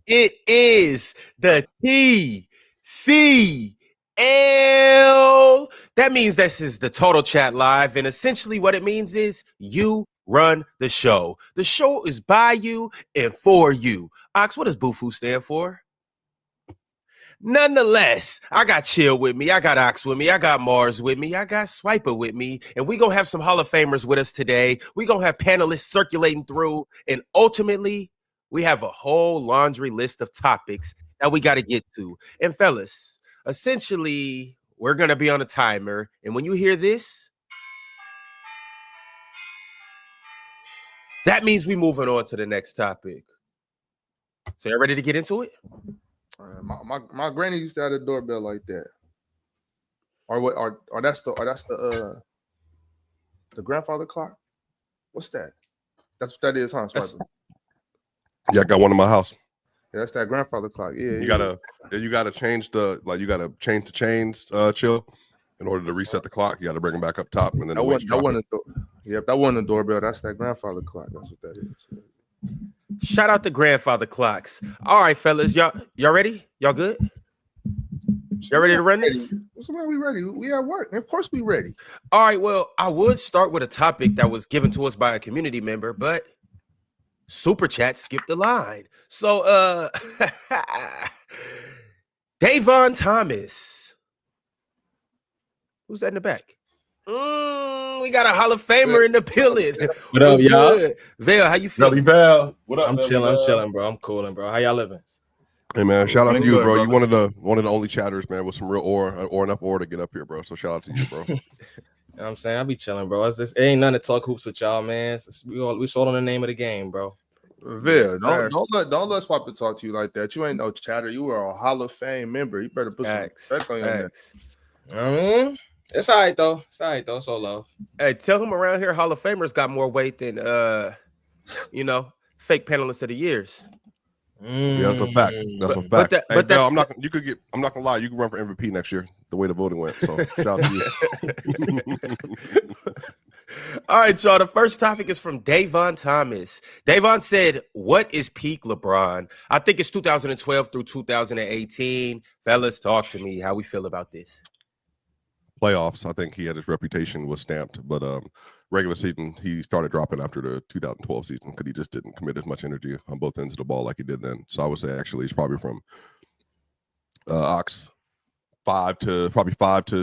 It is the TCL. That means this is the Total Chat Live. And essentially, what it means is you run the show. The show is by you and for you. Ox, what does Bufu stand for? Nonetheless, I got Chill with me. I got Ox with me. I got Mars with me. I got Swiper with me. And we're going to have some Hall of Famers with us today. We're going to have panelists circulating through. And ultimately, we have a whole laundry list of topics that we got to get to. And fellas, essentially, we're going to be on a timer. And when you hear this, that means we're moving on to the next topic. So you ready to get into it? My granny used to have a doorbell like that, or that's the grandfather clock. What's that? That's what that is, huh? Yeah, I got one in my house. Yeah, that's that grandfather clock. Yeah, you gotta change the chains, Chill, in order to reset the clock. You got to bring them back up top, and then that wasn't the doorbell. That's that grandfather clock. That's what that is. Shout out to grandfather clocks. All right, fellas, y'all ready? Y'all good? Y'all ready to run this? We ready. We at work. Of course we ready. All right, well, I would start with a topic that was given to us by a community member, but Superchats skipped the line. So, Davon Thomas. Who's that in the back? We got a Hall of Famer in the building. What up, y'all? Vale, how you feeling? Vale. What up? I'm chilling, bro. I'm cooling, bro. How y'all living? Hey man, shout out to you, bro. You one of the only chatters, man, with some real or enough ore to get up here, bro. So shout out to you, bro. You know what I'm saying? I'll be chilling, bro. It ain't nothing to talk hoops with y'all, man. We sold on the name of the game, bro. Vil, don't let Swiper talk to you like that. You ain't no chatter. You are a Hall of Fame member. You better put some respect on your neck. I mean, it's all right though. It's all love. Hey, tell him around here Hall of Famers got more weight than fake panelists of the years. Yeah, that's a fact. That's a fact. I'm not gonna lie. You can run for MVP next year. The way the voting went. So shout out to you. All right, y'all. The first topic is from Davon Thomas. Davon said, "What is peak LeBron? I think it's 2012 through 2018. Fellas, talk to me. How we feel about this?" Playoffs, I think he had his reputation was stamped, but regular season he started dropping after the 2012 season because he just didn't commit as much energy on both ends of the ball like he did then. So I would say actually he's probably from Ox 5 to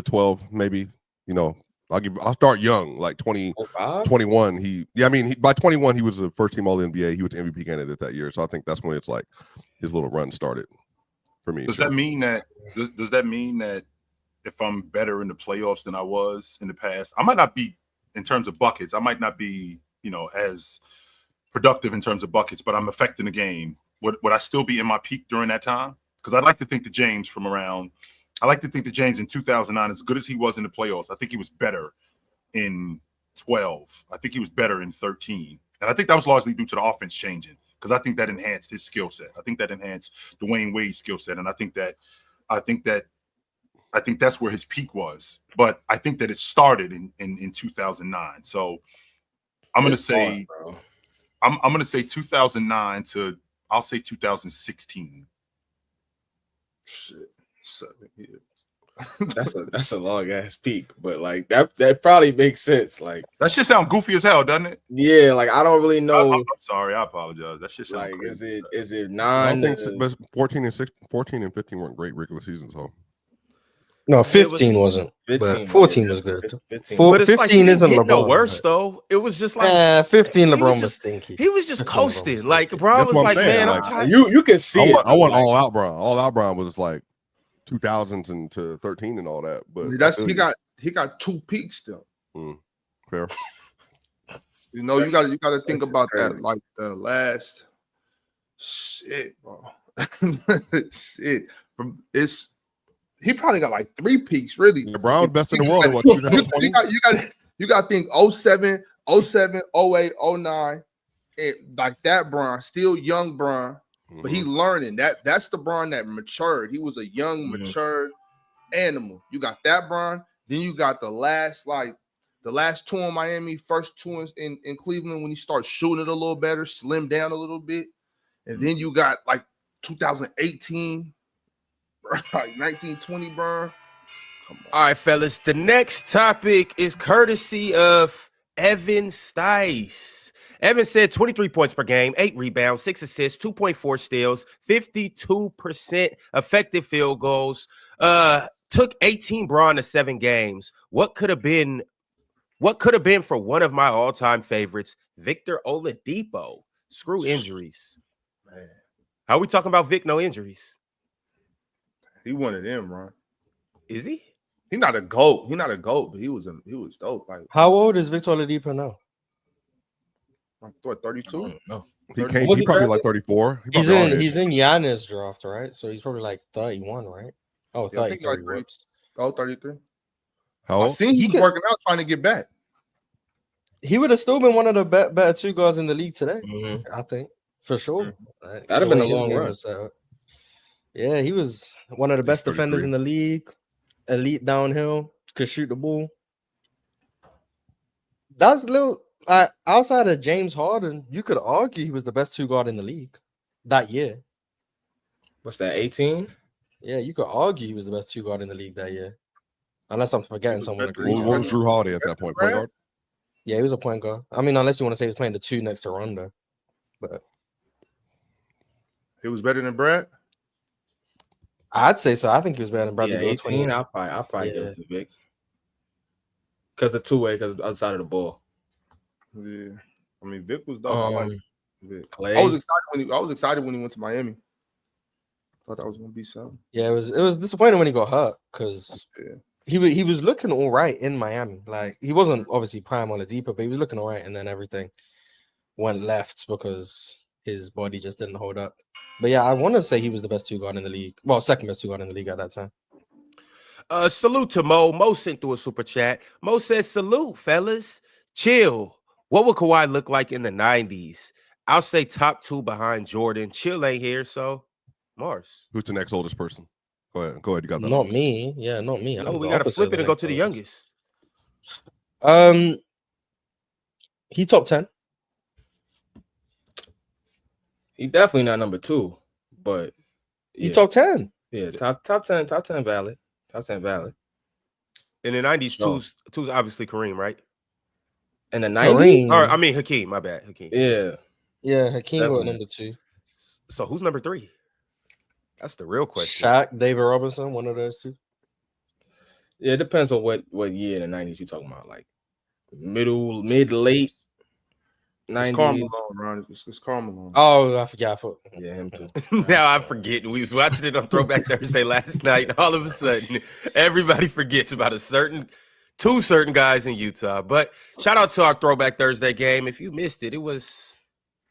12, maybe. You know, I'll start young, like 20, 21. By 21 he was a first team All NBA. He was an MVP candidate that year. So I think that's when it's like his little run started for me. Does that mean that if I'm better in the playoffs than I was in the past, I might not be in terms of buckets. I might not be, as productive in terms of buckets, but I'm affecting the game. Would I still be in my peak during that time? Because I'd like to think that James in 2009, as good as he was in the playoffs, I think he was better in 12. I think he was better in 13. And I think that was largely due to the offense changing because I think that enhanced his skill set. I think that enhanced Dwayne Wade's skill set. And I think that's where his peak was, but I think that it started in 2009. So I'm going to say, I'm going to say 2009 to I'll say 2016. Shit, 7 years. That's a long ass peak, but like that probably makes sense. Like that shit sound goofy as hell, doesn't it? Yeah, like I don't really know. I'm sorry, I apologize. That shit sound like crazy. Is it 9? 14 and 15 weren't great regular seasons, though. No, 15 wasn't. 15, but 14 was good. 15 isn't LeBron. No worse though. It was just like 15. LeBron was stinky. He was just coasting. Like LeBron was like, man, I'm tired. You can see it. I want all out Brown. All out Brown was like 2000s and to 13 and all that. But he got 2 peaks still. Fair. You got to think about that. Like the last shit, bro. Shit. He probably got like 3 peaks, really. LeBron best in the world. What, 2020? You got to think 07, 08, 09. Like that Bron, still young Bron, but he learning. That's the Bron that matured. He was a young, matured animal. You got that Bron. Then you got the last like The last two in Miami, first two in Cleveland when he started shooting it a little better, slimmed down a little bit. And then you got like 2018, like 1920 burn. All right, fellas. The next topic is courtesy of Evan Stice. Evan said 23 points per game, 8 rebounds, 6 assists, 2.4 steals, 52% effective field goals. Took 18 Braun to 7 games. What could have been for one of my all-time favorites, Victor Oladipo? Screw injuries. Man. How are we talking about Vic? No injuries. He one of them, Ron. Is he? He's not a GOAT. He's not a GOAT, but he was dope. Like, how old is Victor Oladipo now? What, 32? No. He probably like 34. He's in Giannis draft, right? So he's probably like 31, right? Oh, yeah, 33. Like 30, oh, 33. How old? I seen he was working out trying to get back. He would have still been one of the better two guards in the league today. I think for sure. That'd have been a long run. Yeah, he was one of the best defenders in the league. Elite downhill, could shoot the ball. That's a little outside of James Harden. You could argue he was the best two guard in the league that year. What's that? 18? Yeah, you could argue he was the best two guard in the league that year. Unless I'm forgetting someone. What was Drew Holiday at that point? Point guard? Yeah, he was a point guard. I mean, unless you want to say he was playing the 2 next to Rondo. But he was better than Brad? I'd say so. I think he was better than Bradley. Yeah, 18. I'll probably give it to Vic. Because the two-way, because the other side of the ball. Yeah. I mean, Vic was dope. I like Vic. Clay. I was excited when he went to Miami. Thought that was gonna be something. Yeah, it was disappointing when he got hurt because he was looking all right in Miami. Like, he wasn't obviously prime Oladipo, but he was looking all right, and then everything went left because his body just didn't hold up. But yeah, I want to say he was the best two guard in the league. Well, second best two guard in the league at that time. Salute to Mo. Mo sent through a super chat. Mo says, salute, fellas. Chill. What would Kawhi look like in the 90s? I'll say top 2 behind Jordan. Chill ain't here, so Mars. Who's the next oldest person? Go ahead. You got that. Not me. Yeah, not me. No, we got to flip it and go to the youngest. He top 10. He definitely not number 2, but he top 10. Yeah, top 10 valid. Top 10 valid. In the 90s, two's obviously Kareem, right? In the 90s? Or, I mean, Hakeem, my bad. Hakeem. Yeah, Hakeem got number 2. So who's number 3? That's the real question. Shaq, David Robinson, one of those two. Yeah, it depends on what year in the 90s you're talking about. Like mid, late 90s. It's Karl Malone, Ron. It's Karl Malone. Oh, I forgot. Yeah, him too. Now I forget. We was watching it on Throwback Thursday last night. And all of a sudden, everybody forgets about two certain guys in Utah. But shout out to our Throwback Thursday game. If you missed it, it was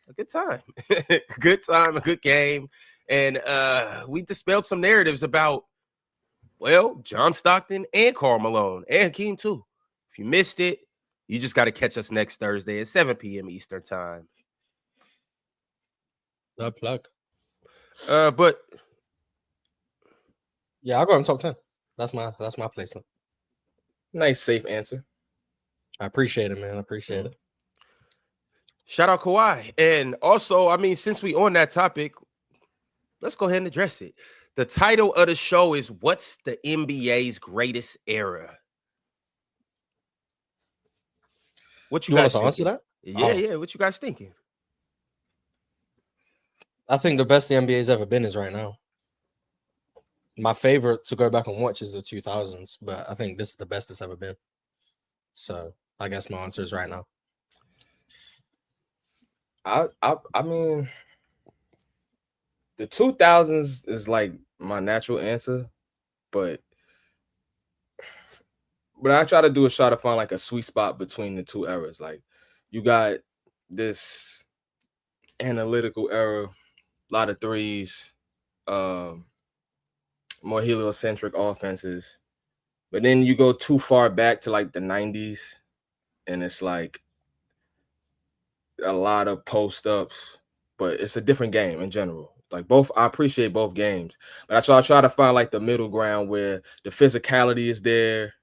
a good time. A good game. And we dispelled some narratives about, well, John Stockton and Karl Malone and Hakeem too. If you missed it, you just got to catch us next Thursday at 7 p.m. Eastern time. The plug. But yeah, I'll go in top 10. That's my placement. Nice, safe answer. I appreciate it, man. I appreciate it. Shout out Kawhi. And also, I mean, since we on that topic, let's go ahead and address it. The title of the show is What's the NBA's Greatest Era? What you guys want us to answer that? Yeah. What you guys thinking? I think the best the NBA's ever been is right now. My favorite to go back and watch is the 2000s, but I think this is the best it's ever been. So I guess my answer is right now. I mean, the 2000s is like my natural answer, but I try to do is try to find like a sweet spot between the two eras. Like, you got this analytical era, a lot of threes, more heliocentric offenses, but then you go too far back to like the 90s, and it's like a lot of post ups, but it's a different game in general. Like, I appreciate both games, but I try to find like the middle ground where the physicality is there,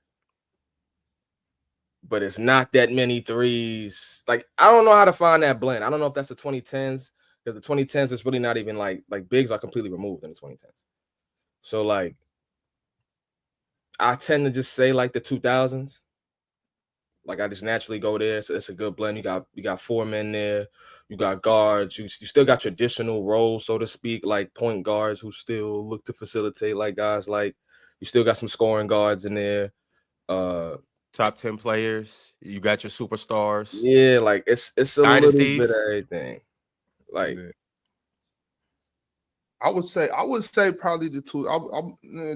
but it's not that many threes. Like, I don't know how to find that blend. I don't know if that's the 2010s, because the 2010s is really not even like bigs are completely removed in the 2010s. So like, I tend to just say like the 2000s. Like, I just naturally go there. So it's a good blend. You got 4 men there. You got guards. You still got traditional roles, so to speak, like point guards who still look to facilitate like guys. Like, you still got some scoring guards in there. Top 10 players. You got your superstars. Yeah, like it's a little bit of everything. Like, yeah. I would say probably the two.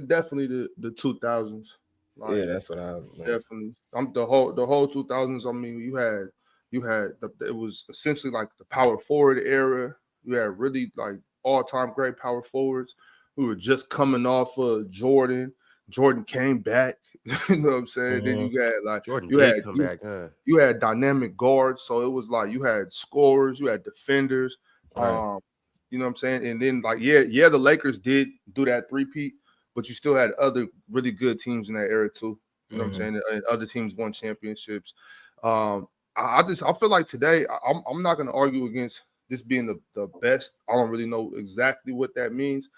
Definitely the 2000s. Like, yeah, that's what I definitely. The whole 2000s. I mean, you had it was essentially like the power forward era. You had really like all-time great power forwards who were just coming off of Jordan. Jordan came back. You know what I'm saying? Then you had like Jordan come back, huh? You had dynamic guards, so it was like you had scorers, you had defenders. Right. You know what I'm saying? And then like the Lakers did do that three-peat, but you still had other really good teams in that era too. You know what I'm saying? And other teams won championships. I feel like today I'm not going to argue against this being the best. I don't really know exactly what that means,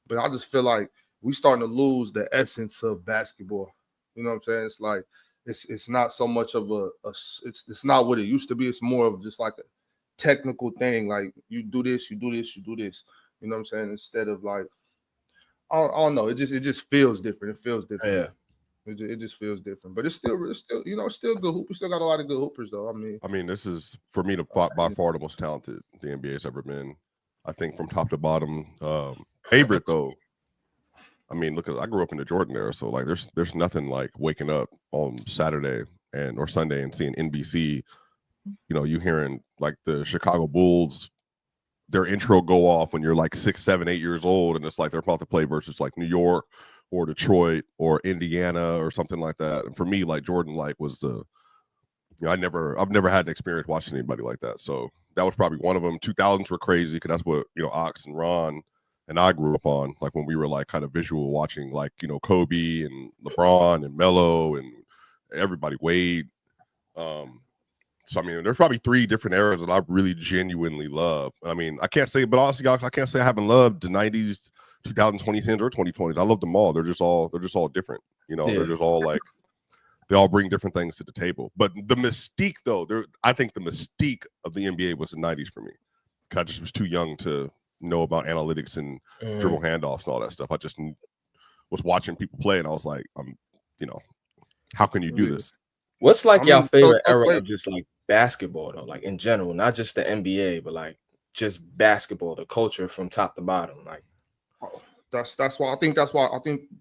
but I just feel like we starting to lose the essence of basketball. You know what I'm saying? It's like it's not so much of it's not what it used to be. It's more of just like a technical thing. Like, you do this, you do this, you do this. You know what I'm saying? Instead of like, I don't know. It just feels different. It feels different. Yeah. It just feels different, but it's still you know, it's still good hoop. We still got a lot of good hoopers though. I mean, this is for me by far the most talented the NBA's ever been. I think from top to bottom. Favorite though. I mean, look, I grew up in the Jordan era, so like there's nothing like waking up on Saturday or Sunday and seeing NBC. You know, you hearing like the Chicago Bulls, their intro go off when you're like 6, 7, 8 years old, and it's like they're about to play versus like New York or Detroit or Indiana or something like that. And for me, like Jordan, like was the, you know, I've never had an experience watching anybody like that. So that was probably one of them. 2000s were crazy because that's what, you know, Ox and Ron and I grew up on, like when we were like kind of visual watching, like, you know, Kobe and LeBron and Melo and everybody, Wade. So, I mean, there's probably 3 different eras that I really genuinely love. I mean, I can't say, but honestly, I can't say I haven't loved the 90s, 2020s, or 2020s. I love them all. They're just all different. You know, they're just all like, they all bring different things to the table. But the mystique, though, I think the mystique of the NBA was the 90s for me. I just was too young to know about analytics and dribble handoffs and all that stuff. I just was watching people play, and I was like, you know, how can you do this? What's like your favorite era of just like basketball though, like in general, not just the NBA, but like just basketball, the culture from top to bottom? Like, that's why I think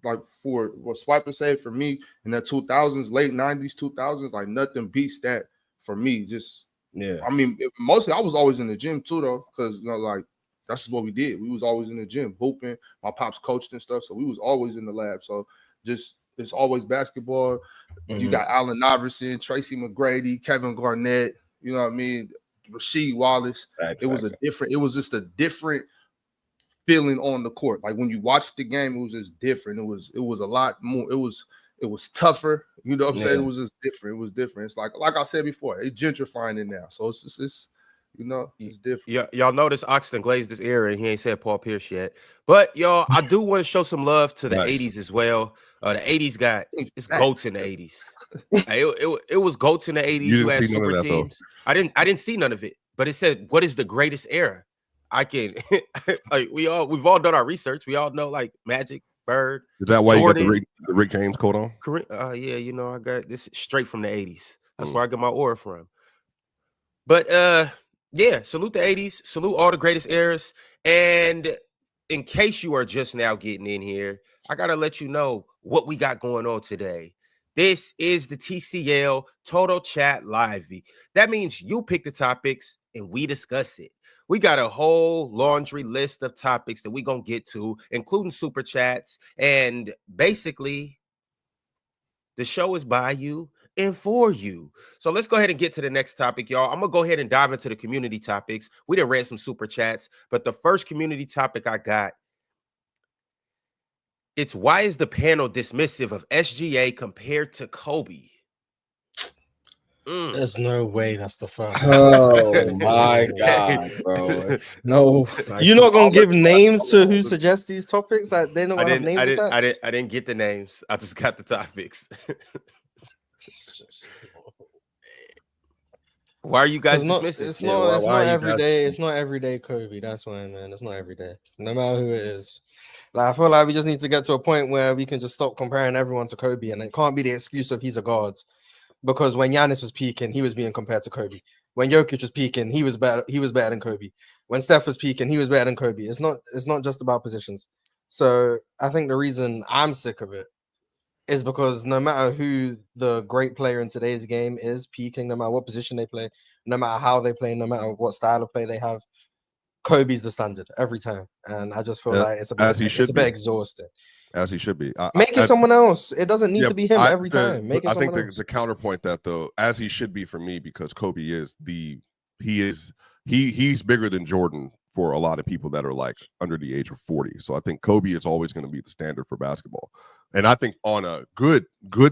like for what Swiper said, for me in the 2000s, late 90s, 2000s, like nothing beats that for me. Just I mean, mostly I was always in the gym too though, because you know, like that's just what we did. We was always in the gym hooping. My pops coached and stuff, so we was always in the lab. So just it's always basketball. You got Allen Iverson, Tracy McGrady, Kevin Garnett, you know what I mean, Rasheed Wallace. It was just a different feeling on the court. Like when you watched the game, it was just different. It was a lot more. It was tougher. You know what I'm saying? It was just different. It was different. It's like I said before, they gentrifying it now. So it's you know, it's different. Yeah, y'all notice Oxton glazed this era, and he ain't said Paul Pierce yet. But y'all, I do want to show some love to the 80s as well. The 80s it's goats in the 80s. It was goats in the 80s. You had super teams. I didn't see none of it, but it said, "What is the greatest era?" I can like we've all done our research. We all know like Magic, Bird. Is that why Jordan, you got the Rick James coat on? Yeah, you know, I got this straight from the 80s. That's where I get my aura from. But yeah, salute the 80s, salute all the greatest eras. And in case you are just now getting in here, I gotta let you know what we got going on today. This is the TCL Total Chat Live. That means you pick the topics and we discuss it. We got a whole laundry list of topics that we're going to get to, including super chats. And basically, the show is by you and for you. So let's go ahead and get to the next topic, y'all. I'm going to go ahead and dive into the community topics. We done read some super chats, but the first community topic I got, it's why is the panel dismissive of SGA compared to Kobe? There's no way that's the first. Oh my god, bro! No, You're not gonna give names to who suggests these topics? Like they're not I gonna have didn't, names I didn't, I attached. didn't, I didn't get the names. I just got the topics. Why are you guys dismissing? It's Yeah, not. It's why not are you every guys- day. It's not every day, Kobe. That's why, man. It's not every day. No matter who it is. Like I feel like we just need to get to a point where we can just stop comparing everyone to Kobe, and it can't be the excuse of he's a god. Because when Giannis was peaking, he was being compared to Kobe. When Jokic was peaking, he was better. He was better than Kobe. When Steph was peaking, he was better than Kobe. It's not just about positions. So I think the reason I'm sick of it is because no matter who the great player in today's game is peaking, no matter what position they play, no matter how they play, no matter what style of play they have, Kobe's the standard every time. And I just feel like it's a bit exhausting. As he should be. Make it someone else. It doesn't need to be him every time. Make it I someone think else. the counterpoint that though, as he should be for me, because Kobe is he's bigger than Jordan for a lot of people that are like under the age of 40. So I think Kobe is always going to be the standard for basketball. And I think on a good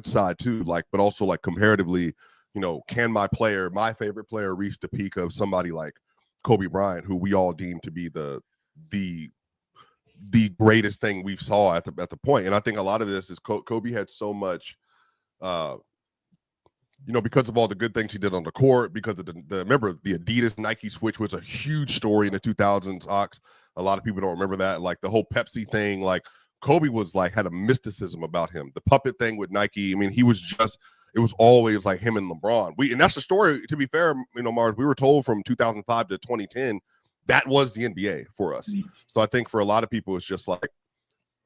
side too, like, but also like comparatively, you know, can my favorite player reach the peak of somebody like Kobe Bryant, who we all deem to be the greatest thing we've saw at the point. And I think a lot of this is Kobe had so much, you know, because of all the good things he did on the court, because of remember the Adidas Nike switch was a huge story in the 2000s. Ox, a lot of people don't remember that. Like the whole Pepsi thing, like Kobe was like had a mysticism about him. The puppet thing with Nike. I mean, it was always like him and LeBron. And that's the story. To be fair, you know, Mars, we were told from 2005 to 2010 that was the NBA for us. So I think for a lot of people, it's just like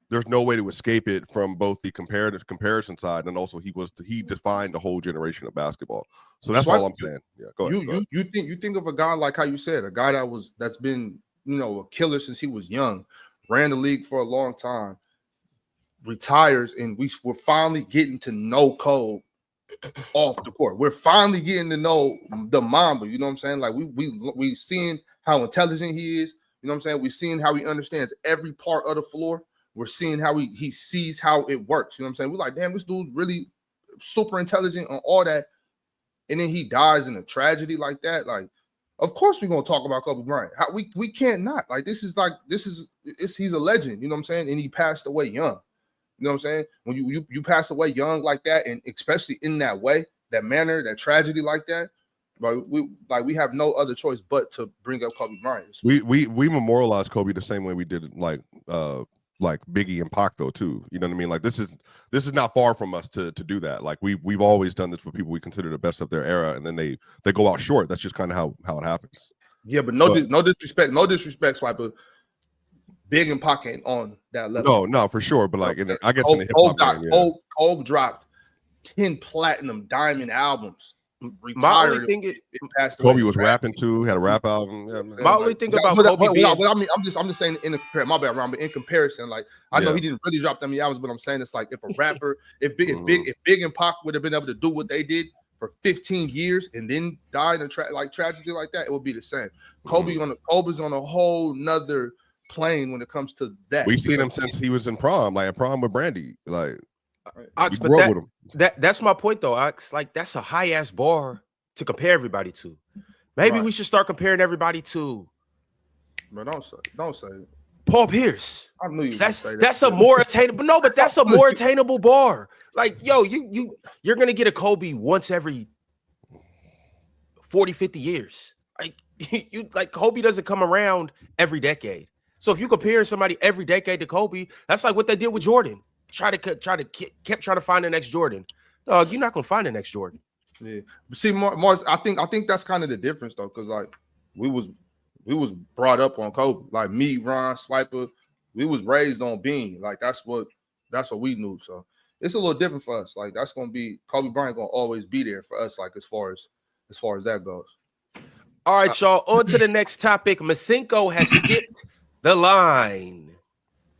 there's no way to escape it from both the comparison side and also he defined a whole generation of basketball. So that's all I'm saying. Yeah, go ahead. You think of a guy like how you said, a guy that's been, you know, a killer since he was young, ran the league for a long time, retires, and we're finally getting to know Kobe off the court. We're finally getting to know the Mamba. You know what I'm saying? Like we seeing how intelligent he is. You know what I'm saying? We're seeing how he understands every part of the floor. We're seeing how he sees how it works. You know what I'm saying? We're like, damn, this dude's really super intelligent on all that. And then he dies in a tragedy like that. Like, of course we're gonna talk about Kobe Bryant. We can't not. Like, he's a legend. You know what I'm saying? And he passed away young. You know what I'm saying? When you pass away young like that, and especially in that way, that manner, that tragedy like that, we have no other choice but to bring up Kobe Bryant. We memorialize Kobe the same way we did like Biggie and Pac though too. You know what I mean? Like this is not far from us to do that. Like we've always done this with people we consider the best of their era, and then they go out short. That's just kind of how it happens. Yeah, but no disrespect, Swiper. Big and Pac ain't on that level. No, for sure. But like, I guess in the hip hop Kobe dropped 10 platinum diamond albums. My only thing is, Kobe was rapping too. Had a rap album. Yeah, my only thing about Kobe being, I'm just saying in comparison. My bad, Ron, but in comparison, like I know he didn't really drop them albums, but I'm saying it's like if a rapper, if Big and Pac would have been able to do what they did for 15 years and then die in a tragedy like that, it would be the same. Kobe's on a whole nother plane when it comes to that. We've seen him since he was in prom, like prom with Brandy. Like, Ox, but that's my point though, Ox. Like, that's a high ass bar to compare everybody to. Maybe we should start comparing everybody to. But don't say it. Paul Pierce. I knew you. That's a more attainable. No, but that's a more attainable bar. Like, yo, you're gonna get a Kobe once every 40, 50 years. Like Kobe doesn't come around every decade. So if you compare somebody every decade to Kobe, that's like what they did with Jordan. Kept trying to find the next Jordan. You're not gonna find the next Jordan. Yeah, but see, Mars, I think that's kind of the difference though, because like we was brought up on Kobe. Like me, Ron, Swiper, we was raised on Bean. Like that's what we knew. So it's a little different for us. Like that's gonna be Kobe Bryant gonna always be there for us. Like as far as that goes. All right, y'all. On to the next topic. Masenko has skipped the line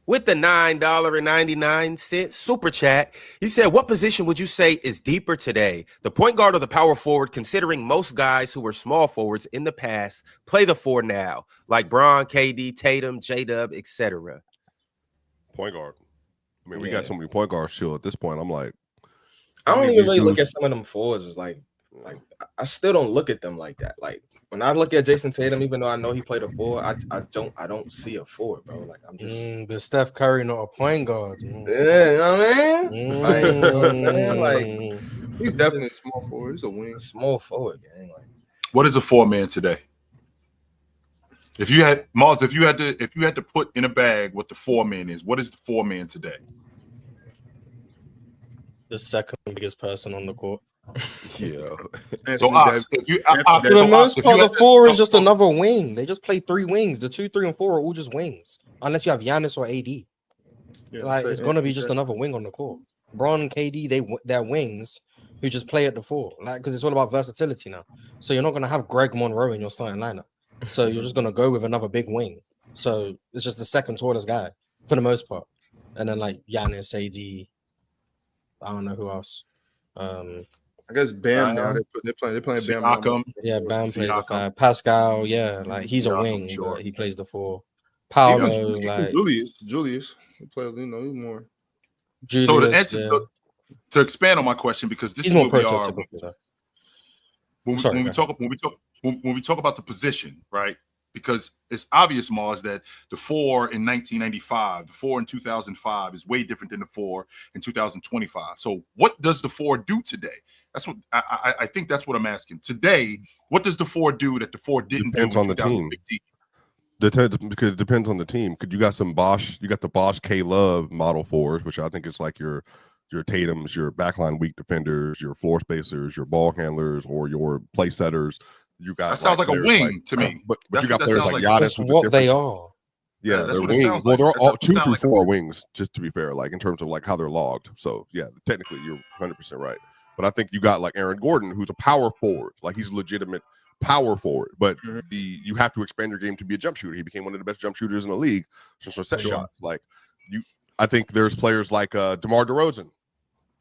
with the $9.99 super chat. He said, what position would you say is deeper today? The point guard or the power forward, considering most guys who were small forwards in the past play the four now, like Bron, KD, Tatum, J-Dub, etc. Point guard. I mean, we got so many point guards still at this point. I'm like, I don't even really look at some of them forwards as like Like I still don't look at them like that. Like when I look at Jason Tatum, even though I know he played a 4, I don't see a 4, bro. Like I'm just the Steph Curry, not a point guard. yeah, you know what I mean? Like, you know what I'm saying? Like He's definitely a small forward. He's a wing. a small forward, gang. Like What is a 4-man today? If you had Mars, if you had to put in a bag what the 4-man is, what is the 4-man today? The second biggest person on the court. Yeah. So Ox, if you For the most part, the 4 is just another wing. They just play 3 wings. The 2, 3, and 4 are all just wings, unless you have Giannis or AD. Yeah, Like it's gonna be just another wing on the court. Bron, KD, they're wings who just play at the 4, like because it's all about versatility now. So you're not gonna have Greg Monroe in your starting lineup. So you're just gonna go with another big wing. So it's just the second tallest guy for the most part, and then like Giannis, AD. I don't know who else. I guess Bam now. They're playing Bam. Siakam. Yeah, Bam plays the 5. Pascal, yeah, like he's a wing, sure. but he plays the 4. Paolo, like Julius, he plays, he's more. Julius, So the answer to expand on my question, because this he's is more where we are prototypical. when we talk about the position, right? Because it's obvious, Mars, that the 4 in 1995, the 4 in 2005 is way different than the 4 in 2025. So what does the 4 do today? That's what I think that's what I'm asking. Today, what does the 4 do that the 4 didn't Depends do on the team. Because it depends on the team. Could you got some Bosch? You got the Bosch K Love model 4s, which I think is like your Tatums, your backline weak defenders, your floor spacers, your ball handlers, or your play setters. You got that sounds like a wing to me. But you got players like like. Giannis. That's what they are. Yeah, that's they're what it wings. sounds Well, like. they're all That 2 sound through like 4 wings, just to be fair, like in terms of like how they're logged. So yeah, technically you're 100% right. But I think you got like Aaron Gordon, who's a power forward, like he's a legitimate power forward. But you have to expand your game to be a jump shooter. He became one of the best jump shooters in the league, just for set shots. Like I think there's players like DeMar DeRozan.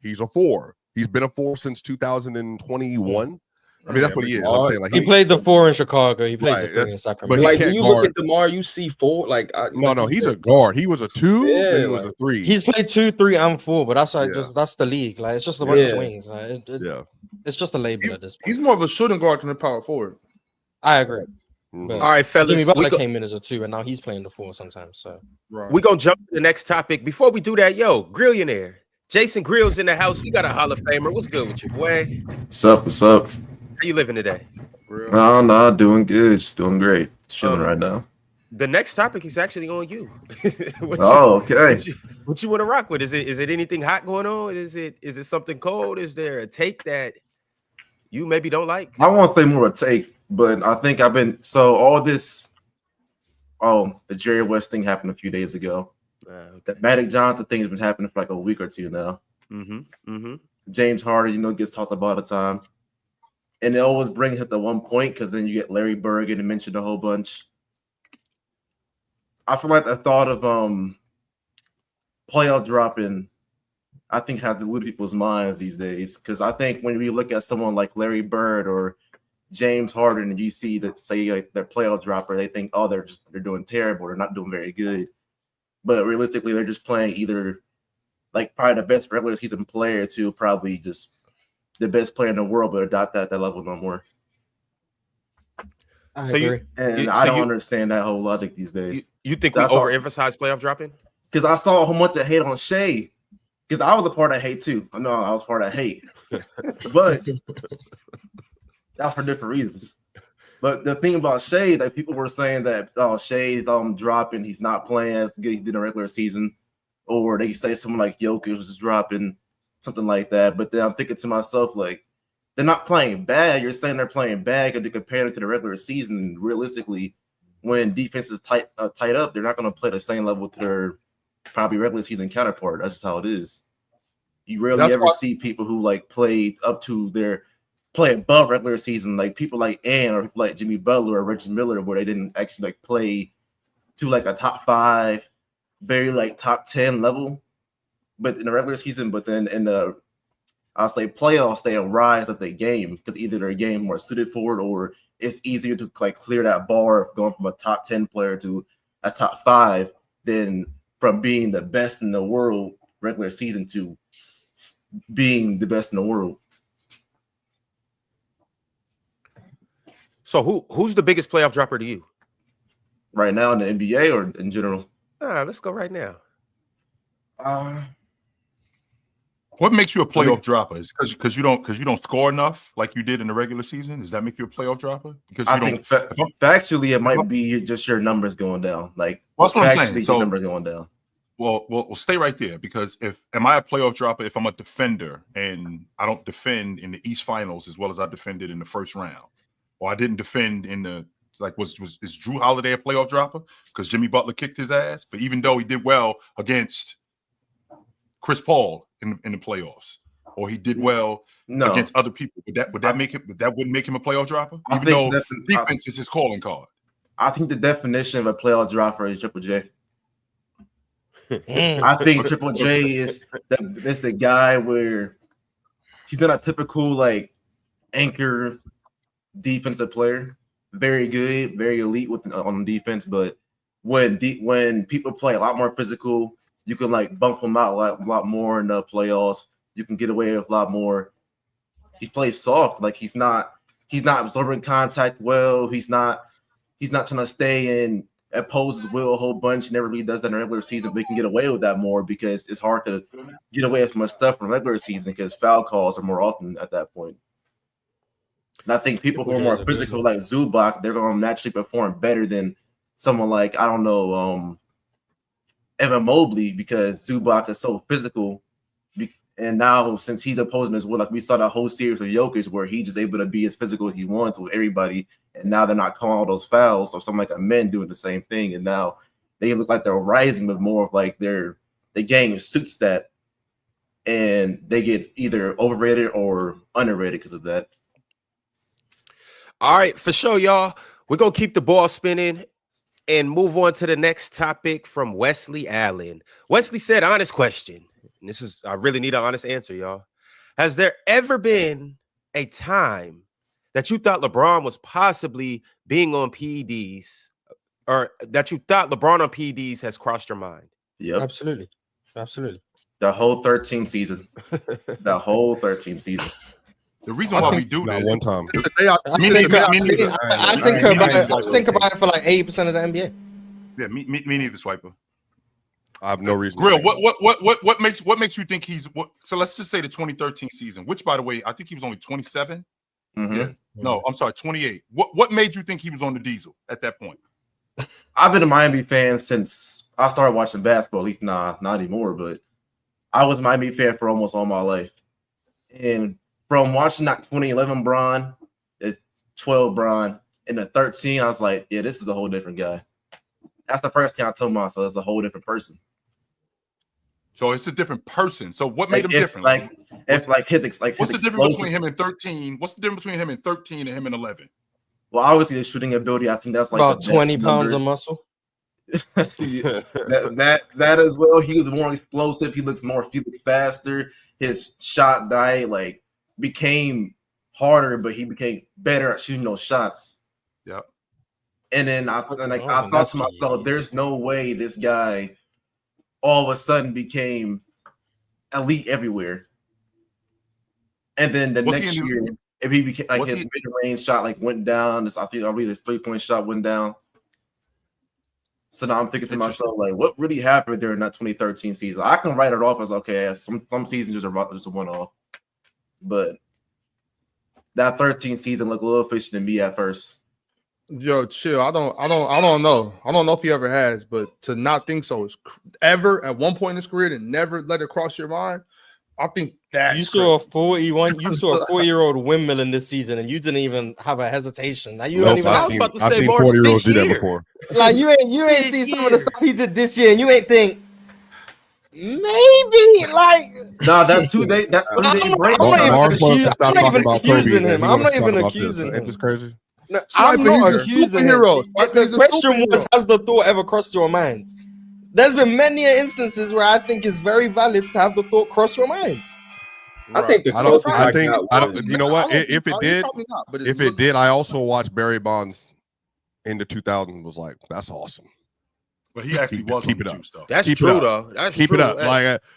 He's a 4. He's been a 4 since 2021. I mean, that's what he is. I'm saying, like he played the 4 in Chicago. He plays the 3 in Sacramento. But like when you look at DeMar, you see 4. Like no, he's a guard. He was a 2, then he was a 3. He's played 2, 3, and 4, but that's like that's the league. Like it's just a bunch of wings. Like, it's just a label at this point. He's more of a shooting guard than a power forward. I agree. But all right, fellas. Jimmy Butler came in as a 2, and now he's playing the 4 sometimes. So we're gonna jump to the next topic. Before we do that, Grillionaire. Jason Grill's in the house. We got a Hall of Famer. What's good with you, boy? What's up? What's up? How you living today? No, doing good. Just doing great. Chilling right now. The next topic is actually on you. Okay. What you want to rock with? Is it anything hot going on? Is it something cold? Is there a take that you maybe don't like? I won't say more a take, but I think I've been all this. Oh, the Jerry West thing happened a few days ago. That Magic Johnson thing has been happening for like a week or 2 now. James Harden, gets talked about all the time. And they always bring it to one point because then you get Larry Bird getting mentioned a whole bunch. I feel like the thought of playoff dropping, I think, has eluded people's minds these days. Because I think when we look at someone like Larry Bird or James Harden and you see that say like their playoff dropper, they think, oh, they're doing terrible, they're not doing very good. But realistically, they're just playing either like probably the best regular season player to probably just the best player in the world, but not at that level no more. I agree. I don't understand that whole logic these days. You think we overemphasize playoff dropping? Because I saw a whole bunch of hate on Shea. Because I was a part of hate too. I know I was part of hate. But that's for different reasons. But the thing about Shea, that people were saying that Shea's dropping, he's not playing as good as he did in the regular season, or they say someone like Jokic was dropping, something like that. But then I'm thinking to myself, like, they're not playing bad. You're saying they're playing bad because they're comparing it to the regular season. Realistically, when defense is tight up, they're not going to play the same level to their probably regular season counterpart. That's just how it is. You rarely ever see people who like played up to their play above regular season, like people like Ann or people like Jimmy Butler or Reggie Miller, where they didn't actually like play to like a top 5, very like top 10 level, but in the regular season. But then in the I'll say playoffs, they'll rise up their game because either their game more suited for it or it's easier to like clear that bar of going from a top 10 player to a top 5 than from being the best in the world regular season to being the best in the world. So who's the biggest playoff dropper to you? Right now in the NBA or in general? Let's go right now. What makes you a playoff dropper? Is because you don't score enough like you did in the regular season? Does that make you a playoff dropper? Because I think factually it might be just your numbers going down. Like that's what I'm saying. So your numbers going down. Well, stay right there because am I a playoff dropper if I'm a defender and I don't defend in the East Finals as well as I defended in the first round, or I didn't defend in the is Drew Holiday a playoff dropper because Jimmy Butler kicked his ass? But even though he did well against Chris Paul in the playoffs, or he did well against other people, would that wouldn't make him a playoff dropper? Even though defense is his calling card. I think the definition of a playoff dropper is Triple J. I think Triple J is the guy where he's not a typical like anchor defensive player. Very good, very elite on defense, but when people play a lot more physical, you can like bump him out a lot more in the playoffs. You can get away with a lot more. He plays soft, like he's not absorbing contact well. He's not trying to stay in opposes will a whole bunch. He never really does that in the regular season, but he can get away with that more because it's hard to get away with much stuff in the regular season because foul calls are more often at that point. And I think people who are more physical, like Zubac, they're going to naturally perform better than someone like, I don't know, Evan Mobley, because Zubac is so physical. And now, since he's opposing as well, like we saw that whole series with Jokic where he's just able to be as physical as he wants with everybody. And now they're not calling all those fouls or something like a men doing the same thing. And now they look like they're rising, but more of like the game suits that. And they get either overrated or underrated because of that. All right, for sure, y'all. We're going to keep the ball spinning and move on to the next topic from Wesley Allen. Wesley said, honest question. And I really need an honest answer, y'all. Has there ever been a time that you thought LeBron was possibly being on PEDs or that you thought LeBron on PEDs has crossed your mind? Yep. Absolutely. The whole 13 season. The whole 13 season. The reason why we do this one time. I think about it for like 80% of the NBA. Yeah, me neither, Swiper. I have no reason. Grill, what makes you think he's so let's just say the 2013 season, which by the way, I think he was only 27. Mm-hmm. Yeah. No, I'm sorry, 28. What made you think he was on the diesel at that point? I've been a Miami fan since I started watching basketball. At least not anymore, but I was a Miami fan for almost all my life. And from watching that 2011 Bron, the 12 Bron, and the 13, I was like, yeah, this is a whole different guy. That's the first thing I told myself. It's a whole different person. So it's a different person. So what made him different? What's the difference between him and 13? What's the difference between him and 13 and him and 11? Well, obviously the shooting ability. I think that's like about 20 pounds of muscle. that as well. He was more explosive. He looks faster. His shot diet became harder, but he became better at shooting those shots. Yep. And then I thought to myself, there's no way this guy all of a sudden became elite everywhere. And then the next year, if he became his mid-range shot went down, I believe his 3-point shot went down. So now I'm thinking to myself, what really happened during that 2013 season? I can write it off as okay, some seasons just a one-off. But that 13 season looked a little fishy to me at first. Yo, chill. I don't know. I don't know if he ever has, but to not think so is ever at one point in his career and never let it cross your mind. I think that you saw a 4-year-old windmill in this season, and you didn't even have a hesitation. Now you don't even. I was about to say, 40-year-olds do that before. Like you ain't see some of the stuff he did this year, and you ain't think maybe that 3-day break. I'm not even accusing him. I'm not even accusing him. It's just crazy. No, I'm not accusing him. The question was, has the thought ever crossed your mind? There's been many instances where I think it's very valid to have the thought cross your mind. I think the you know what? If it did, I also watched Barry Bonds in the 2000s. Was like, that's awesome. But he actually was keep it up. Stuff. That's true, though. That's keep true. it up.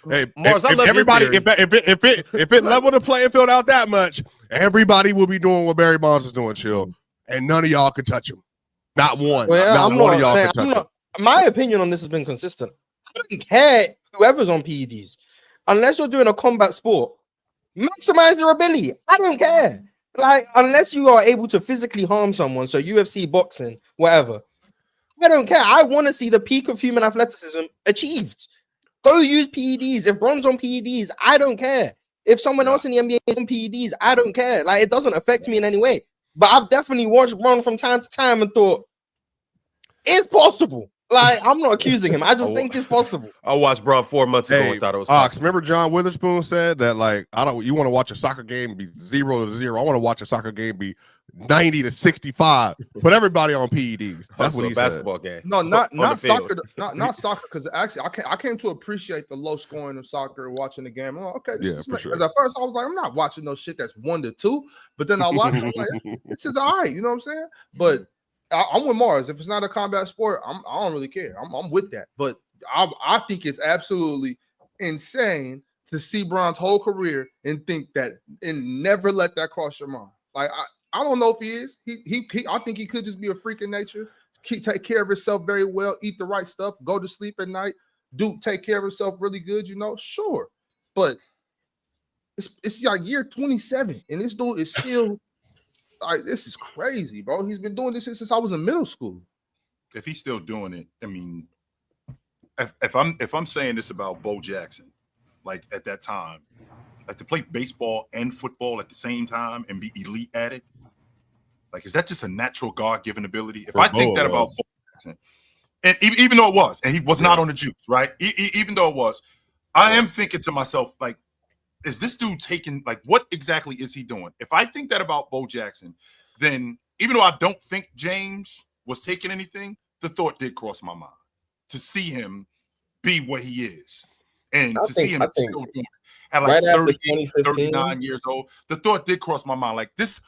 Hey, Mars, if everybody, if it leveled the playing field out that much, everybody will be doing what Barry Bonds is doing. Chill. and none of y'all could touch him. Not one. Well, not I'm one not of y'all saying. could touch I'm him. not. My opinion on this has been consistent. I don't care whoever's on PEDs, unless you're doing a combat sport. Maximize your ability. I don't care. Like, unless you are able to physically harm someone, so UFC, boxing, whatever. I don't care. I want to see the peak of human athleticism achieved. Go use PEDs. If Bron's on PEDs, I don't care. If someone else in the NBA is on PEDs, I don't care. Like, it doesn't affect me in any way. But I've definitely watched Bron from time to time and thought, it's possible. Like, I'm not accusing him. I just think it's possible. I watched Bron 4 months ago and thought it was Ox, possible. remember John Witherspoon said that, like, you want to watch a soccer game be 0-0. I want to watch a soccer game be 90-65. Put everybody on PEDs. That's what he basketball game. No, not field. soccer. Not soccer. Because actually, I came to appreciate the low scoring of soccer watching the game. I'm like, okay, for sure. Because at first I was like, I'm not watching no shit that's 1-2. But then I watched it, I'm like, this is all right. You know what I'm saying? But I'm with Mars. If it's not a combat sport, I don't really care. I'm with that. But I think it's absolutely insane to see Bron's whole career and think that and never let that cross your mind. Like I don't know if he is. He I think he could just be a freak in nature. Take care of himself very well, eat the right stuff, go to sleep at night, take care of himself really good, sure. But it's like year 27, and this dude is still like, this is crazy, bro. He's been doing this since I was in middle school. If he's still doing it, I mean, if I'm saying this about Bo Jackson, like at that time, like to play baseball and football at the same time and be elite at it, like, is that just a natural God-given ability? If I think that about Bo Jackson, and even though it was, and he was not on the juice, right? Even though it was, I am thinking to myself, like, is this dude taking, like, what exactly is he doing? If I think that about Bo Jackson, then even though I don't think James was taking anything, the thought did cross my mind to see him be what he is and see him still doing it at like right 30, 39 years old. The thought did cross my mind. Like, this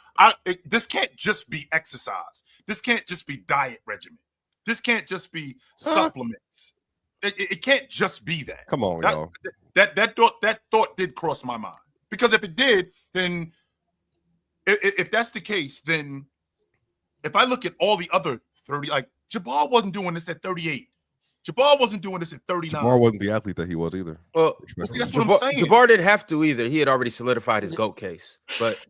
can't just be exercise. This can't just be diet regimen. This can't just be supplements. It can't just be that. Come on, y'all. That thought did cross my mind, because if it did, then if that's the case, then if I look at all the other 30, like Jabbar wasn't doing this at 38. Jabbar wasn't doing this at 39. Jabbar wasn't the athlete that he was either. Well, that's what I'm saying. Jabbar didn't have to either. He had already solidified his GOAT case. But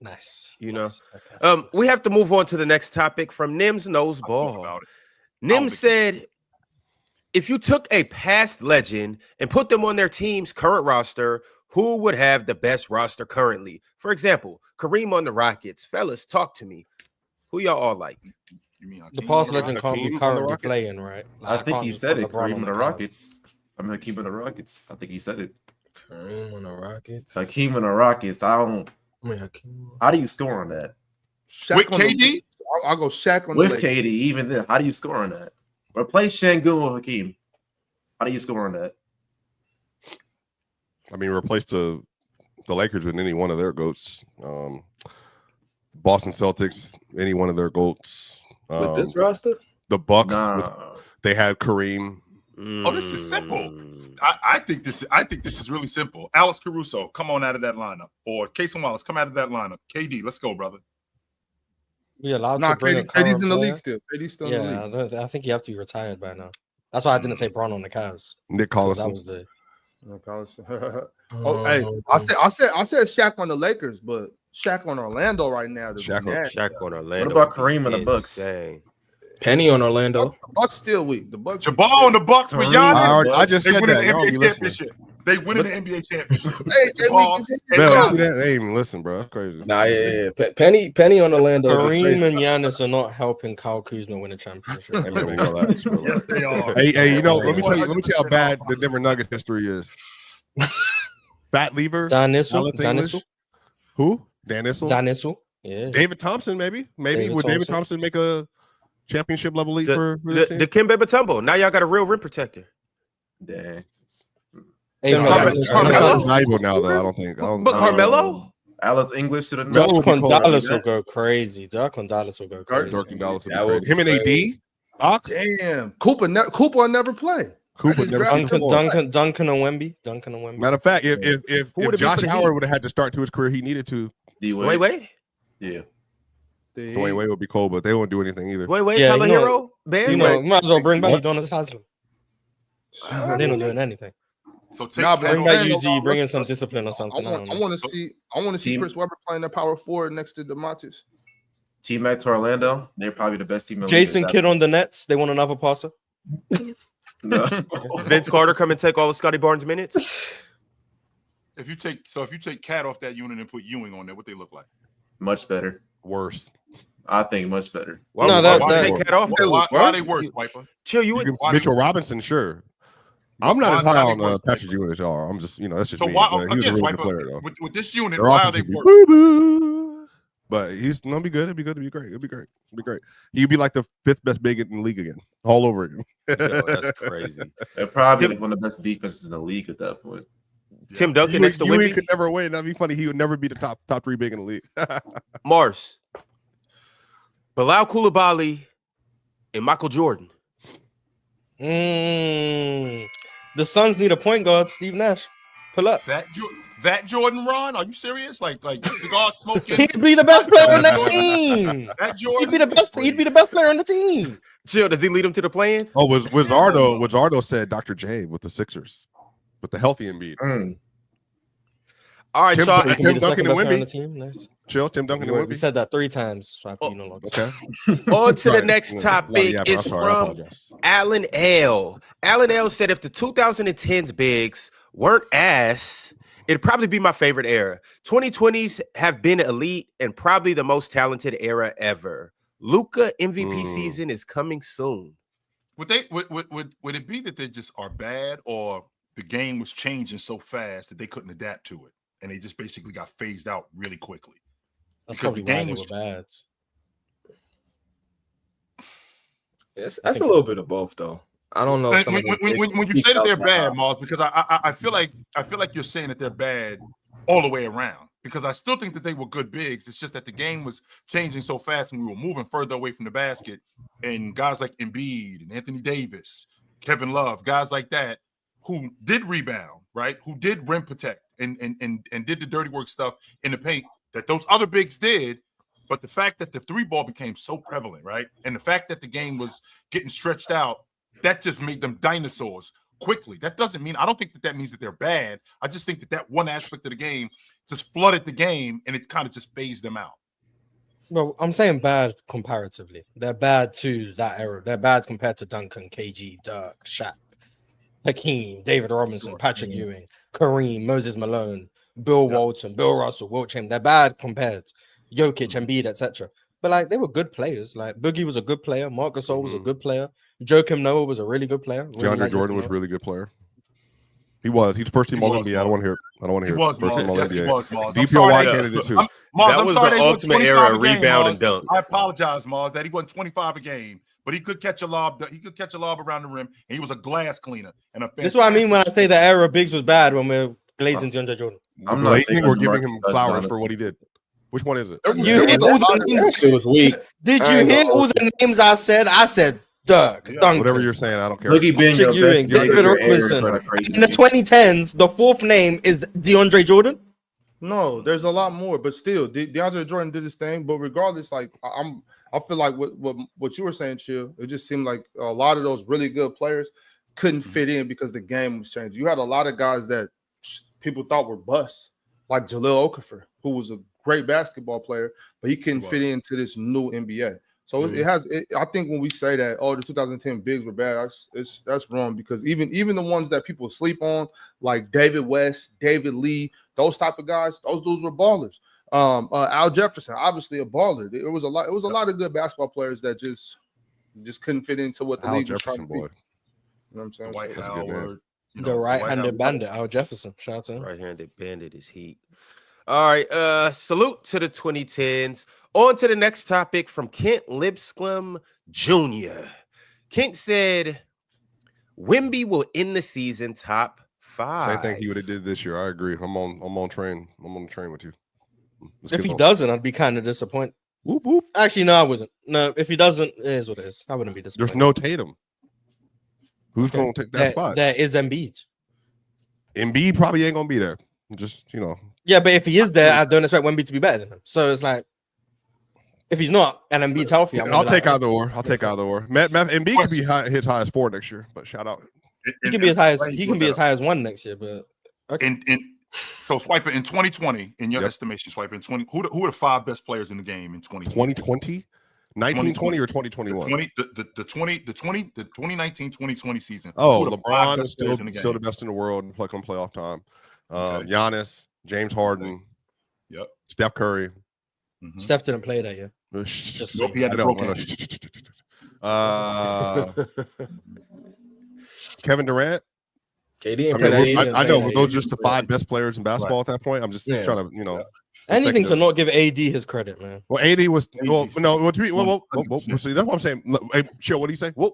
nice. We have to move on to the next topic from Nims Knows Ball. Nims said, if you took a past legend and put them on their team's current roster, who would have the best roster currently? For example, Kareem on the Rockets. Fellas, talk to me. Who y'all all like? You mean The past legend can't be currently playing, right? Like, I think he said it. Kareem on the Rockets. I mean, Hakeem on the Rockets. I think he said it. Kareem on the Rockets. Hakeem on the Rockets. How do you score on that? With KD? I'll go Shaq on with the KD. Even then, how do you score on that? Replace Şengün with Hakeem. How do you score on that? I mean, replace the Lakers with any one of their GOATs. Boston Celtics, any one of their GOATs. With this roster? The Bucks, they had Kareem. Oh, this is simple. I think this is really simple. Alex Caruso, come on out of that lineup. Or Casey Wallace, come out of that lineup. KD, let's go, brother. We allowed to bring KD's in the league still. KD's still in the league. I think you have to be retired by now. That's why I didn't say Bron on the Cavs. Nick Collison. That was the. Hey, I said Shaq on the Lakers, but Shaq on Orlando right now. Shaq on Orlando. What about Kareem on the Bucks? Penny on Orlando. The Bucks still weak. The Bucks. Jabbar on the Bucks with Giannis. I just said that. NBA championship. They win the NBA championship. They ain't even listen, bro. That's crazy. Nah, yeah. Penny on Orlando. Kareem and Giannis are not helping Kyle Kuzma win a championship. Yes, they are. Hey, let me tell you how bad the Denver Nuggets history is. Fat Lever. Dan Issel. Who? Dan Issel. Dan Issel. Yeah. David Thompson, maybe. Would David Thompson make a championship level league for the Dikembe Mutombo? Now y'all got a real rim protector. Dang. Carmelo now, though. I don't think. But Carmelo, Alex English to the Dirk Dallas will go crazy. Dirk Dallas will go crazy. Him and AD. Ox. Damn. Cooper never play. Duncan and Wemby. Matter of fact, if Josh Howard would have had to start to his career, he needed to. Wait. Yeah. Dwayne Wade would be cold, but they won't do anything either. Wait, Yeah, Tyler you know- Hero? Bam? You know, might as well bring back What? Udonis Haslem. They're not doing anything. So take Nah, but Cat Bring off- back Hey, UG, bring in let's- some let's- discipline or I something. I don't know. want to see Team- Chris Webber playing the power forward next to DeMontis. Teammate to Orlando, they're probably the best team. in the Jason league. Kidd on the Nets. They want another passer. No. Vince Carter come and take all of Scotty Barnes' minutes? If you take Cat off that unit and put Ewing on there, what they look like? Much better. Worse. I think much better. Why, No, why, that- why that- take Cat off? Why are they worse, Wiper? Chill, you You would. can- why Mitchell they- Robinson, sure. I'm not as Why high they on worse, Patrick Wiper? Ewing as y'all are. I'm just, that's just So me. why but he was a again, really Wiper, good player though. with this unit? Their Why are offense they would be worse? boo-boo. But he's gonna be good. It'd be good. It'd be great. It'd be great. It'd be great. He'd be like the 5th best big in the league again, all over again. Yo, that's crazy. They're probably Tim- one of the best defenses in the league at that point. Tim Duncan Ewing, next to Ewing Wimby? could never win. That'd be funny. He would never be the top 3 big in the league. Mars. Bilal Coulibaly and Michael Jordan. The Suns need a point guard. Steve Nash. Pull up. That Jordan run? Are you serious? Like cigar smoking? He'd be the best player on that team. That Jordan? He'd be the best. He'd be the best player on the team. Chill, does he lead him to the play-in? Oh, Wizardo said Dr. J with the Sixers, with the healthy Embiid. All right, Tim y'all. Duncan- He can be the Duncan second and best player on Wemby. the team. Nice. Chill, Tim Duncan and We Wemby. said that 3 times. So I put you no longer. Okay. On to the Sorry. next Yeah, topic. I'm It's sorry, I from apologize. Alan L. Alan L said if the 2010s bigs weren't ass, it'd probably be my favorite era. 2020s have been elite and probably the most talented era ever. Luka MVP season is coming soon. Would it be that they just are bad, or the game was changing so fast that they couldn't adapt to it, and they just basically got phased out really quickly? That's Because probably the why game they was- were bad. That's a little bit of both, though. I don't know. if some of these When you bigs say that they're speak out bad, loud. Mars, because I feel like you're saying that they're bad all the way around. Because I still think that they were good bigs. It's just that the game was changing so fast, and we were moving further away from the basket. And guys like Embiid and Anthony Davis, Kevin Love, guys like that, who did rebound, right? Who did rim protect and did the dirty work stuff in the paint that those other bigs did. But the fact that the 3-ball became so prevalent, right? And the fact that the game was getting stretched out, that just made them dinosaurs quickly. That doesn't mean, I don't think that means that they're bad. I just think that one aspect of the game just flooded the game, and it kind of just phased them out. Well, I'm saying bad comparatively. They're bad to that era. They're bad compared to Duncan, KG, Dirk, Shaq, Hakeem, David Robinson, Patrick Ewing, Kareem, Moses Malone, Bill Walton, Bill Russell, Wilt Chamberlain. They're bad compared to Jokic, Embiid, etc. But like they were good players. Like Boogie was a good player. Marc Gasol was a good player. Joakim Noah was a really good player. Really DeAndre like Jordan Joakim was a Noah. really good player. He was. He's first team He All was, NBA. I don't want to hear it. I don't want to He hear it. was, First Mars. team All Yes, he NBA. was, Mars. I'm DPOY sorry. candidate too. Mars, That I'm was sorry the that he won ultimate 25 era a of game, rebound Mars. and dunk. I apologize, Mars, that he won 25 a game, but he could catch a lob. He could catch a lob around the rim, and he was a glass cleaner. And a This is what I mean when I say the era of bigs was bad when we're glazing DeAndre Jordan. I'm not big Blazing on or giving DeMarcus him Cousins, flowers honestly. for what he did. Which one is it? There was- You there hit was a all lot the of- names. That shit was weak. Did I you ain't hear gonna all hold the names I said? I said Dirk, Yeah. Duncan, Whatever you're saying, I don't care. Boogie being your Patrick Ewing, best David younger era Robinson. sort of crazy. In the 2010s, the fourth name is DeAndre Jordan. No, there's a lot more, but still, DeAndre Jordan did his thing. But regardless, like I feel like what you were saying, Chill. It just seemed like a lot of those really good players couldn't fit in because the game was changing. You had a lot of guys that people thought were busts, like Jahlil Okafor, who was a great basketball player, but he couldn't fit into this new NBA. So it has. I think when we say that, oh, the 2010 bigs were bad, that's wrong because even the ones that people sleep on, like David West, David Lee, those type of guys, those dudes were ballers. Al Jefferson, obviously a baller. It was a lot of good basketball players that just couldn't fit into what the Al league was trying Jefferson, to be. boy. You know what I'm saying? Dwight That's a good Howard. The right-handed bandit, Al Jefferson. Shout out to him. Right-handed bandit is heat. All right. Salute to the 2010s. On to the next topic from Kent Lipscomb Jr. Kent said, Wemby will end the season top 5. Same thing he would have did this year. I agree. I'm on train. I'm on the train with you. Let's If get he on. doesn't, I'd be kind of disappointed. Whoop whoop. Actually, no, I wasn't. No, if he doesn't, it is what it is. I wouldn't be disappointed. There's no Tatum. Who's Okay. going to take that spot? That is Embiid. Embiid probably ain't going to be there. Just Yeah, but if he is there, I don't expect Wemby to be better than him. So it's like, If he's not and Embiid's healthy, I'll take either or. I'll take either or. Embiid could be his high as 4 next year, but shout out. He can be as high as 1 next year, but okay. So Swiper in 2020, in your estimation, Swiper in 20, who are the 5 best players in the game in 2020? 2020? 1920 or 2021? The 2019-2020 season. Oh, LeBron is still the best in the world in playoff time. Giannis, James Harden, Steph Curry. Mm-hmm. Steph didn't play that year. Nope, he had the broken. Kevin Durant. KD. I know, but those are just the 5 best players in basketball at that point. I'm just trying to, anything to not give AD his credit, man. Well, AD was see, that's what I'm saying. Hey, Chill, what do you say? Whoa.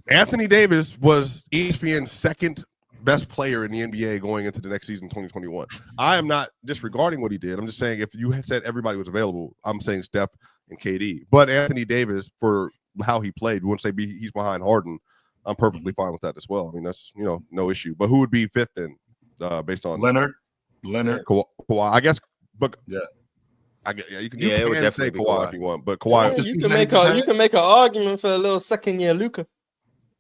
Anthony Davis was ESPN's second best player in the NBA going into the next season, 2021. I am not disregarding what he did. I'm just saying if you said everybody was available, I'm saying Steph and KD. But Anthony Davis, for how he played, we wouldn't say he's behind Harden. I'm perfectly fine with that as well. I mean, that's no issue. But who would be 5th then, based on Leonard, Kawhi, I guess. But you can say Kawhi if you want, but Kawhi. You can make an argument for a little second-year Luka.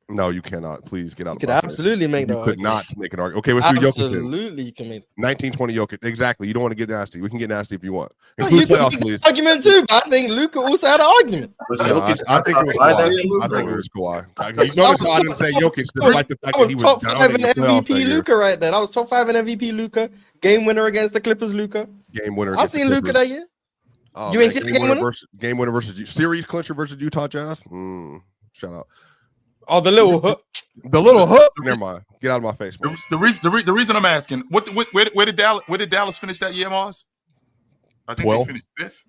No, you cannot. Please get out of my face. Absolutely make that. You could not make an argument. Okay, let's do Jokic. Absolutely, you can make 1920 Jokic. Exactly. You don't want to get nasty. We can get nasty if you want. You can make an argument too, but I think Luka also had an argument. No, I think it was Kawhi. I think it was Kawhi. You notice I didn't say Jokic, despite the fact that he was top 5 in MVP Luka right there. That was top 5 in MVP Luka. Game winner against the Clippers Luka. Game winner. I've seen Luka that year. You ain't seen the game winner? Game winner versus series clincher versus Utah Jazz. Shout out. Oh, the little hook. The little hook. Never mind. Get out of my face. The reason I'm asking, where did Dallas finish that year, Mars? I think 12. they finished 5th.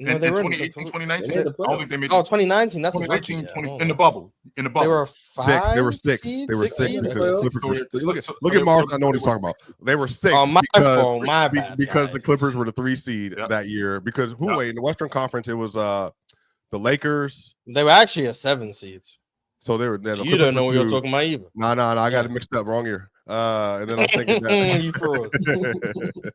No, in 2018, 2019. I don't think they made 2019. That's 2019, in the bubble. They were 5. They were 6. They were 6 look at Mars. I know what he's talking about. They were 6. Oh, my bad. Because the Clippers were the 3 seed that year. Because in the Western Conference, it was the Lakers. They were actually a 7 seed. So they were. You don't know what you're talking about either. No, I got it mixed up. Wrong year. And then I'm thinking that.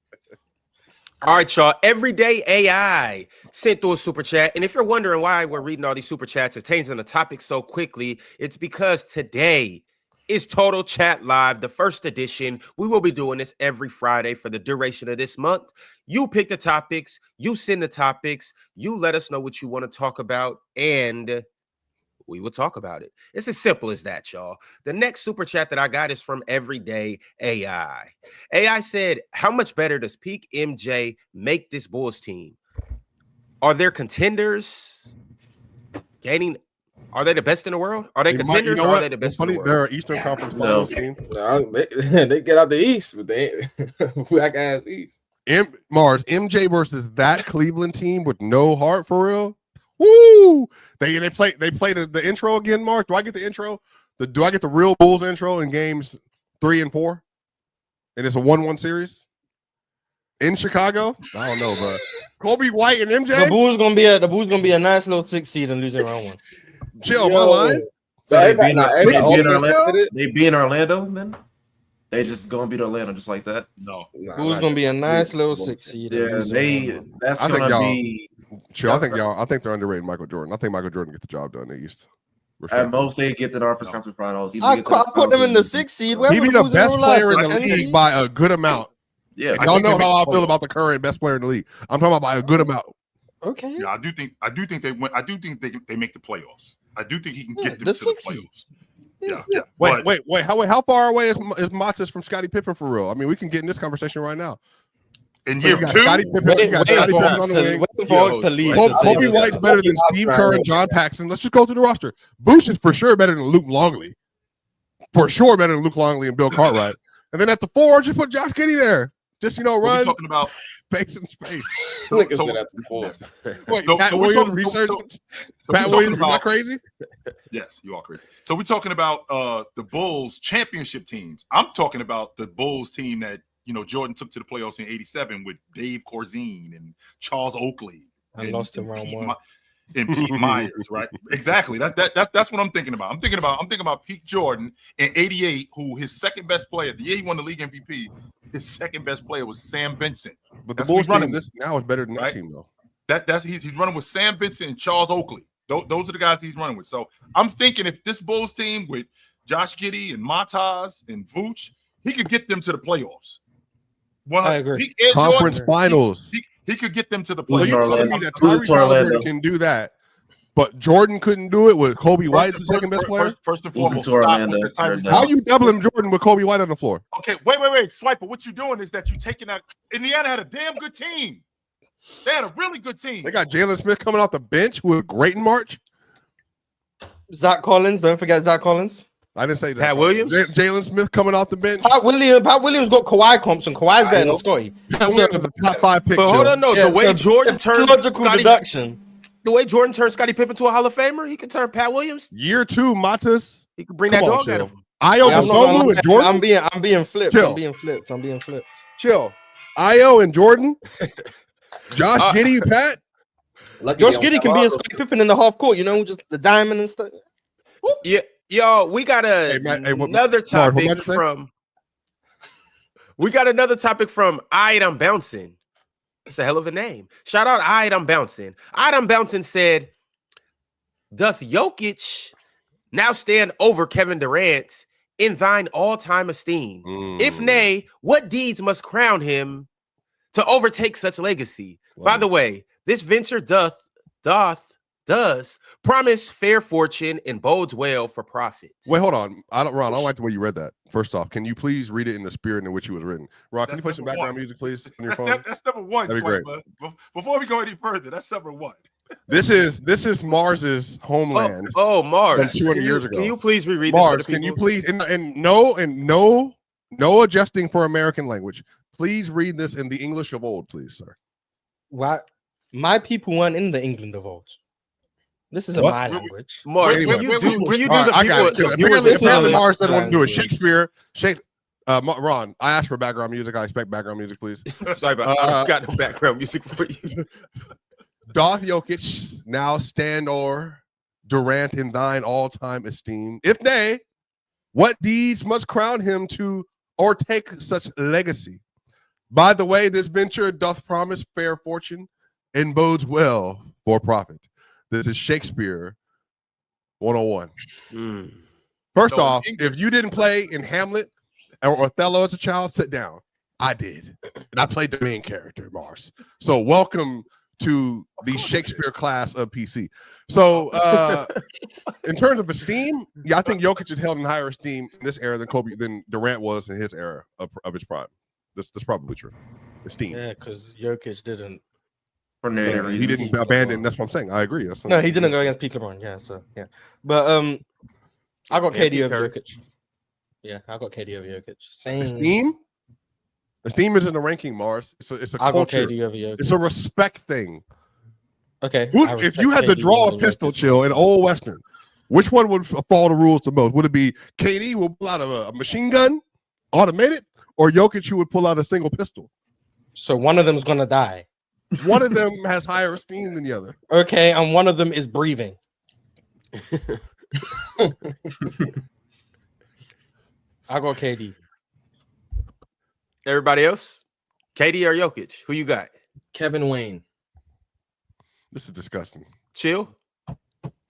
All right, y'all. Everyday AI sent through a super chat. And if you're wondering why we're reading all these super chats and changing the topic so quickly, it's because today is Total Chat Live, the first edition. We will be doing this every Friday for the duration of this month. You pick the topics, you send the topics, you let us know what you want to talk about, and we will talk about it. It's as simple as that, y'all. The next super chat that I got is from Everyday AI. AI said, how much better does peak MJ make this Bulls team? Are there contenders? Are they the best in the world? Are they contenders or are they the best in the world? There are Eastern Conference Finals teams. They get out the East, but they black ass East. Mars, MJ versus that Cleveland team with no heart for real. Woo! They play the intro again, Mark. Do I get the intro? Do I get the real Bulls intro in games 3 and 4? And it's a 1-1 series in Chicago? I don't know, but Kobe White and MJ. The Bulls gonna be a nice little 6 seed and losing round 1. Chill, my line. So they be in Orlando, then they just gonna beat Orlando just like that. No, Bulls gonna be a nice little 6 seed. Yeah, that's gonna be. Chill, I think they're underrating Michael Jordan. I think Michael Jordan gets the job done in the East. At most, they get the conference finals. I put them in the 6th seed. He be the best player in the league by a good amount. Yeah, y'all know how I feel about the current best player in the league. I'm talking about by a good amount. Okay. Yeah, I do think they win. I do think they make the playoffs. I do think he can get them to the playoffs. Yeah. Wait. How far away is Matas from Scottie Pippen for real? I mean, we can get in this conversation right now. In year 2, Scottie Pippen on the way. Kobe White's better than Steve Kerr and John Paxson. Let's just go through the roster. Boosh is for sure better than Luke Longley. For sure better than Luke Longley and Bill Cartwright. And then at the 4, just put Josh Giddey there. Just run. We're talking about space and space. Wait, Pat Williams research. Pat Williams, am I crazy? Yes, you are crazy. So we're talking about the Bulls championship teams. I'm talking about the Bulls team that Jordan took to the playoffs in '87 with Dave Corzine and Charles Oakley. And lost him round 1. And Pete Myers, right? Exactly. That's what I'm thinking about. I'm thinking about Pete Jordan in '88, who his second best player, the year he won the league MVP, his second best player was Sam Vincent. But the That's who he's Bulls team running with. now is better than that Right? team, though. He's running with Sam Vincent and Charles Oakley. Those are the guys he's running with. So I'm thinking if this Bulls team with Josh Giddey and Matas and Vooch, he could get them to the playoffs. I agree. Conference finals. He could get them to the So playoffs. you're telling me that Tyrese Halliburton can do that, but Jordan couldn't do it with Kobe White, the second best player? First and foremost, how you doubling Jordan with Kobe White on the floor? Okay, wait. Swiper, what you're doing is that you're taking out – Indiana had a damn good team. They had a really good team. They got Jalen Smith coming off the bench who was great in March. Zach Collins. Don't forget Zach Collins. I didn't say that. Pat Williams? Jalen Smith coming off the bench. Pat Williams got Kawhi comps, and Kawhi's better than Scotty. Pat Williams the top 5 pick. But hold on, no. The way Jordan turned the way Jordan turned Scottie Pippen to a Hall of Famer, he could turn Pat Williams. Year 2, Matas. He could bring that dog out of him. Io Dosunmu and Jordan. I'm being flipped. Chill. I'm being flipped. Chill. Io and Jordan. Josh Giddey, Pat. Josh Giddey can be in Scottie Pippen in the half court, just the diamond and stuff. Yeah, y'all, we got another topic from. We got another topic from I'm Bouncing. It's a hell of a name. Shout out I'm Bouncing. I'm Bouncing said, "Doth Jokic now stand over Kevin Durant in thine all-time esteem? If nay, what deeds must crown him to overtake such legacy? By the way, this venture does promise fair fortune and bodes well for profit." Wait, hold on. I don't like the way you read that. First off, can you please read it in the spirit in which it was written? Ron, can you play some background music, please, on your phone? That's number one. That'd be great. Before we go any further, that's number one. This is Mars's homeland. Oh, Mars. 200 years ago. Can you please reread Mars, this? can you please and no adjusting for American language. Please read this in the English of old, please, sir. What? My people weren't in the England of old. This is my language. Mars, Anyway. can you do Right, the I got people? it. Apparently Mars doesn't want to do it. language. Shakespeare. Ron, I asked for background music. I expect background music, please. Sorry, but I've got no background music for you. Doth Jokic now stand o'er Durant in thine all-time esteem? If nay, what deeds must crown him to o'ertake such legacy? By the way, this venture doth promise fair fortune and bodes well for profit. This is Shakespeare 101. First off, if you didn't play in Hamlet or Othello as a child, sit down. I did. And I played the main character, Mars. So welcome to the Shakespeare class of PC. So in terms of esteem, I think Jokic is held in higher esteem in this era than Durant was in his era of his prime. That's probably true. Esteem. Yeah, because Jokic didn't. He didn't abandon. That's what I'm saying. I agree. No, he didn't go against Peak LeBron. Yeah, so yeah. But I got KD over Jokic. Yeah, I got KD over Jokic. Same. Esteem isn't a ranking, Mars. It's a culture. I got KD over Jokic. It's a respect thing. Okay. If you had to draw a pistol, Chill, in Old Western, which one would follow the rules the most? Would it be KD who will pull out a machine gun, automated, or Jokic who would pull out a single pistol? So one of them is gonna die. One of them has higher esteem than the other. Okay, and one of them is breathing. I got KD. Everybody else? KD or Jokic? Who you got? Kevin Wayne. This is disgusting. Chill?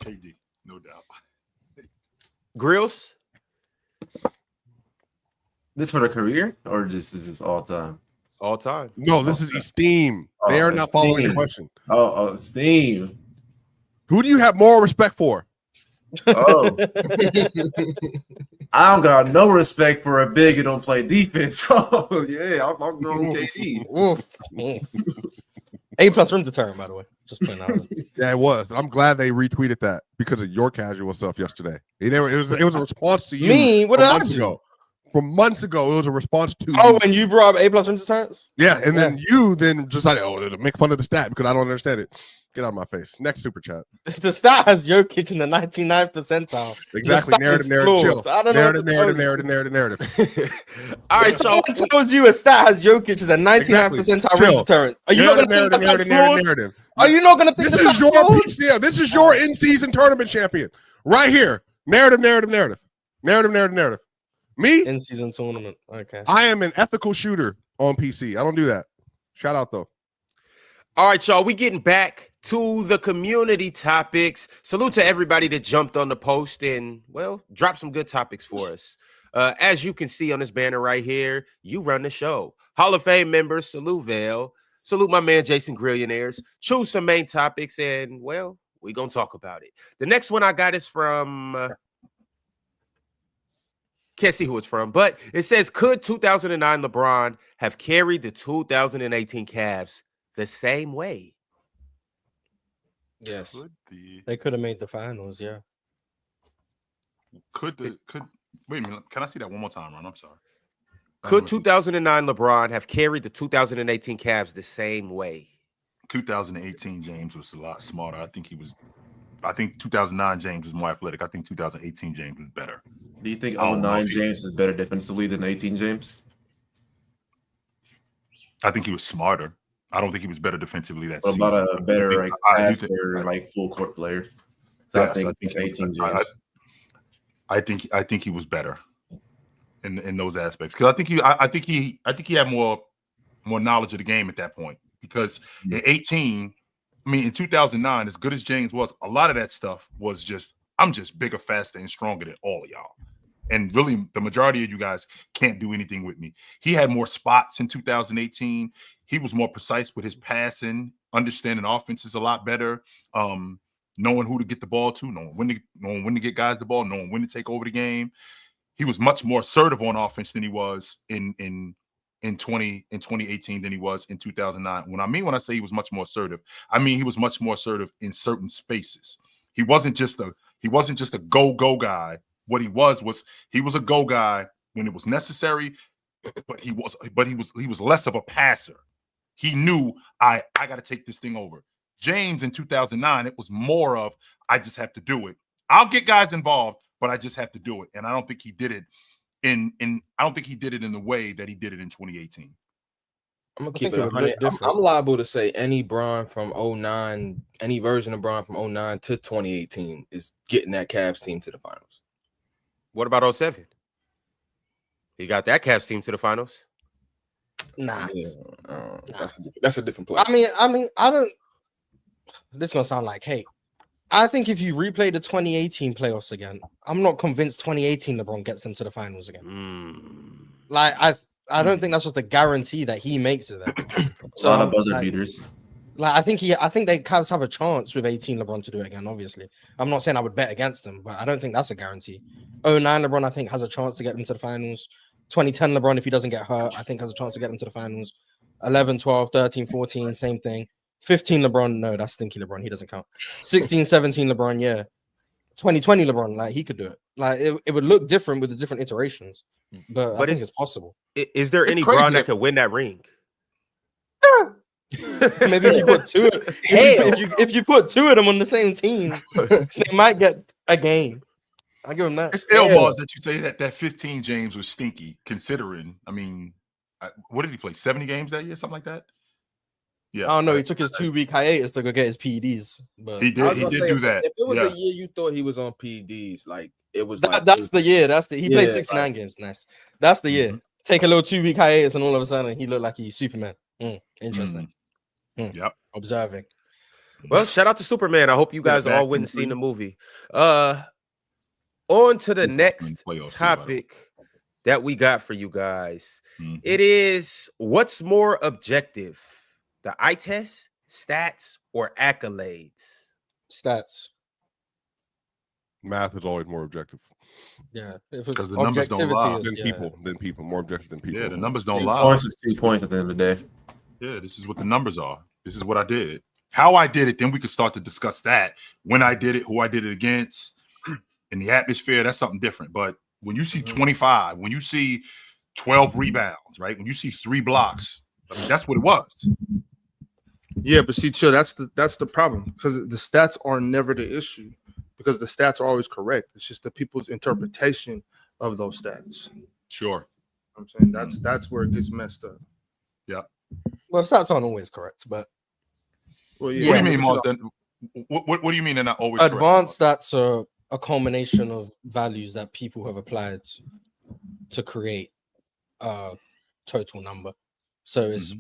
KD, no doubt. Grills? This for the career, or this is just all time? All time. No, this is esteem. They are not following the question. Oh, esteem. Who do you have more respect for? Oh, I don't got no respect for a big who don't play defense. Oh yeah, I'm going KD. A+ rim to turn, by the way. Just putting out. Yeah, it was. I'm glad they retweeted that because of your casual stuff yesterday. It was a response to you. Me? What did I do? From months ago, it was a response to you. When you brought up A+ rim deterrence? Yeah, and then you decided, to make fun of the stat because I don't understand it. Get out of my face. Next super chat. The stat has Jokic in the 99th percentile. Exactly. Narrative, chill. I don't know. Narrative. All right, so someone tells you a stat has Jokic as a 99th percentile rim deterrent. Are you not going to think that's flawed? Are you not going to think this is your PCL? This is your in-season tournament champion right here. Narrative. Me? In-season tournament. Okay. I am an ethical shooter on PC. I don't do that. Shout out though. All right, y'all. We getting back to the community topics. Salute to everybody that jumped on the post and, well, dropped some good topics for us. As you can see on this banner right here, you run the show. Hall of Fame members, salute Vale. Salute my man Jason Grillionaires. Choose some main topics and, well, we're going to talk about it. The next one I got is from... can't see who it's from, but it says, could 2009 LeBron have carried the 2018 Cavs the same way? Yes. They could have made the finals, yeah. Wait a minute, can I see that one more time, Ron? I'm sorry. Could 2009 LeBron have carried the 2018 Cavs the same way? 2018 James was a lot smarter. I think 2009 James was more athletic. I think 2018 James was better. Do you think 09 James is better defensively than 18 James? I think he was smarter. I don't think he was better defensively that what season. About a better like full court player? So yes, I think it's 18 James. I think he was better in those aspects because I think he had more knowledge of the game at that point because in 18, I mean in 2009, as good as James was, a lot of that stuff was just I'm just bigger, faster, and stronger than all of y'all. And really, the majority of you guys can't do anything with me. He had more spots in 2018. He was more precise with his passing, understanding offenses a lot better, knowing who to get the ball to, knowing when to get guys the ball, knowing when to take over the game. He was much more assertive on offense than he was in 2018 than he was in 2009. When I say he was much more assertive, I mean he was much more assertive in certain spaces. He wasn't just a go guy. What he was a go guy when it was necessary, but he was less of a passer. He knew I got to take this thing over. James in 2009, it was more of I just have to do it. I'll get guys involved, but I just have to do it. And I don't think he did it in the way that he did it in 2018. I'm gonna keep it 100. I'm liable to say any Bron from 09, any version of Bron from 09 to 2018 is getting that Cavs team to the finals. What about 07? He got that Cavs team to the finals. Nah. Yeah, that's a different play. I mean, I don't. This is gonna sound like hate. I think if you replay the 2018 playoffs again, I'm not convinced 2018 LeBron gets them to the finals again. Like I don't think that's just a guarantee that he makes it there. So a lot of buzzer beaters. Like I think they Cavs have a chance with 18 LeBron to do it again. Obviously, I'm not saying I would bet against them, but I don't think that's a guarantee. 09 LeBron, I think, has a chance to get them to the finals. 2010 LeBron, if he doesn't get hurt, I think has a chance to get them to the finals. 11, 12, 13, 14, same thing. 15 LeBron, no, that's stinky LeBron. He doesn't count. 16, 17 LeBron, yeah. 2020 LeBron, like he could do it. Like it would look different with the different iterations, but I think it's possible. Is there any Bron that could win that ring? Maybe if you put two, if you put two of them on the same team, they might get a game. I give them that. It's elbows that you say that 15 James was stinky. Considering, I mean, what did he play? 70 games that year, something like that. Yeah, I don't know. He took his 2-week hiatus to go get his PEDs. But he did do that. If it was a year you thought he was on PEDs, like it was that's the year. He played 69 games. Nice. That's the year. Take a little 2-week hiatus, and all of a sudden he looked like he's Superman. Interesting. Yep. Observing. Well, shout out to Superman. I hope you guys all went and seen the movie. On to the next topic that we got for you guys. It is, what's more objective, the eye test, stats, or accolades? Stats. Math is always more objective. Yeah, because the numbers don't lie. Than people, more objective than people. Yeah, the numbers don't lie. Points is 2 points at the end of the day. Yeah, this is what the numbers are. This is what I did. How I did it, then we could start to discuss that. When I did it, who I did it against, in the atmosphere, that's something different. But when you see 25, when you see 12 rebounds, right? When you see 3 blocks, I mean, that's what it was. Yeah, but see, chill, that's the problem, because the stats are never the issue, because the stats are always correct. It's just the people's interpretation of those stats. Sure. I'm saying that's where it gets messed up. Yeah. Well, stats aren't always correct, but well, yeah. What do you mean, Marsden? What do you mean they're not always advanced correct? Stats are a culmination of values that people have applied to create a total number. So it's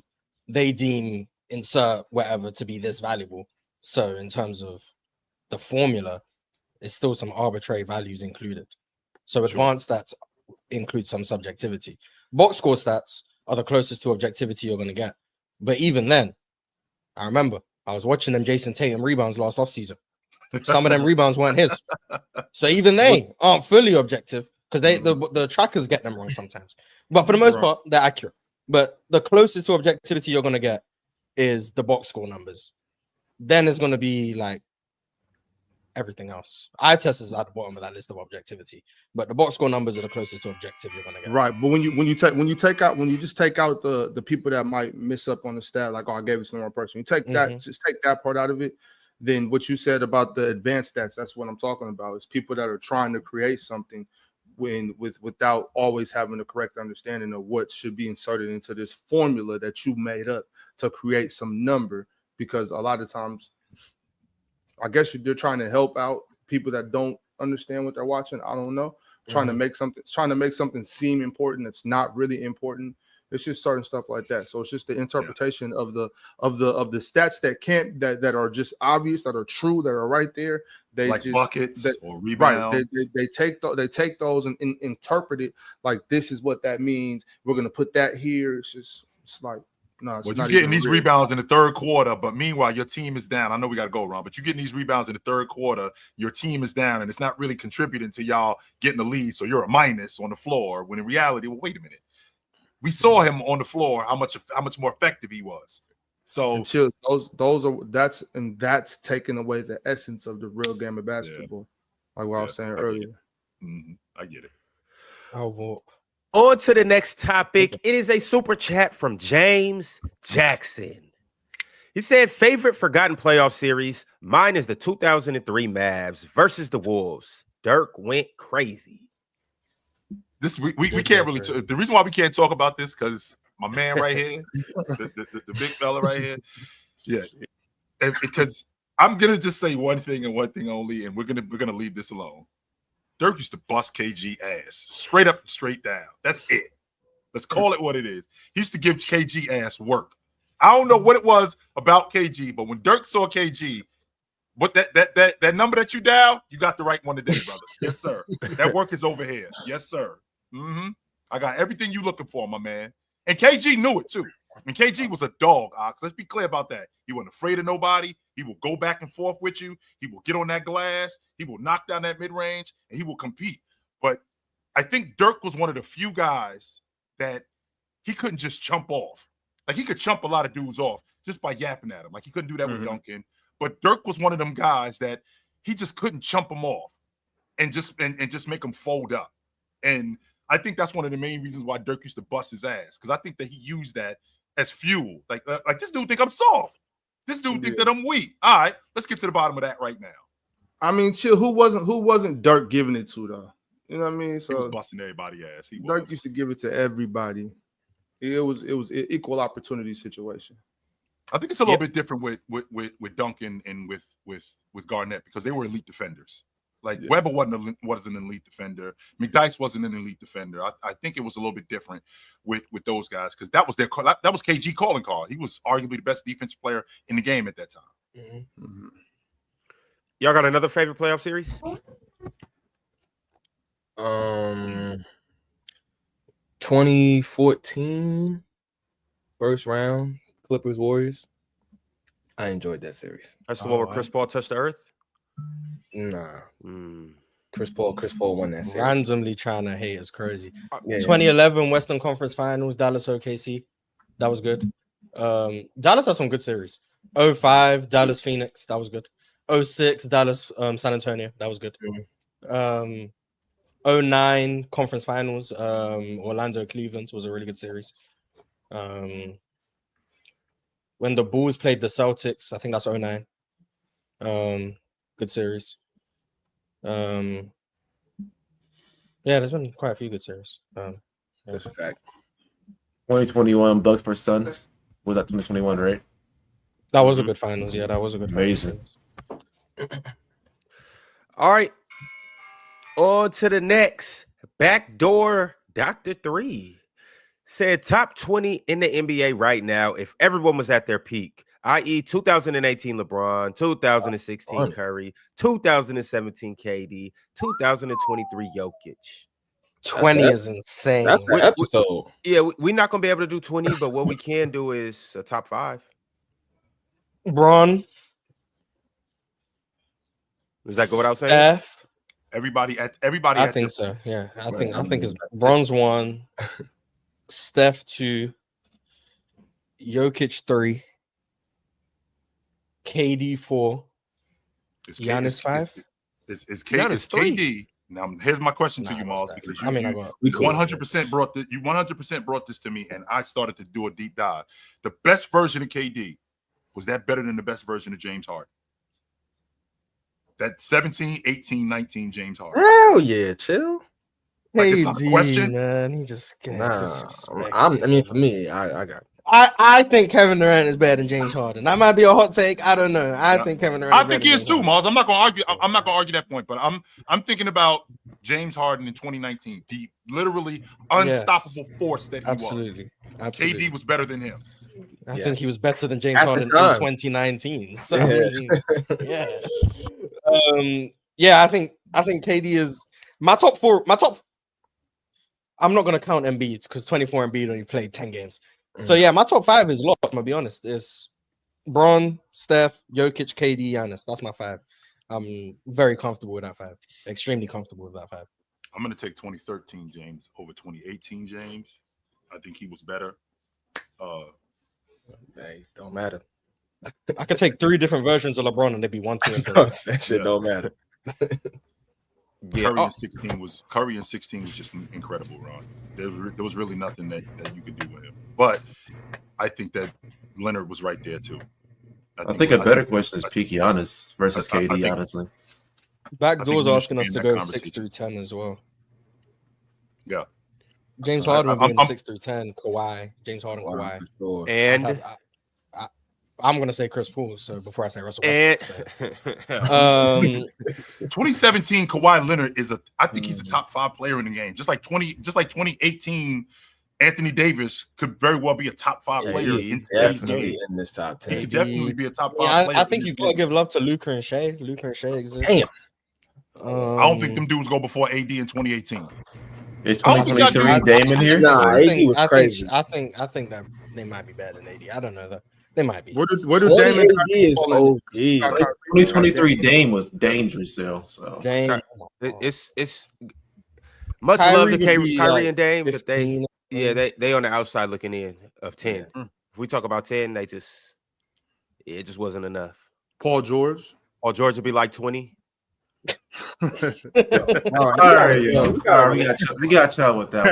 they deem insert whatever to be this valuable. So in terms of the formula, there's still some arbitrary values included. So advanced stats include some subjectivity. Box score stats are the closest to objectivity you're going to get. But even then, I remember I was watching them Jason Tatum rebounds last offseason. Some of them rebounds weren't his. So even they aren't fully objective because the trackers get them wrong sometimes. But for the most part, they're accurate. But the closest to objectivity you're going to get is the box score numbers. Then it's going to be like everything else. Eye test is at the bottom of that list of objectivity, but the box score numbers are the closest to objective you're going to get. Right, but when you take out the people that might miss up on the stat, like, oh, I gave it to the wrong person. You take that, just take that part out of it. Then what you said about the advanced stats, that's what I'm talking about. Is people that are trying to create something without always having the correct understanding of what should be inserted into this formula that you made up to create some number. Because a lot of times, I guess they're trying to help out people that don't understand what they're watching. I don't know. Trying to make something seem important that's not really important. It's just certain stuff like that. So it's just the interpretation of the stats that are just obvious, that are true, that are right there. They like just buckets or rebounds. Right. They take those and interpret it like this is what that means. We're gonna put that here. It's like no. It's well, not you're getting these real. rebounds in the third quarter, but meanwhile your team is down. I know we got to go, Ron, but you're getting these rebounds in the third quarter. Your team is down, and it's not really contributing to y'all getting the lead. So you're a minus on the floor. When in reality, well, wait a minute. We saw him on the floor, how much more effective he was. So that's taking away the essence of the real game of basketball, like what I was saying earlier. I get it. On to the next topic. It is a super chat from James Jackson. He said, favorite forgotten playoff series. Mine is the 2003 Mavs versus the Wolves. Dirk went crazy. This we can't really. The reason why we can't talk about this because my man right here, the big fella right here, and because I'm gonna just say one thing and one thing only, and we're gonna leave this alone. Dirk used to bust KG ass straight up, straight down. That's it. Let's call it what it is. He used to give KG ass work. I don't know what it was about KG, but when Dirk saw KG, what that number that you dial, you got the right one today, brother. Yes, sir. That work is over here. Yes, sir. I got everything you looking for, my man. And KG knew it too. And KG was a dog, Ox. Let's be clear about that. He wasn't afraid of nobody. He will go back and forth with you. He will get on that glass. He will knock down that mid-range, and he will compete. But I think Dirk was one of the few guys that he couldn't just chump off. Like, he could chump a lot of dudes off just by yapping at him. Like, he couldn't do that with Duncan. But Dirk was one of them guys that he just couldn't chump them off and just make them fold up. And I think that's one of the main reasons why Dirk used to bust his ass, because I think that he used that as fuel. Like this dude think I'm soft. This dude think that I'm weak. All right, let's get to the bottom of that right now. I mean, chill. Who wasn't Dirk giving it to though? You know what I mean? So he was busting everybody's ass. Dirk used to give it to everybody. It was an equal opportunity situation. I think it's a little bit different with Duncan and with Garnett because they were elite defenders. Like Webber wasn't an elite defender. McDyess wasn't an elite defender. I think it was a little bit different with those guys because that was KG calling card. He was arguably the best defensive player in the game at that time. Y'all got another favorite playoff series? 2014 first round Clippers Warriors. I enjoyed that series. That's the one where Chris Paul touched the earth. Nah. Chris Paul won that series. Randomly trying to hate is crazy. 2011 Western Conference Finals, Dallas OKC. That was good. Dallas had some good series. 05 Dallas Phoenix. That was good. 06 Dallas San Antonio. That was good. 09 Conference Finals. Orlando Cleveland was a really good series. When the Bulls played the Celtics, I think that's 09. Good series. Yeah, there's been quite a few good series. That's a fact. 2021 Bucks vs Suns. Was that 2021, right? That was a good finals. Yeah, that was a good amazing. All right. On to the next. Backdoor Dr. 3 said top 20 in the NBA right now if everyone was at their peak, i.e. 2018 LeBron, 2016 Curry, 2017 KD, 2023 Jokic. 20 is insane. That's an episode. Yeah, we're not going to be able to do 20, but what we can do is a top 5. Bron. Does that go without saying? Steph. Everybody. I think so. Yeah, I think it's Bron's 1, Steph 2, Jokic 3, KD 4, Giannis 5. Is KD? Now here's my question to you, Miles, because you 100% brought this. You 100% brought this to me, and I started to do a deep dive. The best version of KD, was that better than the best version of James Harden? That 17, 18, 19 James Harden. Hell yeah, chill. KD, man, he just gets disrespected. I mean, for me, I got. I think Kevin Durant is better than James Harden. That might be a hot take. I don't know. I think Kevin Durant. I think he is too, Miles. I'm not gonna argue. I'm not gonna argue that point. But I'm thinking about James Harden in 2019, the literally unstoppable force that he was. Absolutely. KD was better than him. I think he was better than James Harden in 2019. So I think KD is my top 4. I'm not gonna count Embiid because 24 Embiid only played 10 games. So yeah, my top 5 is locked. I'm gonna be honest. It's Bron, Steph, Jokic, KD, Giannis. That's my 5. I'm very comfortable with that 5. Extremely comfortable with that 5. I'm gonna take 2013 James over 2018 James. I think he was better. Hey, don't matter. I could take 3 different versions of LeBron and they'd be 1, 2, and 3. That shit don't matter. Curry in 16 was just incredible, Ron. There was really nothing that you could do with him. But I think that Leonard was right there too. I think a better question is peak Giannis versus KD, honestly. Backdoor's asking us to go 6 through 10 as well. Yeah. James Harden will be in 6 through 10. Kawhi, James Harden, Kawhi. Sure. And I'm gonna say Chris Paul. So before I say Russell Westbrook, 2017 Kawhi Leonard I think he's a top 5 player in the game. Just like 2018 Anthony Davis could very well be a top 5 player in today's game. In this top 10, he could definitely be a top 5 player. I think you gotta give love to Luka and Shea. Luka and Shea exist. Damn. I don't think them dudes go before AD in 2018. Is 2023 Dame in here? Nah, I think that they might be better than AD. I don't know though. They might be. What do Dame is OG? 2023 Dame was dangerous, though. So Dame, it's much love to Kyrie and Dame, but they on the outside looking in of 10. If we talk about 10, it just wasn't enough. Paul George would be like 20. All right, we got y'all with that.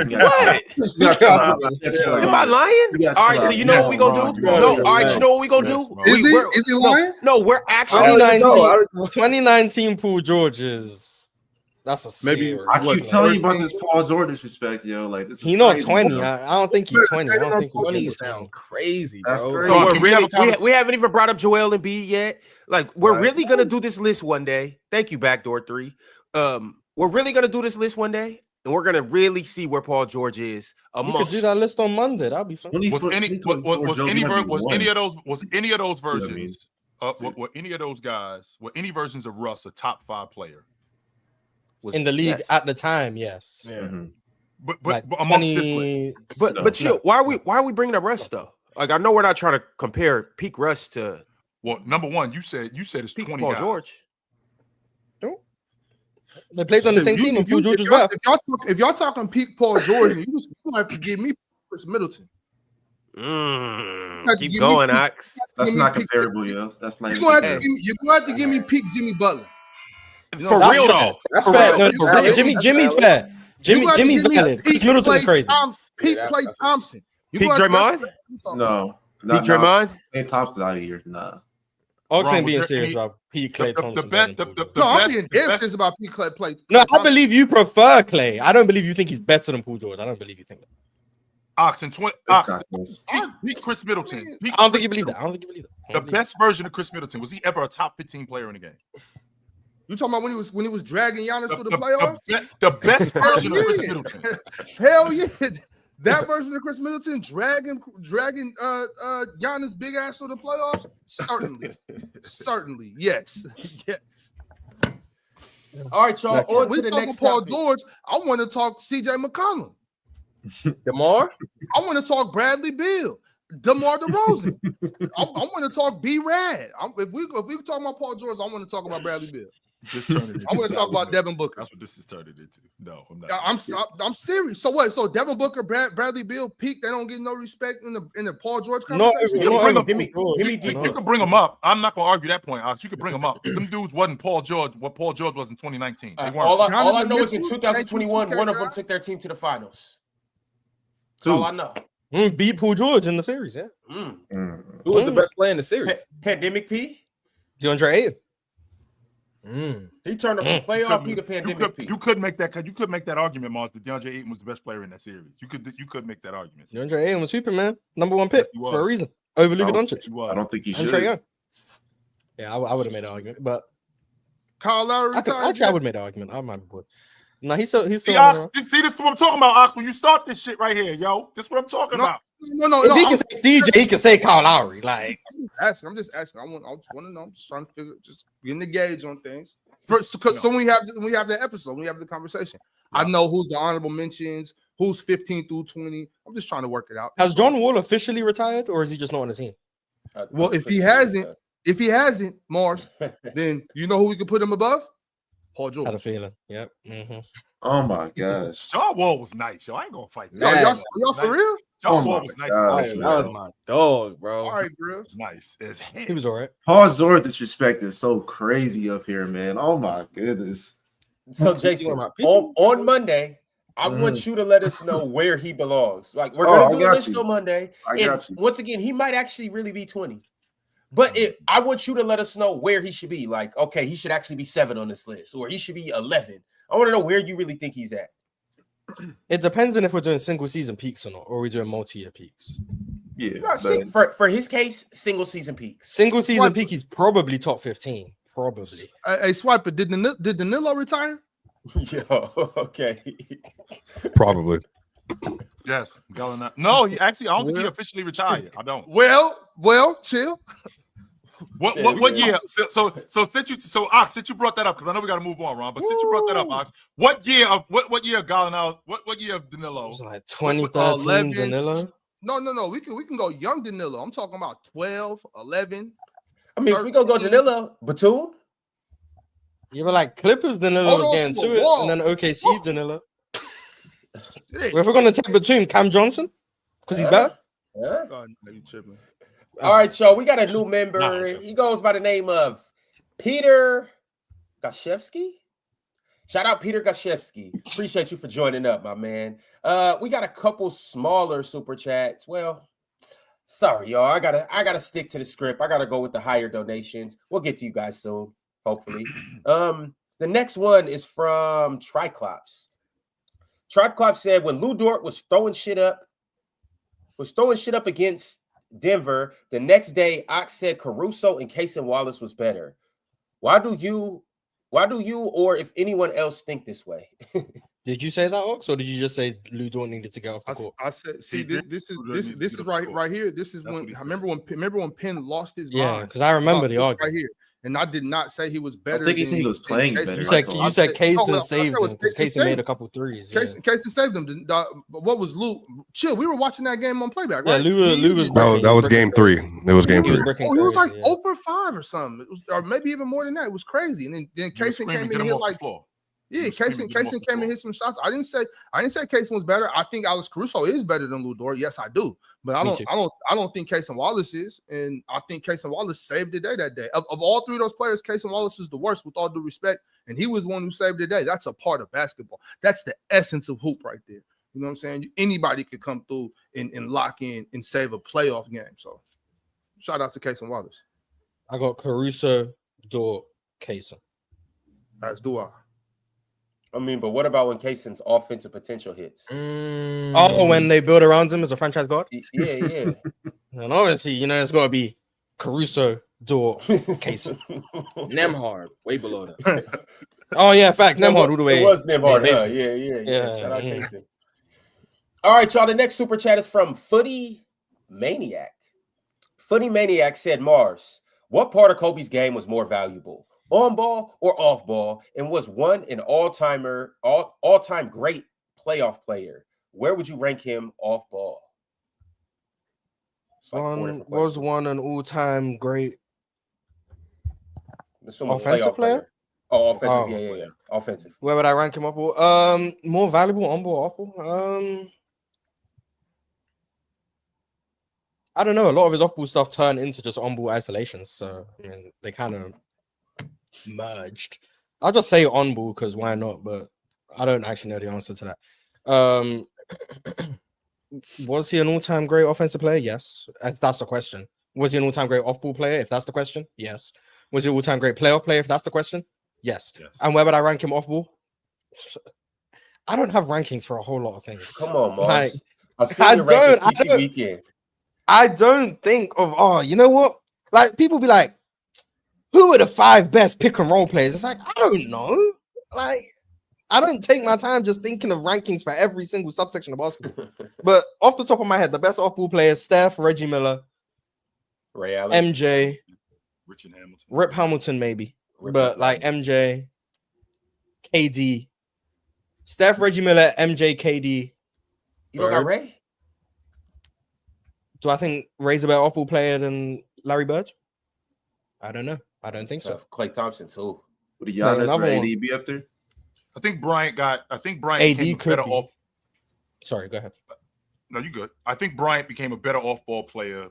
Am I lying? All right, so you know what we gonna do? No, all right, you know what we gonna do? Is he lying? No, we're actually 2019 Paul George is that's a maybe. I keep telling you about this Paul George disrespect, yo. Like this. He's not 20. I don't think he's 20. I don't think 20 sound crazy, bro. So we haven't even brought up Joel Embiid yet. Like we're really gonna do this list one day. Thank you, Backdoor 3. We're really gonna do this list one day, and we're gonna really see where Paul George is amongst. We could do that list on Monday. That'll be fun. Was any of those versions? Were any of those guys? Were any versions of Russ a top 5 player? In the league at the time, yes. Yeah. Mm-hmm. But amongst this list. But chill. Why are we bringing up Russ though? Like I know we're not trying to compare peak Russ to. Well, number one, you said it's peak 20 Paul guys. George. They played on the same team. And Paul George is back. If y'all talking peak Paul George, you have to give me Chris Middleton. Keep going, Ox. That's not comparable, yo. That's not. You're gonna have to give me peak Jimmy Butler. For real though. That's fair. Jimmy's fair. Jimmy's valid. Chris Middleton is crazy. Peak Klay Thompson. Peak Draymond? No. Peak Draymond? Klay Thompson out of here. Nah. Ox ain't being serious about Peak Klay Thompson. I'm being dead serious about Peak Klay. No, I believe you prefer Klay. I don't believe you think he's better than Paul George. I don't believe you think that. Peak Chris Middleton. I don't think you believe that. The best version of Chris Middleton, was he ever a top 15 player in the game? You talking about when he was dragging Giannis to the playoffs? The best version of Chris Middleton. Hell yeah. That version of Chris Middleton dragging Giannis' big ass to the playoffs? Certainly. Yes. All right, y'all. On to the next Paul topic. George. I want to talk CJ McCollum. DeMar? I want to talk Bradley Beal. DeMar DeRozan. I want to talk B-Rad. If we talk about Paul George, I want to talk about Bradley Beal. I want to talk about Devin Booker. That's what this is turning into. No, I'm not. I'm serious. So what? So Devin Booker, Bradley Beal peak. They don't get no respect in the Paul George conversation. You can bring them up. I'm not gonna argue that point, Alex. You could bring them up. Them dudes wasn't Paul George. What Paul George was in 2019. They weren't. All I know is in 2021, one of them took their team to the finals. That's all I know. Beat Paul George in the series. Yeah. Who was the best player in the series? Pandemic P. DeAndre Ayton. He turned from playoff P to pandemic P. You could make that argument, Mars, that DeAndre Ayton was the best player in that series. You could make that argument. DeAndre Ayton was Superman, number one pick for a reason. Over Luka Doncic. I don't think he should. Yeah, I would have made an argument, but Kyle Lowry. Actually, I would have made an argument. I might be. No, he's still. See, this is what I'm talking about, Ox. When you start this shit right here, yo, this is what I'm talking about. No. If he can say DJ, he can say Kyle Lowry. Like, I'm just asking. I just want to know. I'm just trying to figure, just getting the gauge on things. So when we have the episode, when we have the conversation, I know who's the honorable mentions, who's 15 through 20. I'm just trying to work it out. Has John Wall officially retired, or is he just not on the team? Well, if he hasn't, Mars, then you know who we could put him above? Paul George. Had a feeling. Yep. Oh my gosh. John Wall was nice, yo. I ain't gonna fight. Yo, y'all for real? John Wall was nice. That was my dog, bro. All right, bro. Nice as hell. He was all right. Paul George disrespect is so crazy up here, man. Oh my goodness. So Jason, on Monday, I want you to let us know where he belongs. Like, we're gonna do a list on Monday. And once again, he might actually really be 20. But I want you to let us know where he should be. Like, okay, he should actually be 7 on this list, or he should be 11. I want to know where you really think he's at. It depends on if we're doing single season peaks or not, or we're doing multi-year peaks. Yeah. No, for his case, single season peaks. Single season peak, he's probably top 15. Probably. Hey, Swiper, did Danilo retire? Yo, okay. Probably. Yes, Gallinari. No, I don't think he officially retired. I don't. Well, chill. What year? So Ox, since you brought that up, because I know we got to move on, Ron. But since you brought that up, Ox, what year of Gallinari? What year of Danilo? It was like 2013 Danilo. No. We can go young Danilo. I'm talking about 12, 11. I mean, 13. If we go Danilo, Batum. You were like Clippers Danilo was getting to it, and then OKC Danilo. If we're gonna take Batum, Cam Johnson, because he's better. Yeah. God, you tripping. All right, y'all. We got a new member. He goes by the name of Peter Gashevsky. Shout out Peter Gashevsky. Appreciate you for joining up, my man. We got a couple smaller super chats. Well, sorry, y'all. I gotta stick to the script. I gotta go with the higher donations. We'll get to you guys soon, hopefully. The next one is from Triclops. Triclops said when Lou Dort was throwing shit up against Denver, the next day Ox said Caruso and Casey Wallace was better. Why do you or if anyone else think this way? Did you say that, Ox, or did you just say Lou Dort needed to get off the court? I said, see, this is right here. This is when I remember when Penn lost his mind. Yeah, because I remember the argument right here. And I did not say he was better. I think he said he was playing better. You said Casey saved him because Casey made a couple threes. Casey saved him. What was Lou? Chill. We were watching that game on playback, right? Yeah, Lou was. That was game 3. It was game 3. Oh, he was like 0 for 5 or something. It was, or maybe even more than that. It was crazy. And then Casey came in and hit like. Yeah, Casey came and hit some shots. I didn't say Casey was better. I think Alex Caruso is better than Lou Dort. Yes, I do. But I don't think Casey Wallace is. And I think Casey Wallace saved the day that day. Of all three of those players, Casey Wallace is the worst, with all due respect. And he was one who saved the day. That's a part of basketball. That's the essence of hoop right there. You know what I'm saying? Anybody could come through and lock in and save a playoff game. So shout out to Casey Wallace. I got Caruso, Dort, Casey. As do I. I mean, but what about when Kaysen's offensive potential hits? Oh, when they build around him as a franchise guard? Yeah. And obviously, it's got to be Caruso, Dort, Kaysen. Nemhard, way below that. Oh yeah, fact. Nemhard all the way. It was Nemhard, huh? basement. Yeah. Shout out Yeah. Kaysen. All right, y'all. The next super chat is from Footy Maniac. Footy Maniac said, Mars, what part of Kobe's game was more valuable, on ball or off ball, and was one an all-time great playoff player? Where would you rank him off ball? Was one an all-time great offensive player? Oh, offensive. Yeah. Offensive. Where would I rank him up? More valuable on ball, off ball. I don't know. A lot of his off ball stuff turned into just on ball isolations. So I mean, they kind of merged. I'll just say on ball because why not? But I don't actually know the answer to that. Was he an all-time great offensive player? Yes. If that's the question. Was he an all-time great off ball player? If that's the question, yes. Was he an all-time great playoff player? If that's the question, yes. And where would I rank him off ball? I don't have rankings for a whole lot of things. Come on, Mars. Like, I don't think of, you know what? Like, people be like, who are the 5 best pick and roll players? It's like, I don't know. Like, I don't take my time just thinking of rankings for every single subsection of basketball. But off the top of my head, the best off-ball players, Steph, Reggie Miller, Ray Allen, MJ, Richard Hamilton. Rip Hamilton, maybe. But like MJ, KD, Steph, Reggie Miller, MJ, KD. You don't got Ray? Do I think Ray's a better off-ball player than Larry Bird? I don't know. I don't think so. Klay Thompson, too. Would Giannis or AD be up there? I think Bryant AD became a better off. Sorry, go ahead. No, you good. I think Bryant became a better off-ball player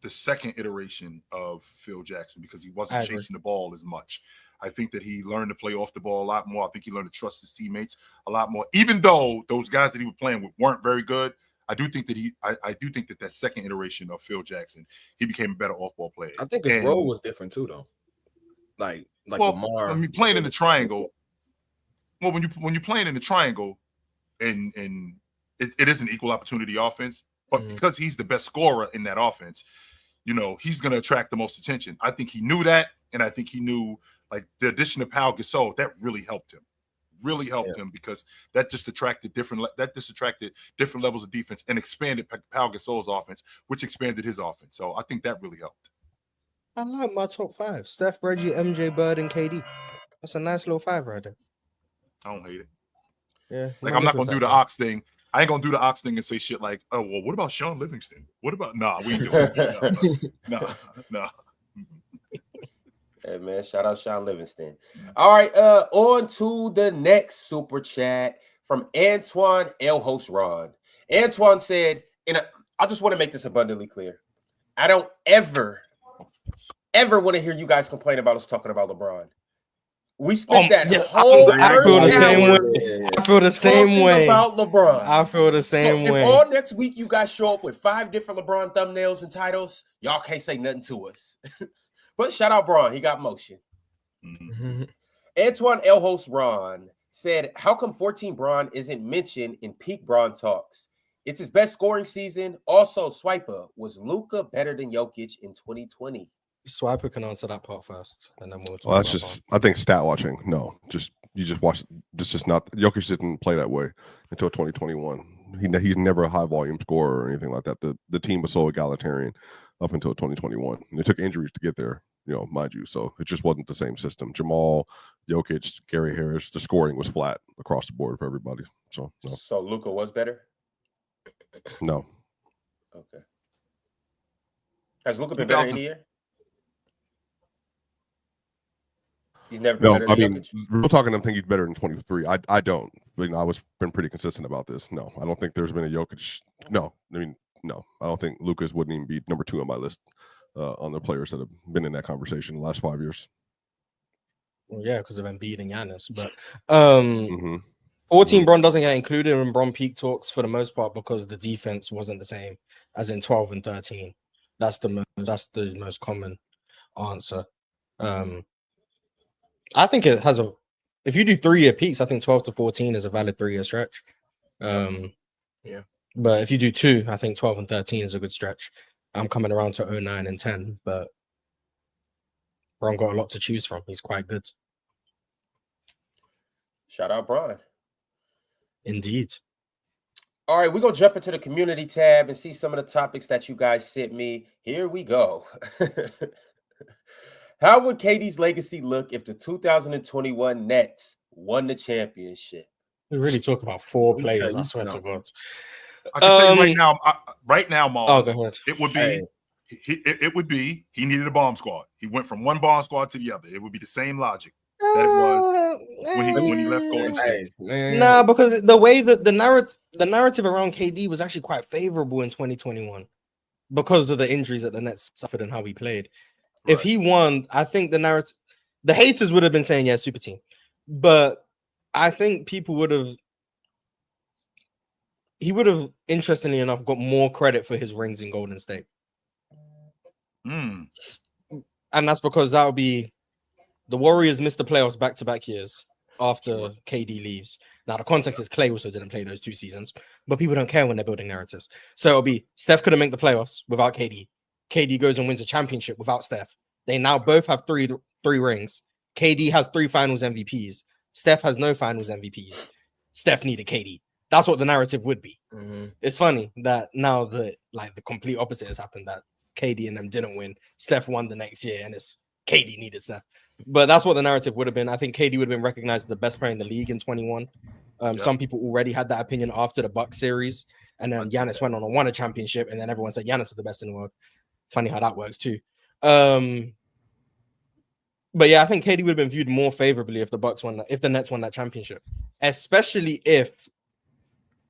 the second iteration of Phil Jackson because he wasn't chasing the ball as much. I think that he learned to play off the ball a lot more. I think he learned to trust his teammates a lot more. Even though those guys that he was playing with weren't very good, I do think that that second iteration of Phil Jackson, he became a better off-ball player. I think his role was different too, though. Like Lamar. When you're playing in the triangle, when you're playing in the triangle, and it is an equal opportunity offense, but because he's the best scorer in that offense, you know, he's going to attract the most attention. I think he knew that, and I think he knew like the addition of Pau Gasol that really helped him. Really helped him because that just attracted different levels of defense and expanded Pau Gasol's offense, which expanded his offense. So I think that really helped. I like my top 5: Steph, Reggie, MJ, Bird, and KD. That's a nice little 5 right there. I don't hate it. Yeah, like I'm not gonna do the Ox thing. I ain't gonna do the Ox thing and say shit like, "Oh, well, what about Sean Livingston? What about?" Nah, we ain't doing it. Nah. Hey man, shout out Sean Livingston. All right, on to the next super chat from Antoine El Host Ron. Antoine said, I just want to make this abundantly clear. I don't ever want to hear you guys complain about us talking about LeBron. We spent whole I feel the same way. I feel the same way about LeBron. I feel the same way. If all next week you guys show up with 5 different LeBron thumbnails and titles, y'all can't say nothing to us. But shout out Braun, he got motion. Antoine El Host Ron said, how come 14 Braun isn't mentioned in peak Braun talks? It's his best scoring season. Also, Swiper, was Luka better than Jokic in 2020? Swiper can answer that part first, and then we'll talk. Well, that's just, I think stat watching. No, you just watch. It's just not. Jokic didn't play that way until 2021. He's never a high volume scorer or anything like that. The team was so egalitarian up until 2021. And it took injuries to get there, you know, mind you. So it just wasn't the same system. Jamal, Jokic, Gary Harris, the scoring was flat across the board for everybody. So no. So Luka was better? No. Okay. Has Luka been better any year? He's never been better than Jokic. We're talking. I'm thinking he's better than 23. I don't. But, you know, I was been pretty consistent about this. No, I don't think there's been a Jokic. No, I mean, no, I don't think Lucas wouldn't even be number 2 on my list on the players that have been in that conversation the last 5 years. Well, yeah, because of Embiid and Giannis. But 14 Bron doesn't get included in Bron peak talks for the most part because the defense wasn't the same as in 12 and 13. That's the most common answer. I think it has if you do 3-year peaks, I think 12 to 14 is a valid 3-year stretch. Yeah. But if you do 2, I think 12 and 13 is a good stretch. I'm coming around to 09 and 10, but Bron got a lot to choose from. He's quite good. Shout out, Bron. Indeed. All right, we're going to jump into the community tab and see some of the topics that you guys sent me. Here we go. How would KD's legacy look if the 2021 Nets won the championship? We really talk about 4 players, I swear to God. I can tell you right now, Mars, go ahead. it would be it would be he needed a bomb squad. He went from one bomb squad to the other. It would be the same logic that it was when he left Golden State. Nah, because the way that the narrative around KD was actually quite favorable in 2021 because of the injuries that the Nets suffered and how he played. Right. If he won, I think the haters would have been saying, yeah, super team. But I think people he would have, interestingly enough, got more credit for his rings in Golden State. And that's because that would be the Warriors missed the playoffs back-to-back years after KD leaves. Now, the context is Klay also didn't play those 2 seasons, but people don't care when they're building narratives. So it'll be Steph couldn't make the playoffs without KD. KD goes and wins a championship without Steph. They now both have three rings. KD has 3 finals MVPs. Steph has no finals MVPs. Steph needed KD. That's what the narrative would be. It's funny that now the complete opposite has happened, that KD and them didn't win. Steph won the next year, and it's KD needed Steph. But that's what the narrative would have been. I think KD would have been recognized as the best player in the league in 21. Some people already had that opinion after the Bucks series, and then Giannis went on and won a championship, and then everyone said Giannis was the best in the world. Funny how that works too. But yeah, I think KD would have been viewed more favorably if the Nets won that championship, especially if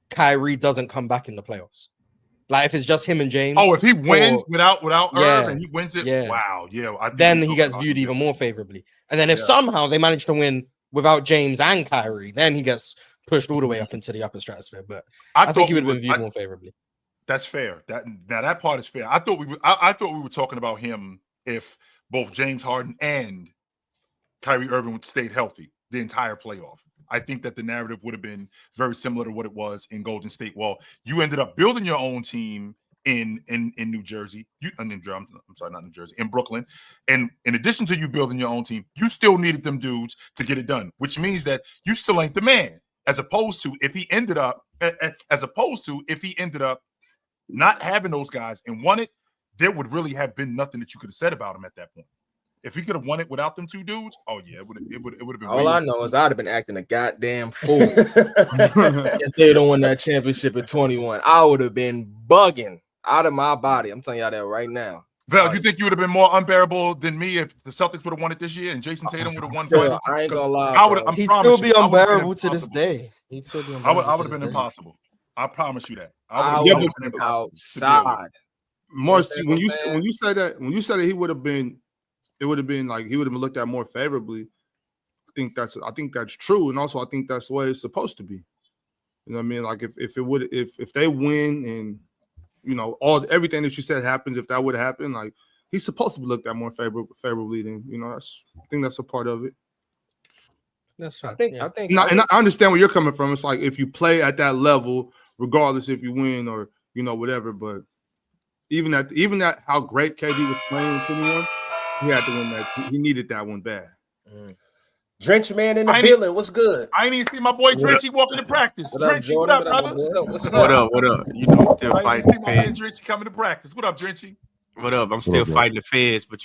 Kyrie doesn't come back in the playoffs. Like if it's just him and James. Oh, if he wins without Irv and he wins it, wow, then he gets viewed even more favorably. And then if somehow they manage to win without James and Kyrie, then he gets pushed all the way up into the upper stratosphere. But I think he would have been viewed more favorably. That's fair. That part is fair. I thought we were talking about him if both James Harden and Kyrie Irving stayed healthy the entire playoff. I think that the narrative would have been very similar to what it was in Golden State. Well, you ended up building your own team in New Jersey. I'm sorry, not New Jersey, in Brooklyn. And in addition to you building your own team, you still needed them dudes to get it done, which means that you still ain't the man. As opposed to if he ended up not having those guys and won it, there would really have been nothing that you could have said about him at that point. If he could have won it without them 2 dudes, it would have been. All I know is I'd have been acting a goddamn fool if they don't win that championship in 21. I would have been bugging out of my body. I'm telling y'all that right now. Val, you think you would have been more unbearable than me if the Celtics would have won it this year and Jason Tatum would have won? I ain't gonna lie. He'd still be unbearable to this day. He'd still be unbearable. I would have been impossible. I promise you that. I would have been outside. Morris, when you said that he would have been. It would have been like he would have been looked at more favorably. I think that's true, and also I think that's the way it's supposed to be. You know what I mean? Like if they win and everything that you said happens, if that would happen, like he's supposed to be looked at more favorably. Then I think that's a part of it. That's right. I think, and I understand where you're coming from. It's like if you play at that level, regardless if you win or whatever. But even at how great KD was playing in 21. He had to win that. He needed that one bad. Drench man in the building. What's good? I ain't even see my boy Drenchy walking to practice. Drenchy, what up, brother? What's up? What up? I'm still fighting the feds. Drenchy coming to practice. What up, Drenchy? What up? I'm still fighting the feds, but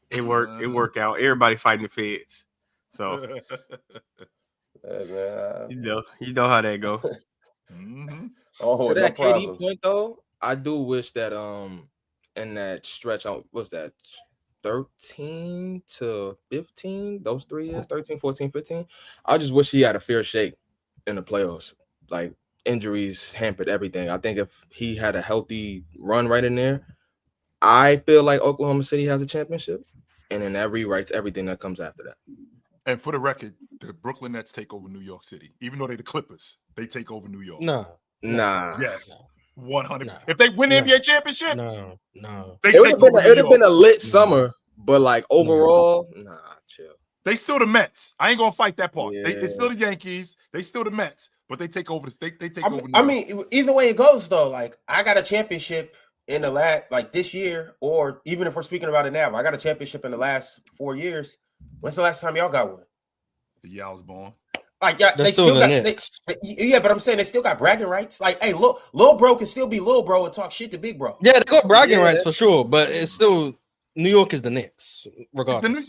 it work out. Everybody fighting the feds. So you know how that go. Oh, to that KD point though, I do wish that in that stretch, what's that? 13 to 15, those 3 years, 13, 14, 15. I just wish he had a fair shake in the playoffs. Like injuries hampered everything. I think if he had a healthy run right in there, I feel like Oklahoma City has a championship, and then that rewrites everything that comes after that. And for the record, the Brooklyn Nets take over New York City. Even though they're the Clippers, they take over New York. Nah. Yes. 100. No. If they win the NBA championship, no. It would have been a lit summer, but like overall, chill. They still the Mets. I ain't gonna fight that part. Yeah. They still the Yankees. They still the Mets, but they take over. They take over. I mean, either way it goes though. Like I got a championship in the last, like this year, or even if we're speaking about it now, I got a championship in the last 4 years. When's the last time y'all got one? The year I was born. Like, yeah, they still got, yeah, but I'm saying they still got bragging rights. Like, hey, Lil Bro can still be Lil Bro and talk shit to Big Bro. Yeah, they got bragging rights for sure, but it's still New York is the Knicks, regardless.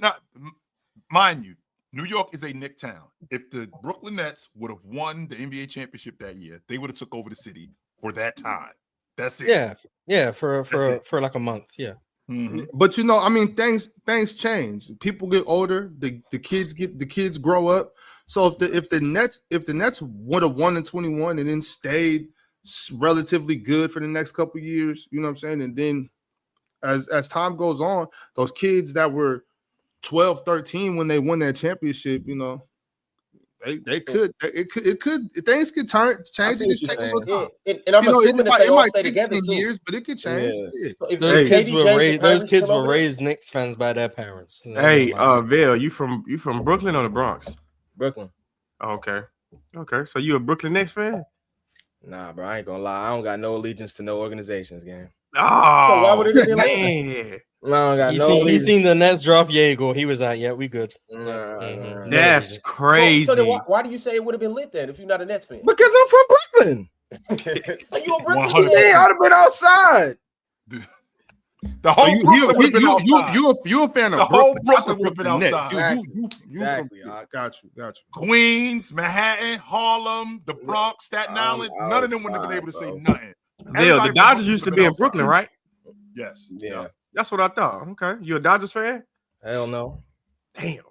Mind you, New York is a Knick town. If the Brooklyn Nets would have won the NBA championship that year, they would have took over the city for that time. That's it. Yeah, for like a month. Yeah. Mm-hmm. But you know, I mean, things change. People get older. The kids grow up. So if the Nets would have won in 21 and then stayed relatively good for the next couple of years, you know what I'm saying? And then as time goes on, those kids that were 12, 13 when they won that championship, you know, things could change. It just take a little time. And I'm assuming that they all stay together 10 years, but it could change. Yeah. So those kids were raised Knicks fans by their parents. Hey, Bill, you from Brooklyn or the Bronx? Brooklyn. Okay. So you a Brooklyn Knicks fan? Nah, bro, I ain't gonna lie. I don't got no allegiance to no organizations, gang. Oh, so why would it be like that? No, I got He's seen the Nets draft Yago. He was like, yeah, we good. That's crazy. So then why do you say it would have been lit then if you're not a Nets fan? Because I'm from Brooklyn. So you a Brooklyn fan? Yeah, I'd have been outside. The whole Brooklyn would have been outside. You a fan of the Brooklyn, whole Brooklyn would have been outside. Exactly. Got you. Queens, Manhattan, Harlem, the Bronx, Staten Island. None of them wouldn't have been able to say nothing. Bill, the Dodgers used to be in Brooklyn, right? Yes. Yeah. That's what I thought. Okay. You a Dodgers fan? Hell no. Damn.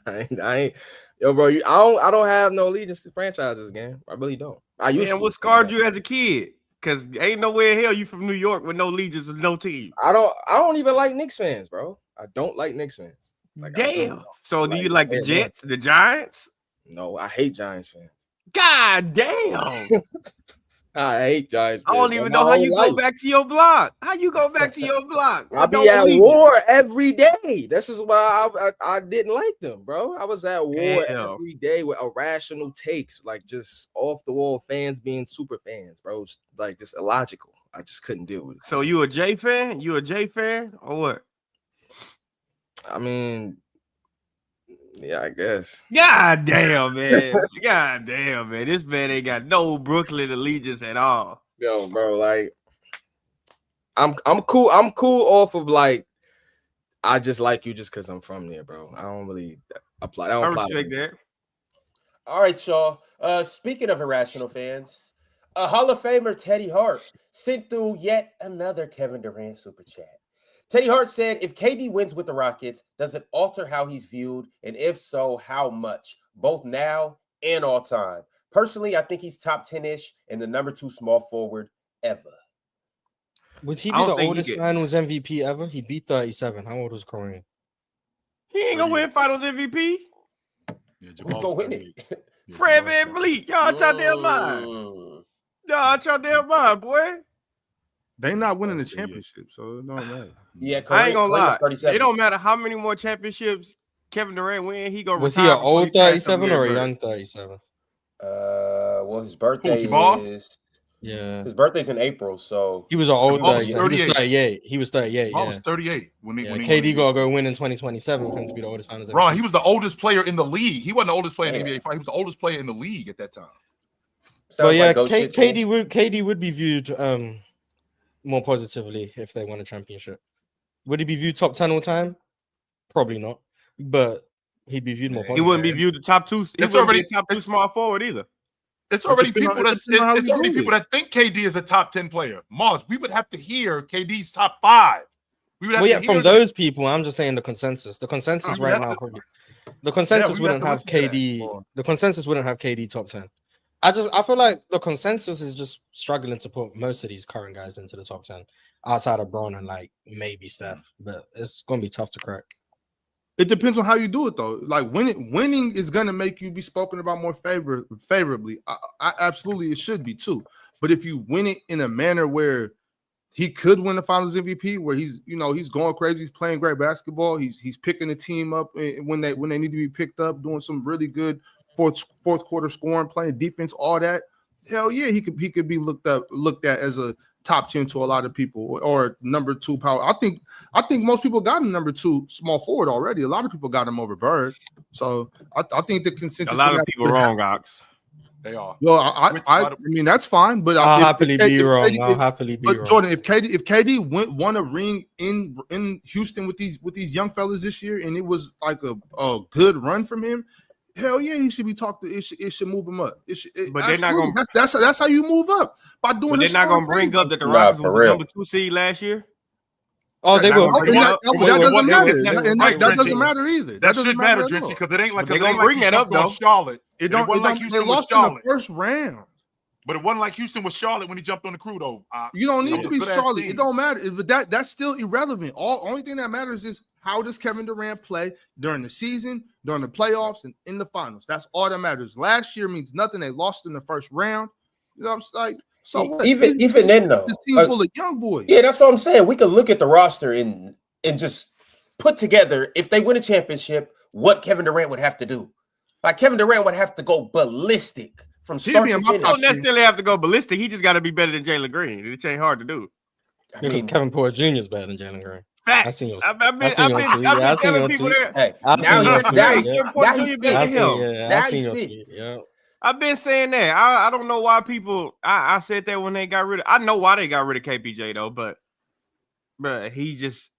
I ain't. Yo, bro, I don't have no allegiance to franchises, gang. I really don't. I used to. What scarred you as a kid? Because ain't nowhere in hell you from New York with no allegiance with no team. I don't even like Knicks fans, bro. I don't like Knicks fans. Like, damn. So do you like the Jets, the Giants? No, I hate Giants fans. God damn. I hate Giants fans. I don't even know how you go back to your block. How you go back to your block? I be at war every day. This is why I didn't like them, bro. I was at war every day with irrational takes, like just off the wall fans being super fans, bro. It's like just illogical. I just couldn't deal with it. So you a J fan? You a J fan or what? I mean, yeah, I guess. God damn, man. God damn, man. This man ain't got no Brooklyn allegiance at all. Yo, bro, like I'm cool. I'm cool off of like I just like you just because I'm from there, bro. I don't really apply. I respect that. All right, y'all. Speaking of irrational fans, a Hall of Famer, Teddy Hart, sent through yet another Kevin Durant super chat. Teddy Hart said, if KD wins with the Rockets, does it alter how he's viewed? And if so, how much? Both now and all time. Personally, I think he's top 10-ish and the number 2 small forward ever. Would he be the oldest finals MVP ever? He beat 37. How old was Kareem? He ain't gonna win finals MVP. Yeah, who's gonna win it? Fred VanVleet. Y'all out your damn mind. Y'all out your damn mind, boy. They not winning the championship, so it don't matter. Yeah, I ain't gonna lie. It don't matter how many more championships Kevin Durant win. He gonna was he an old 37 or a young 37? Well, his birthday is his birthday's in April, so he was an old 38. He was 38. I was 38 when KD gotta go win in 2027 for him to be the oldest finals. Ron, he was the oldest player in the league. He wasn't the oldest player in the NBA. He was the oldest player in the league at that time. But yeah, KD would be viewed more positively if they won a championship. Would he be viewed top 10 all time? Probably not. But he'd be viewed more positively. He wouldn't be viewed the top 2. It's already top 2 small forward either. It's already people that think KD is a top 10 player. Mars, we would have to hear KD's top 5. We would have to hear from those people, I'm just saying the consensus. The consensus right now, the consensus wouldn't have KD. The consensus wouldn't have KD top 10. I feel like the consensus is just struggling to put most of these current guys into the top 10 outside of Bron and like maybe Steph, but it's gonna be tough to crack. It depends on how you do it though. Like winning is gonna make you be spoken about more favorably. I absolutely it should be too. But if you win it in a manner where he could win the Finals MVP, where he's going crazy, he's playing great basketball, he's picking the team up when they need to be picked up, doing some really good fourth quarter scoring, playing defense, all that. Hell yeah, he could be looked at as a top 10 to a lot of people or number 2 power. I think most people got him number 2 small forward already. A lot of people got him over Bird. So I think the consensus. A lot of people wrong, Ox. They are. Well, I mean that's fine, but I'll happily be wrong. I'll happily be wrong. Jordan, if KD won a ring in Houston with these young fellas this year, and it was like a good run from him, hell yeah, he should be talked to. It should move him up. But they're not going. That's how you move up by doing. But they're not going to bring up that the Rockets was the number 2 seed last year. Oh, they will. That doesn't matter. That doesn't matter either. That should matter, Drenchie, because it ain't like they're going to bring that up though. Charlotte. It don't. They lost in the first round. But it wasn't like Houston was Charlotte when he jumped on the crew, though. You don't need to be Charlotte. It don't matter. But that's still irrelevant. Only thing that matters is how does Kevin Durant play during the season, during the playoffs, and in the finals. That's all that matters. Last year means nothing. They lost in the first round. You know what I'm saying? So what? Even then, though, the team full of young boys. Yeah, that's what I'm saying. We could look at the roster and just put together, if they win a championship, what Kevin Durant would have to do. Like Kevin Durant would have to go ballistic from start to finish. He don't necessarily have to go ballistic. He just got to be better than Jalen Green. It ain't hard to do. Because Kevin Porter Jr. is better than Jalen Green. Facts. I've been telling people that. Hey, I've been saying that. I don't know why people. I said that when they got rid of. I know why they got rid of KPJ though, but he's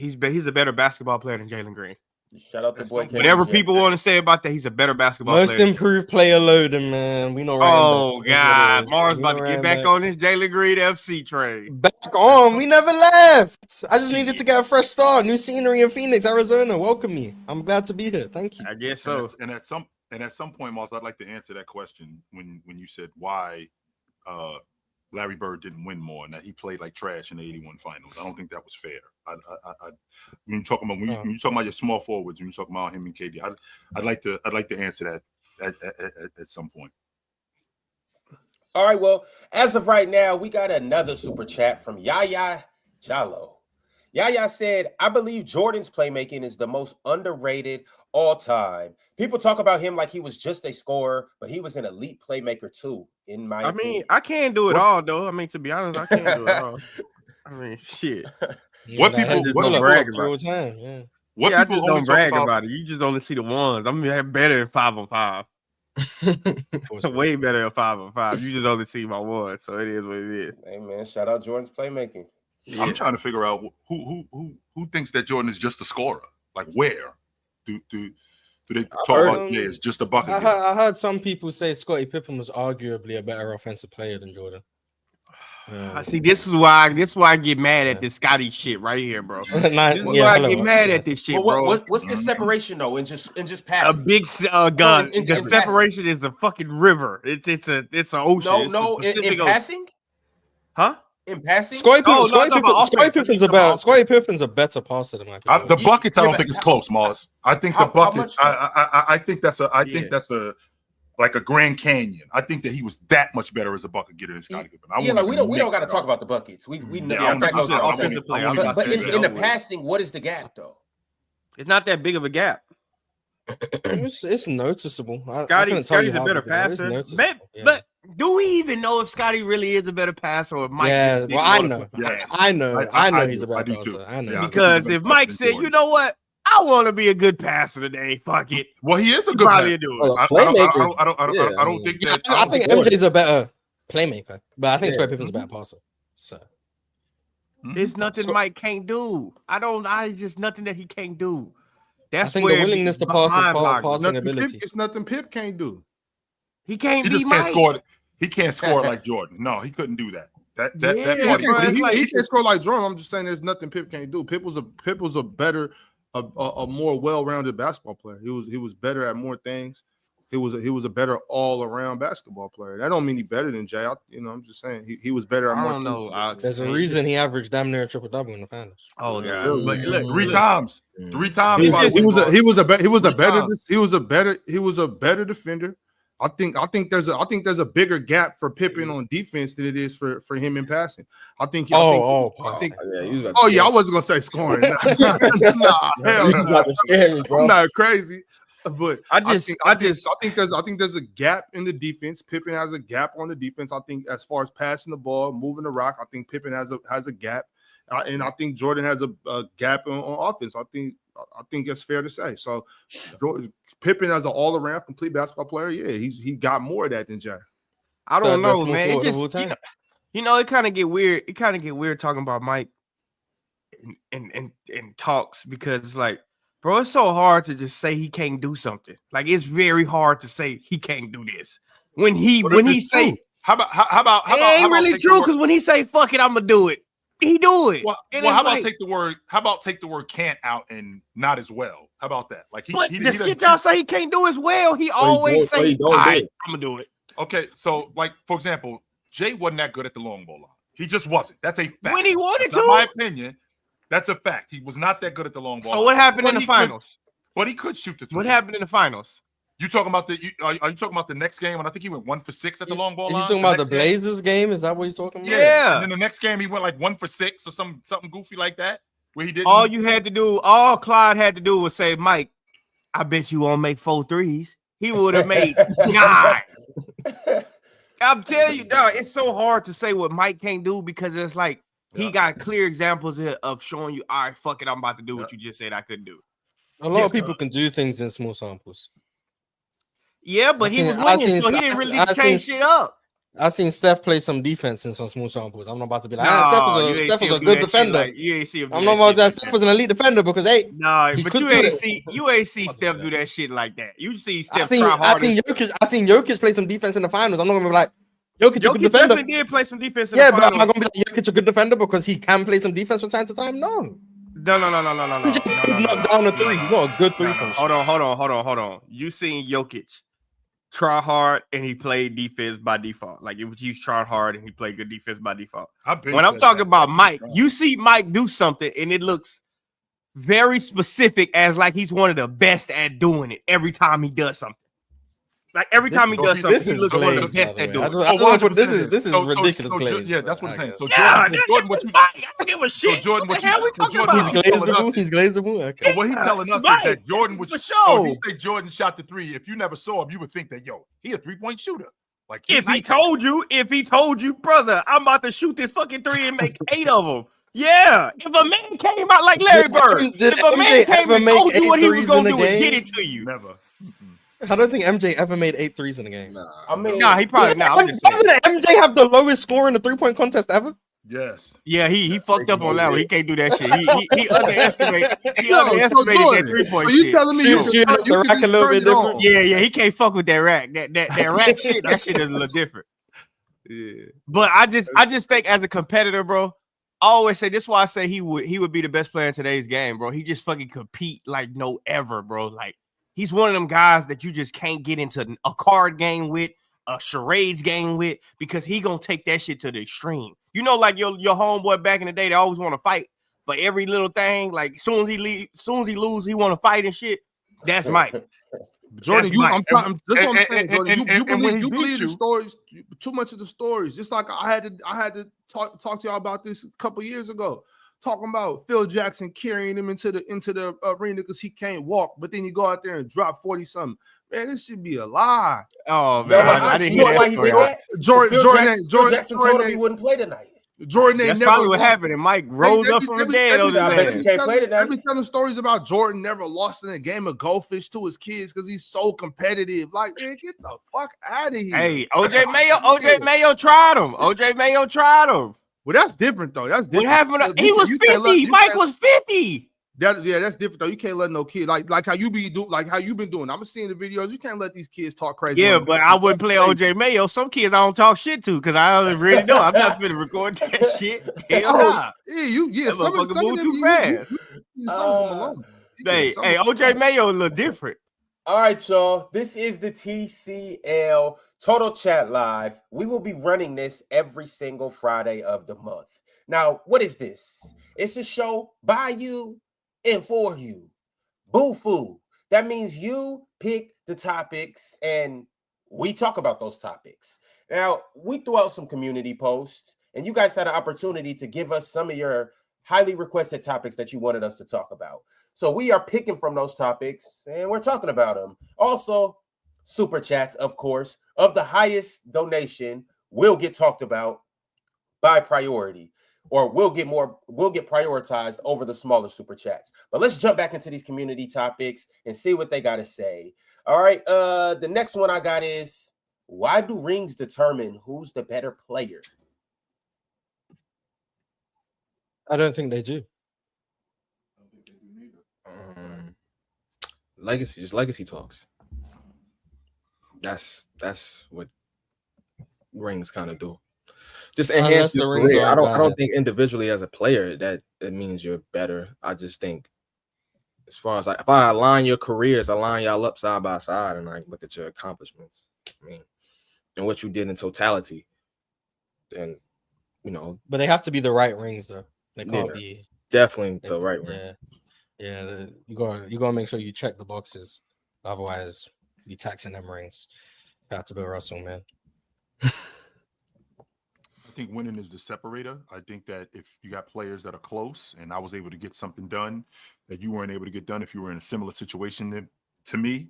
a better basketball player than Jalen Green. Shout out the boy. Whatever people want to say about that, he's a better basketball player. Most improved player loading, man. We know. Oh God, Mars about to get back on this Jalen Green FC train. Back on. We never left. I just needed to get a fresh start. New scenery in Phoenix, Arizona. Welcome me. I'm glad to be here. Thank you. I guess so. And at some point, Mars, I'd like to answer that question when you said why Larry Bird didn't win more and that he played like trash in the '81 finals. I don't think that was fair. When you talking about your small forwards, when you talking about him and KD, I'd like to answer that at some point. All right. Well, as of right now, we got another super chat from Yaya Jallo. Yaya said, "I believe Jordan's playmaking is the most underrated all time. People talk about him like he was just a scorer, but he was an elite playmaker too. In my opinion, I can't do it all though. I mean, to be honest, I can't do it all. I mean, shit. What people don't brag about? All time, yeah. What I people just don't brag about it. You just only see the ones. I'm better than 5-on-5. Way better than 5-on-5. You just only see my one, so it is what it is. Hey man, shout out Jordan's playmaking. Yeah. I'm trying to figure out who thinks that Jordan is just a scorer. Like where do they talk about Jay as just a bucket? I heard some people say Scottie Pippen was arguably a better offensive player than Jordan. See, this is why I get mad at this Scotty shit right here, bro. This is why I get mad at this shit, bro. What's the separation though? And just pass a big gun. The separation is a fucking river. It's an ocean. No, in passing, huh? In passing, Scottie Pippen's a better passer than Michael. The buckets, I don't think it's close, Mars. I think the buckets. I think that's a like a Grand Canyon. I think that he was that much better as a bucket getter than Scottie Pippen. We don't got to talk about the buckets. We know that goes offensive play. But in the passing, what is the gap though? It's not that big of a gap. It's noticeable. Scotty's a better passer. But do we even know if Scotty really is a better passer or Mike? Yeah, well, I know. Yes. I know he's a better passer. I know. Yeah, because if Mike said, you know what? I want to be a good passer today. Fuck it. Well, he is a good passer. I don't think that. I think MJ's a better playmaker, but I think Scottie Pippen's a better passer. So there's nothing Mike can't do. It's just nothing that he can't do. That's I think the willingness to pass is passing ability. It's nothing Pip can't do. He can't. He just can't score. He can't score like Jordan. No, he couldn't do that. He can't score like Jordan. I'm just saying there's nothing Pip can't do. Pip was a better, a more well-rounded basketball player. He was better at more things. He was a better all-around basketball player. That don't mean he's better than Jay. I'm just saying he was better at more. I don't know. There's a reason he averaged damn near a triple-double in the finals. Oh yeah, but look, three times. He was a better defender. I think there's a bigger gap for Pippen on defense than it is for him in passing. I wasn't gonna say scoring. Nah, hell no. I'm not crazy. But I think there's a gap in the defense. Pippen has a gap on the defense. I think as far as passing the ball, moving the rock, I think Pippen has a gap, and I think Jordan has a gap on offense. I think it's fair to say. So Pippen as an all-around complete basketball player, yeah, he got more of that than Jay. I don't Best know, small man. forward It of all just time. it kind of get weird. It kind of get weird talking about Mike in talks because it's like, bro, it's so hard to just say he can't do something. Like it's very hard to say he can't do this when he say how about it ain't really true because when he say fuck it, I'm gonna do it. He do it. Well, how about take the word? How about take the word can't out and not as well? How about that? Like the shit y'all say he can't do as well. He always say, "All right, I'm gonna do it." Okay, so like for example, Jay wasn't that good at the long ball line. He just wasn't. That's a fact. When he wanted to, my opinion, that's a fact. He was not that good at the long ball. So what happened in the finals? But he could shoot the three. What happened in the finals? You talking about are you talking about the next game when I think he went 1 for 6 at the long ball line? Is he talking about the Blazers game? Is that what he's talking about? Yeah. And then the next game he went like 1 for 6 or something goofy like that where he didn't. All Clyde had to do was say, Mike, I bet you won't make 4 threes. He would have made 9. I'm telling you, dog, it's so hard to say what Mike can't do because it's like he got clear examples of showing you, all right, fuck it, I'm about to do what you just said I couldn't do. A lot of people can do things in small samples. Yeah, but he was winning, so he didn't really change shit up. I've seen Steph play some defense in some small samples. I'm not about to be like, Steph was a good defender. You ain't see him. I'm not about that. Steph was an elite defender because but you ain't see Steph do that shit like that. You see Steph try harder. I seen Jokic play some defense in the finals. I'm not gonna be like Jokic a good defender. Definitely did play some defense in the finals. But am I gonna be like Jokic a good defender because he can play some defense from time to time? No. No. Knock down a three. He's not a good three-point. Hold on. You seen Jokic try hard and he played defense by default. Like he's trying hard and he played good defense by default. When I'm talking about Mike, you see Mike do something and it looks very specific as like he's one of the best at doing it every time he does something. Like every time he does something, he looks one of the best at doing it. This is ridiculous. Yeah, that's what I'm saying. So Jordan, what you? I don't give a shit. So Jordan, what hell we talking about? He's glazable. Okay. So what he's telling us is that Jordan was. So he say Jordan shot the 3. If you never saw him, you would think that he a 3-point shooter. Like if he told you, brother, I'm about to shoot this fucking 3 and make 8 of them. Yeah, if a man came out like Larry Bird, if a man came and told you what he was gonna do and get it to you, never. I don't think MJ ever made 8 threes in a game. He probably not. Doesn't MJ have the lowest score in the 3-point contest ever? Yes. Yeah, he fucked up on that one. He can't do that shit. He underestimated that 3-point shit. So you telling me you can rack a little bit different? Yeah, he can't fuck with that rack. That rack shit, that shit is a little different. Yeah. But I just think as a competitor, bro, I always say this is why I say he would be the best player in today's game, bro. He just fucking compete like no ever, bro. Like he's one of them guys that you just can't get into a card game with, a charades game with, because he gonna take that shit to the extreme. You know, like your homeboy back in the day, they always want to fight for every little thing. Like soon as he lose, he want to fight and shit. That's Mike. Jordan, that's what I'm saying, Jordan. You believe the stories, too much of the stories. Just like I had to talk to y'all about this a couple years ago. Talking about Phil Jackson carrying him into the arena because he can't walk, but then you go out there and drop 40-something. Man, this should be a lie. Oh man, I didn't hear why he did that. Jordan Jackson told him he wouldn't play tonight. Jordan ain't That's never probably what happened. And Mike rose up from the dead. I've been telling stories about Jordan never lost in a game of goldfish to his kids because he's so competitive. Like, man, get the fuck out of here. Hey, OJ Mayo tried him. Well, that's different though. That's different. What happened? He was 50. Mike was 50. That's different though. You can't let no kid like how you been doing. I'm seeing the videos. You can't let these kids talk crazy. Yeah, but I wouldn't play OJ Mayo. Some kids I don't talk shit to because I already know I'm not finna record that shit. Some of them too fast. Hey, OJ Mayo a little different. All right, y'all. This is the TCL Total Chat Live. We will be running this every single Friday of the month. Now, what is this? It's a show by you and for you. Boo-foo. That means you pick the topics and we talk about those topics. Now, we threw out some community posts and you guys had an opportunity to give us some of your highly requested topics that you wanted us to talk about. So we are picking from those topics and we're talking about them. Also, super chats, of course, of the highest donation will get talked about by priority, or we'll get prioritized over the smaller super chats. But let's jump back into these community topics and see what they got to say. All right. The next one I got is, why do rings determine who's the better player? I don't think they do. Legacy talks. That's what rings kind of do. Just enhance your career. I don't think individually as a player that it means you're better. I just think as far as if I align your careers, align y'all up side by side, and like look at your accomplishments, I mean, and what you did in totality, then But they have to be the right rings, though. They can't be definitely the right rings. Yeah. You gotta make sure you check the boxes, otherwise you taxing them rings. Got to be Russell, man. I think winning is the separator. I think that if you got players that are close and I was able to get something done that you weren't able to get done if you were in a similar situation to me,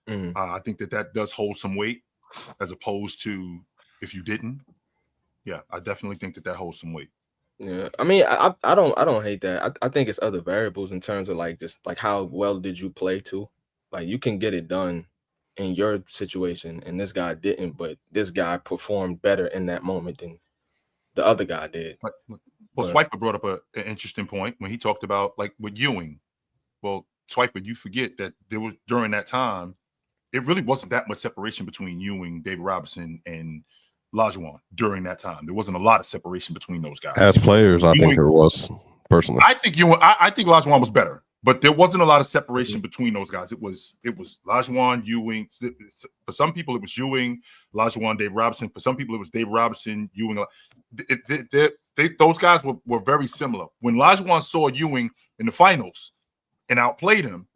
I think that does hold some weight as opposed to if you didn't. Yeah, I definitely think that holds some weight. Yeah, I mean, I don't hate that. I think it's other variables in terms of just how well did you play too. Like you can get it done in your situation, and this guy didn't, but this guy performed better in that moment than the other guy did. Well, Swiper brought up an interesting point when he talked about with Ewing. Well, Swiper, you forget that there was during that time, it really wasn't that much separation between Ewing, David Robinson, and Olajuwon during that time. There wasn't a lot of separation between those guys. As players, I think there was personally. I think Olajuwon was better, but there wasn't a lot of separation between those guys. It was Olajuwon, Ewing. For some people, it was Ewing, Olajuwon, Dave Robinson. For some people, it was Dave Robinson, Ewing. Those guys were very similar. When Olajuwon saw Ewing in the finals and outplayed him,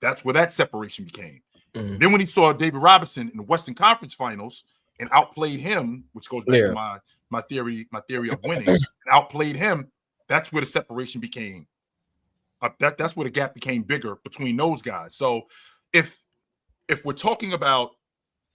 that's where that separation became. Then when he saw David Robinson in the Western Conference Finals and outplayed him, which goes back to my theory of winning, and outplayed him, that's where the separation became. That's where the gap became bigger between those guys. So if we're talking about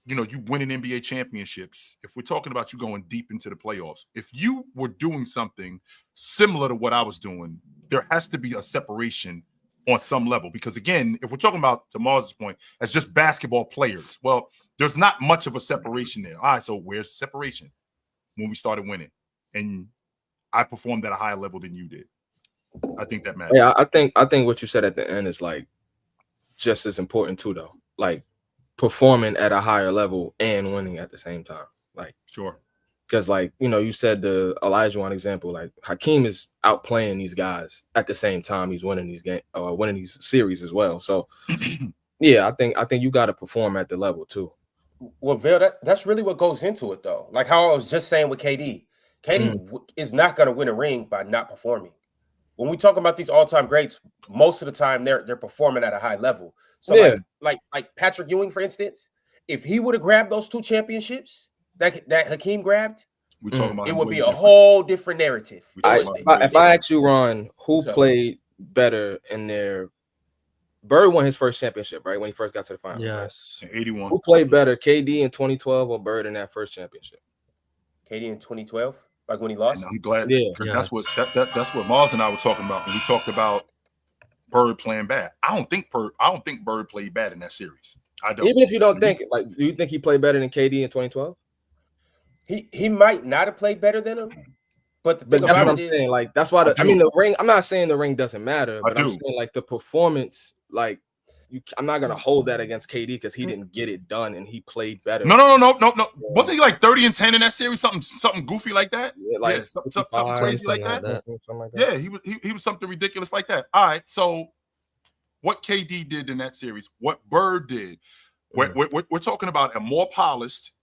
you winning NBA championships, if we're talking about you going deep into the playoffs, if you were doing something similar to what I was doing, there has to be a separation on some level. Because again, if we're talking about, to Mars' point, as just basketball players, well, there's not much of a separation there. All right, so where's the separation? When we started winning, and I performed at a higher level than you did. I think that matters. Yeah, I think what you said at the end is just as important too, though. Performing at a higher level and winning at the same time. Sure. Because you said the Olajuwon example, Hakeem is outplaying these guys at the same time he's winning these games, winning these series as well. So yeah, I think you got to perform at the level too. Well, Vil, that's really what goes into it, though. Like how I was just saying with KD. KD is not going to win a ring by not performing. When we talk about these all-time greats, most of the time they're performing at a high level. So yeah. like Patrick Ewing, for instance, if he would have grabbed those 2 championships that Hakeem grabbed, it would be a whole different narrative. If I ask you, Ron, who played better in their Bird won his first championship, right? When he first got to the finals. Yes. Right? 81. Who played better, KD in 2012 or Bird in that first championship? KD in 2012, like when he lost. And I'm glad. Yeah. That's what Mars and I were talking about when we talked about Bird playing bad. I don't think Bird played bad in that series. I don't. Even if you don't think, do you think he played better than KD in 2012? He might not have played better than him, but that's what I'm saying. That's why the ring. I'm not saying the ring doesn't matter, but I'm saying the performance. I'm not gonna hold that against KD because he didn't get it done and he played better. No. Wasn't he 30 and 10 in that series? Something goofy like that? Yeah, something crazy like that. Yeah, he was something ridiculous like that. All right, so what KD did in that series, what Bird did, we're talking about a more polished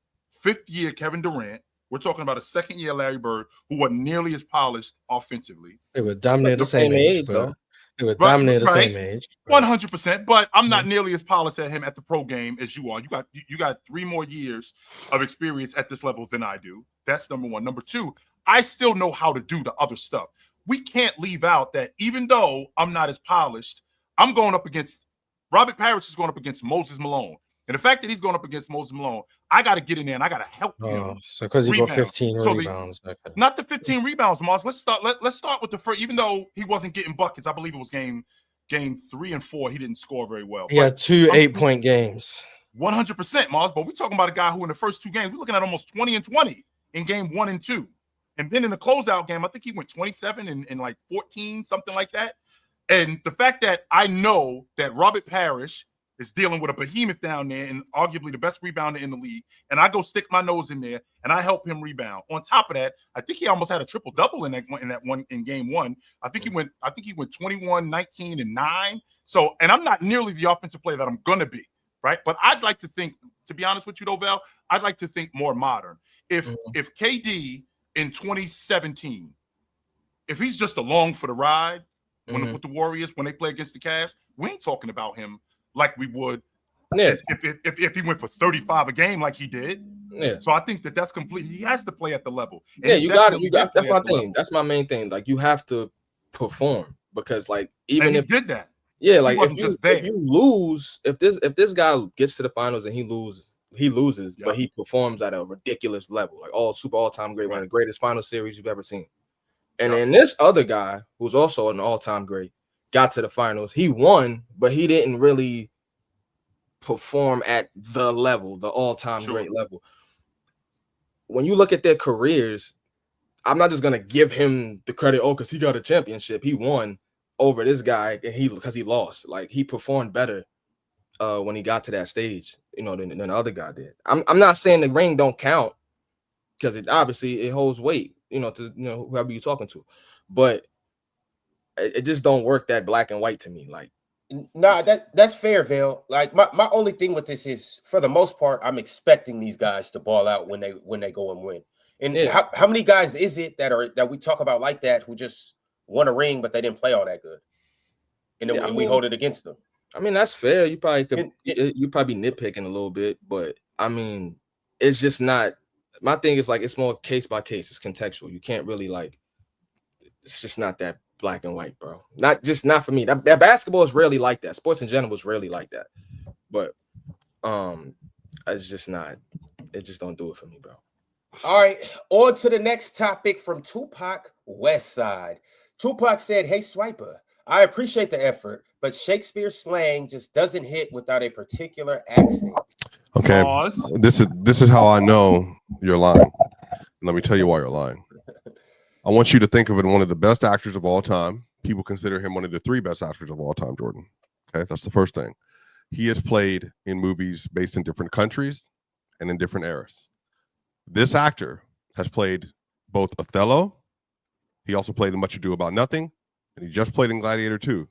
5th year Kevin Durant. We're talking about a 2nd year Larry Bird who wasn't nearly as polished offensively. They were damn near the same age, though. They were damn near the same age. 100%, but I'm not nearly as polished at him at the pro game as you are. You got 3 more years of experience at this level than I do. That's number one. Number two, I still know how to do the other stuff. we can't leave out that even though I'm not as polished, I'm going up against Robert Parrish is going up against Moses Malone. And the fact that he's going up against Moses Malone, I got to get in there and I got to help him. So because he got 15 rebounds. Not the 15 rebounds, Mars. Let's start with the first. Even though he wasn't getting buckets, I believe it was game 3 and 4. He didn't score very well. He had 2 8-point games. 100%, Mars. But we're talking about a guy who in the first 2 games, we're looking at almost 20 and 20 in game 1 and 2. And then in the closeout game, I think he went 27 and like 14, something like that. And the fact that I know that Robert Parrish is dealing with a behemoth down there and arguably the best rebounder in the league, and I go stick my nose in there and I help him rebound. On top of that, I think he almost had a triple-double in game 1. I think he went 21, 19, and 9. So, and I'm not nearly the offensive player that I'm gonna be, right? But I'd like to think, to be honest with you, Val, I'd like to think more modern. If KD in 2017, if he's just along for the ride with the Warriors when they play against the Cavs, we ain't talking about him like we would if he went for 35 a game like he did. Yeah. So I think that's completely. He has to play at the level. And you got it. That's my thing. That's my main thing. Like you have to perform because like even if he did that, yeah, like if you lose, if this guy gets to the finals and he loses, but he performs at a ridiculous level, like all-time great, one of the greatest final series you've ever seen. And then this other guy, who's also an all-time great, got to the finals. He won, but he didn't really perform at the level, the all-time great level. When you look at their careers, I'm not just gonna give him the credit, because he got a championship. He won over this guy, and because he lost. Like he performed better when he got to that stage, than the other guy did. I'm not saying the ring don't count, because it obviously holds weight, to whoever you're talking to, but it just don't work that black and white to me. Like, nah, that's fair, Vale. Like my only thing with this is, for the most part, I'm expecting these guys to ball out when they go and win. And how many guys is it that we talk about like that who just won a ring but they didn't play all that good, and we hold it against them? I mean, that's fair. You probably could. You probably nitpicking a little bit, but I mean, it's just not. My thing is like it's more case by case. It's contextual. You can't really like. It's just not that black and white, bro. Not for me. That basketball is rarely like that. Sports in general is rarely like that. But it's just not. It just don't do it for me, bro. All right, on to the next topic from Tupac Westside. Tupac said, "Hey Swiper, I appreciate the effort, but Shakespeare slang just doesn't hit without a particular accent." Okay, this is how I know you're lying. Let me tell you why you're lying. I want you to think of it one of the best actors of all time. People consider him one of the 3 best actors of all time, Jordan. Okay, that's the first thing. He has played in movies based in different countries and in different eras. This actor has played both Othello. He also played in Much Ado About Nothing, and he just played in Gladiator 2.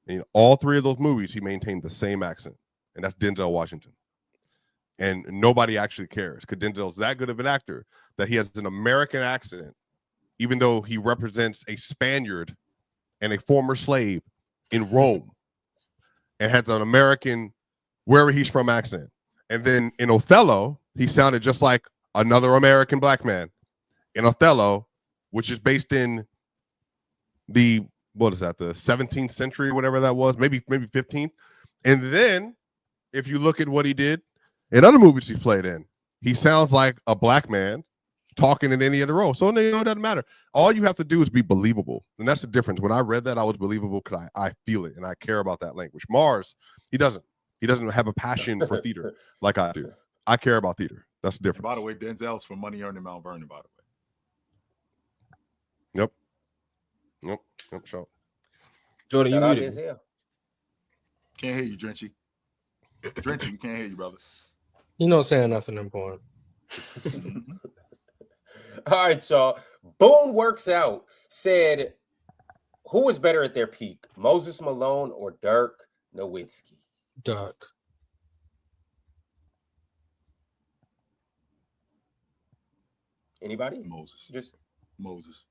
And in all 3 of those movies, he maintained the same accent, and that's Denzel Washington. And nobody actually cares because Denzel's that good of an actor that he has an American accent, even though he represents a Spaniard and a former slave in Rome, and has an American, wherever he's from, accent. And then in Othello, he sounded just like another American black man in Othello, which is based in the 17th century, whatever that was, maybe 15th. And then if you look at what he did in other movies he played in, he sounds like a black man talking in any other role. So it doesn't matter. All you have to do is be believable. And that's the difference. When I read that, I was believable because I feel it and I care about that language. Mars, he doesn't have a passion for theater like I do. I care about theater. That's the difference. By the way, Denzel's from Money Earned in Mount Vernon, by the way. Yep, sure. Jordan, you muted. Can't hear you, Drenchy. Drenchy, we can't hear you, brother. You're not saying nothing important. All right, y'all. Boone Works Out said, who was better at their peak, Moses Malone or Dirk Nowitzki? Dirk. Anybody? Moses. Just Moses.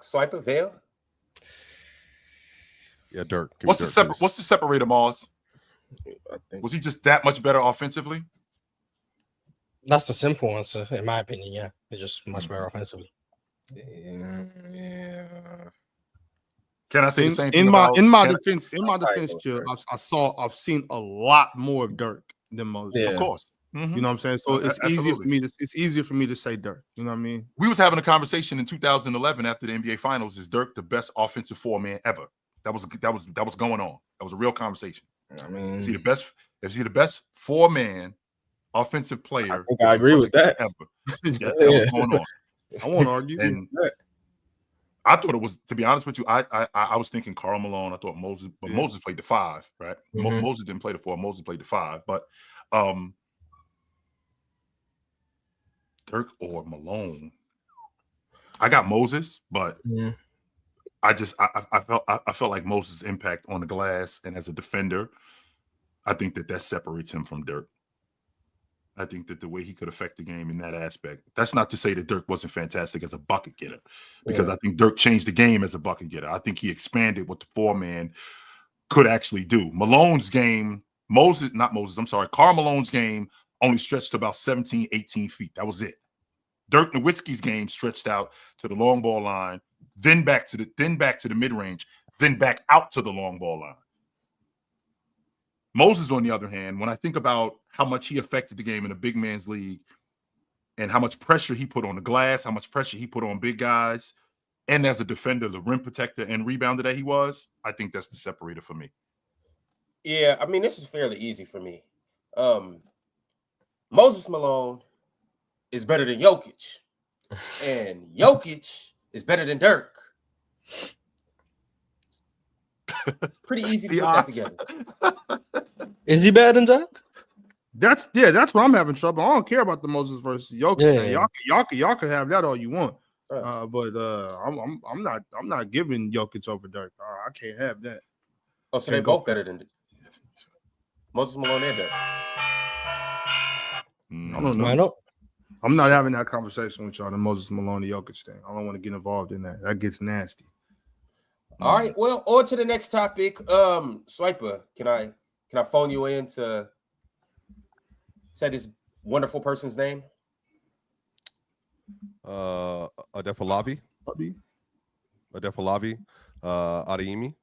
Swipe a Vale. Yeah, Dirk. What's the separator, Mars? Was he just that much better offensively? That's the simple answer, in my opinion. Yeah, he's just much better offensively. Yeah. Can I say the same thing in my about defense, Chill, I've seen a lot more of Dirk than Moses. Of course. You know what I'm saying? So it's easier for Absolutely. me it's easier for me to say Dirk. You know what I mean? We was having a conversation in 2011 after the NBA Finals. Is Dirk the best offensive four-man ever? That was going on. That was a real conversation. I mean, is he the best four-man offensive player? I think I agree with that. Ever. Yeah, that was going on. I won't argue. And I thought it was, to be honest with you, I was thinking Karl Malone. I thought Moses, but Moses played the five, right? Moses didn't play the four. Moses played the five. But Dirk or Malone, I got Moses, but I felt like Moses' impact on the glass and as a defender, I think that separates him from Dirk. I think that the way he could affect the game in that aspect. That's not to say that Dirk wasn't fantastic as a bucket getter, because I think Dirk changed the game as a bucket getter. I think he expanded what the four-man could actually do. Malone's game, Karl Malone's game only stretched to about 17, 18 feet. That was it. Dirk Nowitzki's game stretched out to the long ball line, then back to the mid-range, then back out to the long ball line. Moses, on the other hand, when I think about how much he affected the game in a big man's league and how much pressure he put on the glass, how much pressure he put on big guys, and as a defender, the rim protector and rebounder that he was, I think that's the separator for me. Yeah, I mean, this is fairly easy for me. Moses Malone is better than Jokic, and Jokic is better than Dirk. Pretty easy to put that together. Is he better than Dirk? That's where I'm having trouble. I don't care about the Moses versus Jokic thing. Y'all can have that all you want. But I'm not giving Jokic over Dirk. I can't have that. Oh, so they're both better than Moses Malone and Dirk. I don't know. Why not? I'm not having that conversation with y'all. The Moses Malone Jokic thing. I don't want to get involved in that. That gets nasty. All right. Well, on to the next topic. Swiper, can I phone you in to say this wonderful person's name? Adefalabi. Adeyemi.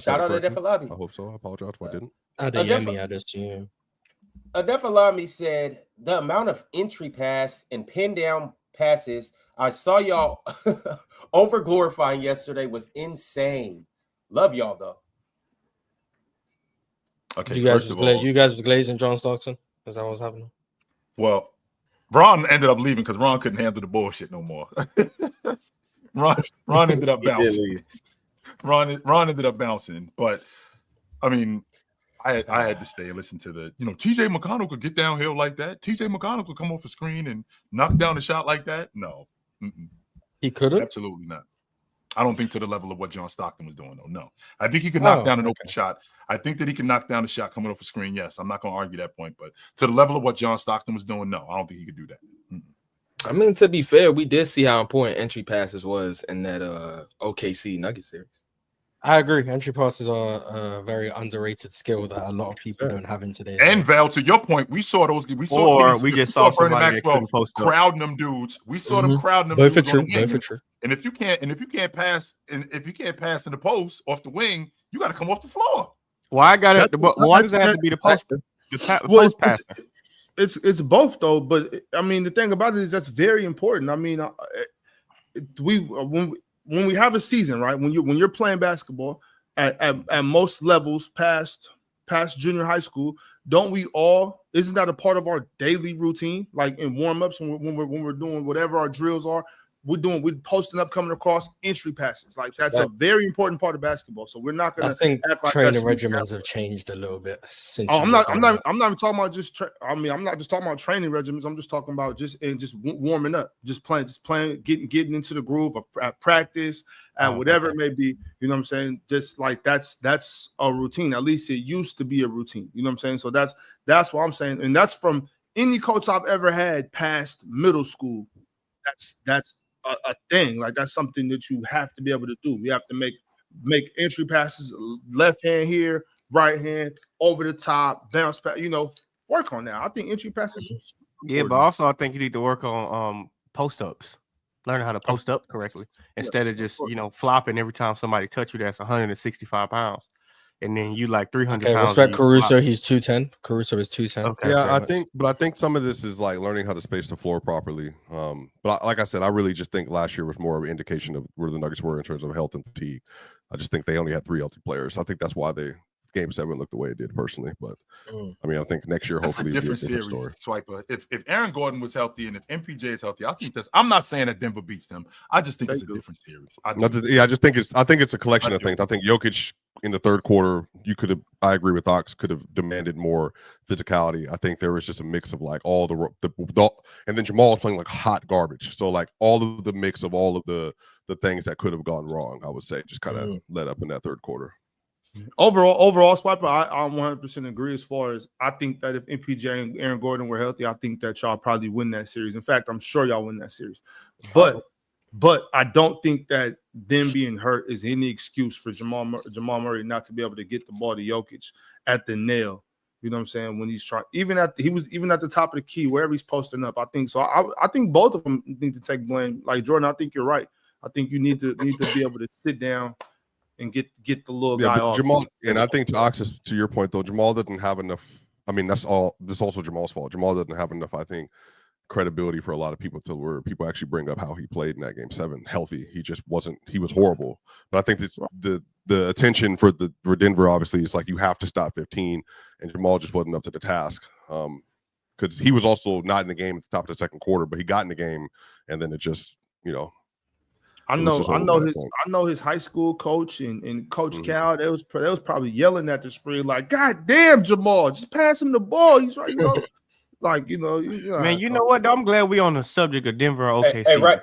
Shout out to Adefalabi. I hope so. I apologize if I didn't. Adeyemi, I assume. Adefalabi said the amount of entry pass and pin down passes I saw y'all over glorifying yesterday was insane. Love y'all though. Okay, you guys was glazing John Stockton? Is that what's happening? Well, Ron ended up leaving because Ron couldn't handle the bullshit no more. Ron ended up bouncing. Ron ended up bouncing, but I mean, I had to stay and listen to the, TJ McConnell could get downhill like that. TJ McConnell could come off a screen and knock down a shot like that. No. He couldn't? Absolutely not. I don't think to the level of what John Stockton was doing, though. No. I think he could knock down an open shot. I think that he can knock down a shot coming off a screen. Yes. I'm not going to argue that point. But to the level of what John Stockton was doing, no. I don't think he could do that. I mean, to be fair, we did see how important entry passes was in that OKC Nuggets series. I agree. Entry passes are a very underrated skill that a lot of people don't have in today's And game. Val, to your point, we saw those. We saw Bernie Maxwell crowding them dudes. We saw them crowding them both dudes. Both are true. And if you can't pass, in the post off the wing, you got to come off the floor. Why why does that have to be the post? Post passer. It's both though. But I mean, the thing about it is that's very important. I mean, when we have a season, right? When you're playing basketball at most levels past junior high school, isn't that a part of our daily routine? Like in warm-ups when we're doing whatever our drills are, we're posting up, coming across entry passes. Like that's a very important part of basketball. So we're not gonna. I think training regimens have changed a little bit since. I'm not even talking about just. I'm not just talking about training regimens. I'm just talking about just warming up, just playing, getting into the groove of practice, whatever it may be. You know what I'm saying? Just like that's a routine. At least it used to be a routine. You know what I'm saying? So that's what I'm saying, and that's from any coach I've ever had past middle school. That's a thing. Like that's something that you have to be able to do. You have to make entry passes, left hand here, right hand, over the top, bounce back, work on that. I think entry passes. Yeah, but also I think you need to work on post ups. Learning how to post up correctly instead of just flopping every time somebody touch you. That's 165 pounds, and then you like 300 Okay, pounds. respect Caruso. He's 210. Caruso is 210. Okay, yeah, I think some of this is like learning how to space the floor properly. But like I said, I really just think last year was more of an indication of where the Nuggets were in terms of health and fatigue. I just think they only had 3 healthy players. I think that's why Game 7 looked the way it did personally. But I mean, I think next year That's hopefully a different series, Swiper. If Aaron Gordon was healthy and if MPJ is healthy, I think I'm not saying that Denver beats them. I just think it's a different series. I think it's a collection of things. I think Jokic in the third quarter, I agree with Ox, could have demanded more physicality. I think there was just a mix of like all the and then Jamal was playing like hot garbage. So like all of the mix of all of the things that could have gone wrong, I would say, just kind of led up in that third quarter. Overall, Swiper, I 100% agree. As far as I think that if MPJ and Aaron Gordon were healthy, I think that y'all probably win that series. In fact, I'm sure y'all win that series. But I don't think that them being hurt is any excuse for Jamal Murray not to be able to get the ball to Jokic at the nail. You know what I'm saying? When he's trying, he was even at the top of the key, wherever he's posting up. I think so. I think both of them need to take blame. Like Jordan, I think you're right. I think you need to be able to sit down and get the little guy off. Jamal, and I think to your point though, Jamal doesn't have enough. I mean, this is also Jamal's fault. Jamal doesn't have enough, I think, credibility for a lot of people to where people actually bring up how he played in that Game 7 healthy. He just wasn't. He was horrible. But I think it's the attention for Denver obviously is like you have to stop 15, and Jamal just wasn't up to the task. Because he was also not in the game at the top of the second quarter, but he got in the game, and then it just I know his high school coach and Coach Cal. They was probably yelling at the screen like, "God damn, Jamal, just pass him the ball." He's right, man. You know what? I'm glad we on the subject of Denver. Okay, hey, right,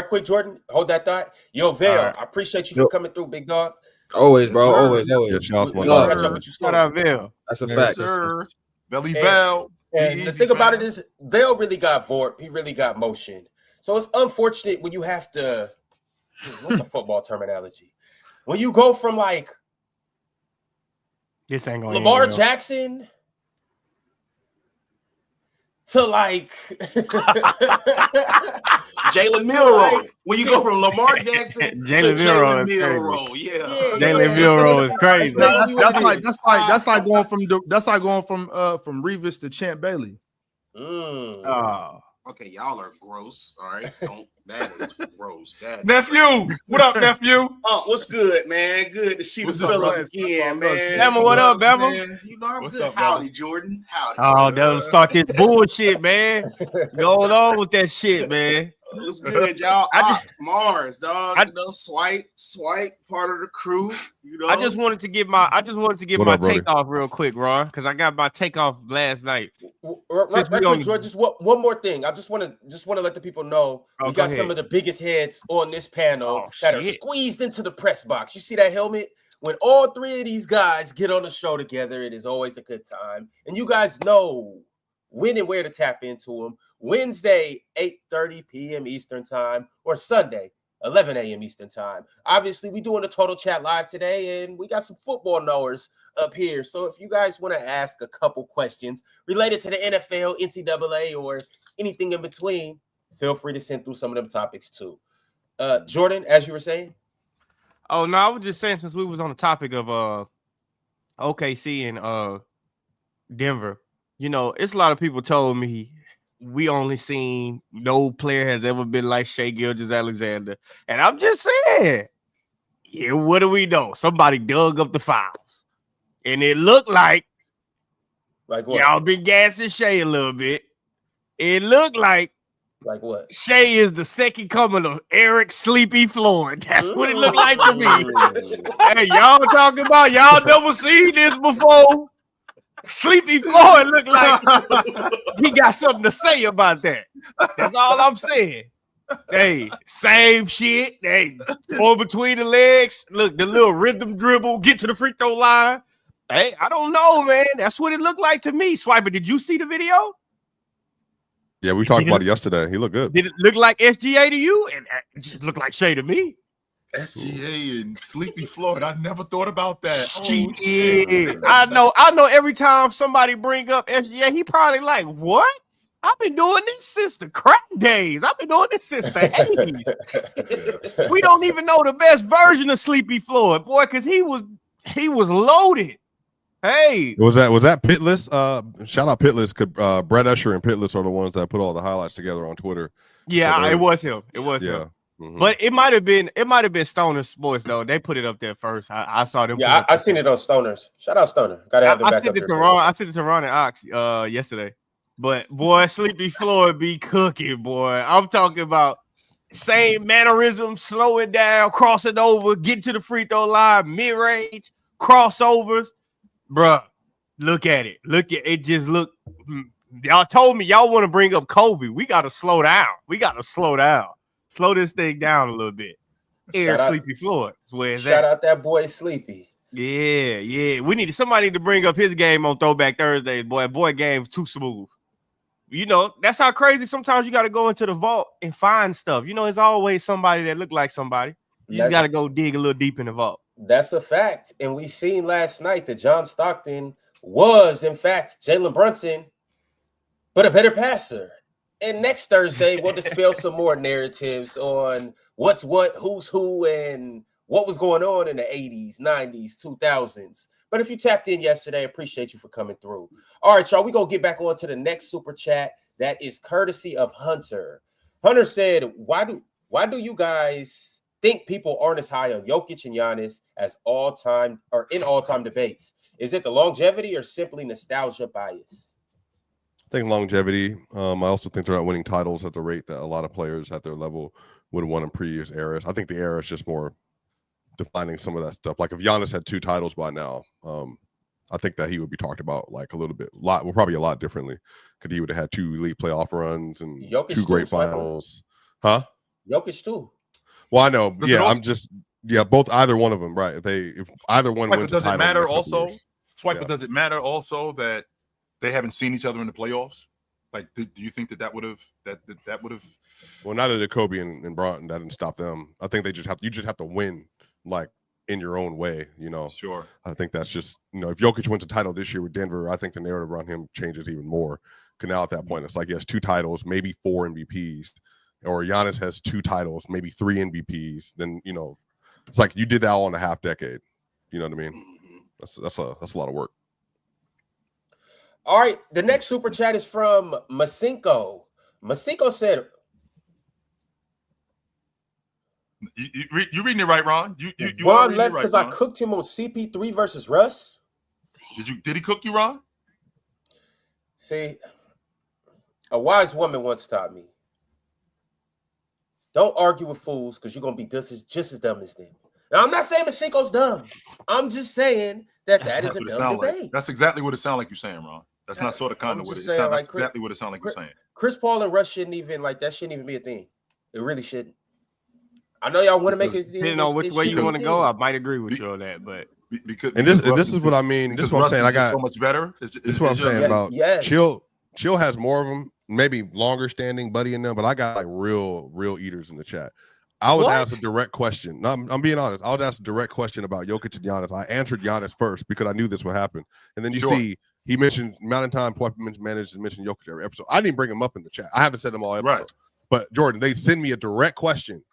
quick, Jordan. Hold that thought. Yo, Vail, I appreciate you for coming through, big dog. Always, bro. Always. We'll catch up with you. Shout out, Vail. That's a fact, sir. Belly Vail. And the thing about it is, Vail really got VORP. He really got motion. So it's unfortunate when you have to. What's the football terminology? When you go from like this ain't going Lamar Jackson to like Jalen Milroe. When you go from Lamar Jackson to Jalen Milroe, Jalen Milroe is crazy. That's like going from Revis to Champ Bailey. Okay, y'all are gross. All right, that is gross. Nephew, what up, nephew? Oh, what's good, man? Good to see the fellas again, man. Bama, what up, Bama? You know I'm good. Howdy, Jordan. Howdy. Oh, that'll start this bullshit, man. Going on with that shit, man. What's good, y'all? Mars, dog. Swipe, part of the crew. I just wanted to get my takeoff real quick, Ron, because I got my takeoff last night. Right quick, George. Just one more thing. I just want to let the people know we got some of the biggest heads on this panel that are squeezed into the press box. You see that helmet? When all 3 of these guys get on the show together, it is always a good time, and you guys know when and where to tap into them. Wednesday, 8:30 p.m. Eastern time, or Sunday, 11 a.m. Eastern time. Obviously, we're doing a Total Chat live today, and we got some football knowers up here. So if you guys want to ask a couple questions related to the NFL, NCAA, or anything in between, feel free to send through some of them topics too. Jordan, as you were saying? Oh, no, I was just saying since we was on the topic of OKC and Denver, it's a lot of people told me we only seen no player has ever been like Shai Gilgeous-Alexander. And I'm just saying, what do we know? Somebody dug up the files. And it looked like what? Y'all been gassing Shai a little bit. It looked like what? Shai is the second coming of Eric Sleepy Floyd. That's what it looked like to me. Hey, y'all talking about y'all never seen this before? Sleepy Floyd looked like he got something to say about that. That's all I'm saying. Hey, same shit. Hey, all between the legs. Look, the little rhythm dribble, get to the free throw line. Hey, I don't know, man. That's what it looked like to me. Swiper, did you see the video? Yeah, we talked about it yesterday. He looked good. Did it look like SGA to you? And it just looked like Shai to me. SGA and Sleepy Floyd. I never thought about that. I know. Every time somebody bring up SGA, he probably like, what? I've been doing this since the crack days. I've been doing this since the 80s. We don't even know the best version of Sleepy Floyd, boy, because he was loaded. Hey, was that Pitless? Shout out Pitless. Brett Usher and Pitless are the ones that put all the highlights together on Twitter. Yeah, so it was him. It was him. Mm-hmm. But it might have been Stoner Sports though. They put it up there first. I saw them. Yeah, I seen it on Stoners. Shout out Stoner. Gotta have them back up there. I sent it to Ron and Ox yesterday. But boy, Sleepy Floyd be cooking, boy. I'm talking about same mannerism, slow it down, crossing over, get to the free throw line, mid-range, crossovers. Bruh, look at it. Look at it. Just look. Y'all told me y'all want to bring up Kobe. We got to slow down. Slow this thing down a little bit. Sleepy Floyd. Shout out that boy Sleepy. Yeah. Somebody need to bring up his game on Throwback Thursday. Boy game too smooth. You know, that's how crazy sometimes you got to go into the vault and find stuff. You know, there's always somebody that look like somebody. You just got to go dig a little deep in the vault. That's a fact. And we seen last night that John Stockton was, in fact, Jalen Brunson, but a better passer. And next Thursday, we'll dispel some more narratives on what's what, who's who, and what was going on in the 80s, 90s, 2000s. But if you tapped in yesterday, I appreciate you for coming through. All right, y'all, we're going to get back on to the next super chat. That is courtesy of Hunter. Hunter said, why do you guys think people aren't as high on Jokic and Giannis as in all-time debates? Is it the longevity or simply nostalgia bias? I think longevity. I also think they're not winning titles at the rate that a lot of players at their level would have won in previous eras. I think the era is just more defining some of that stuff. Like if Giannis had 2 titles by now, I think that he would be talked about like probably a lot differently, because he would have had 2 elite playoff runs and Jokic 2 great finals. Huh? Jokic too. Well, I know. Both, either one of them, right? If either one wins, does it matter also? Swiper, does it matter also that they haven't seen each other in the playoffs? Like, do you think that would have that would have? Well, neither did Kobe and Bron. That didn't stop them. I think you just have to win like in your own way. You know. Sure. I think that's just, if Jokic wins a title this year with Denver, I think the narrative around him changes even more. Because now at that point, it's like he has 2 titles, maybe 4 MVPs, or Giannis has 2 titles, maybe 3 MVPs. Then it's like you did that all in a half decade. You know what I mean? That's a lot of work. All right, the next super chat is from Masinko. Masinko said, "You reading it right, Ron? You Ron left because I cooked him on CP3 versus Russ. Did he cook you, Ron? See, a wise woman once taught me, don't argue with fools because you're gonna be just as dumb as them. Now, I'm not saying Masinko's dumb. I'm just saying that is a dumb debate. Like. That's exactly what it sounds like you're saying, Ron. That's not sort of kind of what it sounds. That's exactly what it sounds like you're saying. Chris Paul and Russ shouldn't even be a thing. It really shouldn't. I know y'all want to make it. Depending on which way you want to go, I might agree with you on that, but this is what I mean. This is what I'm saying. I got so much better. This is what I'm saying about Chill has more of them, maybe longer standing buddy in them, but I got like real eaters in the chat. I was asked a direct question. No, I'm being honest. I was asked a direct question about Jokic and Giannis. I answered Giannis first because I knew this would happen. And then you see he mentioned Mountain Time managed to mention Jokic every episode. I didn't bring him up in the chat. I haven't said them all episodes. Right. But Jordan, they send me a direct question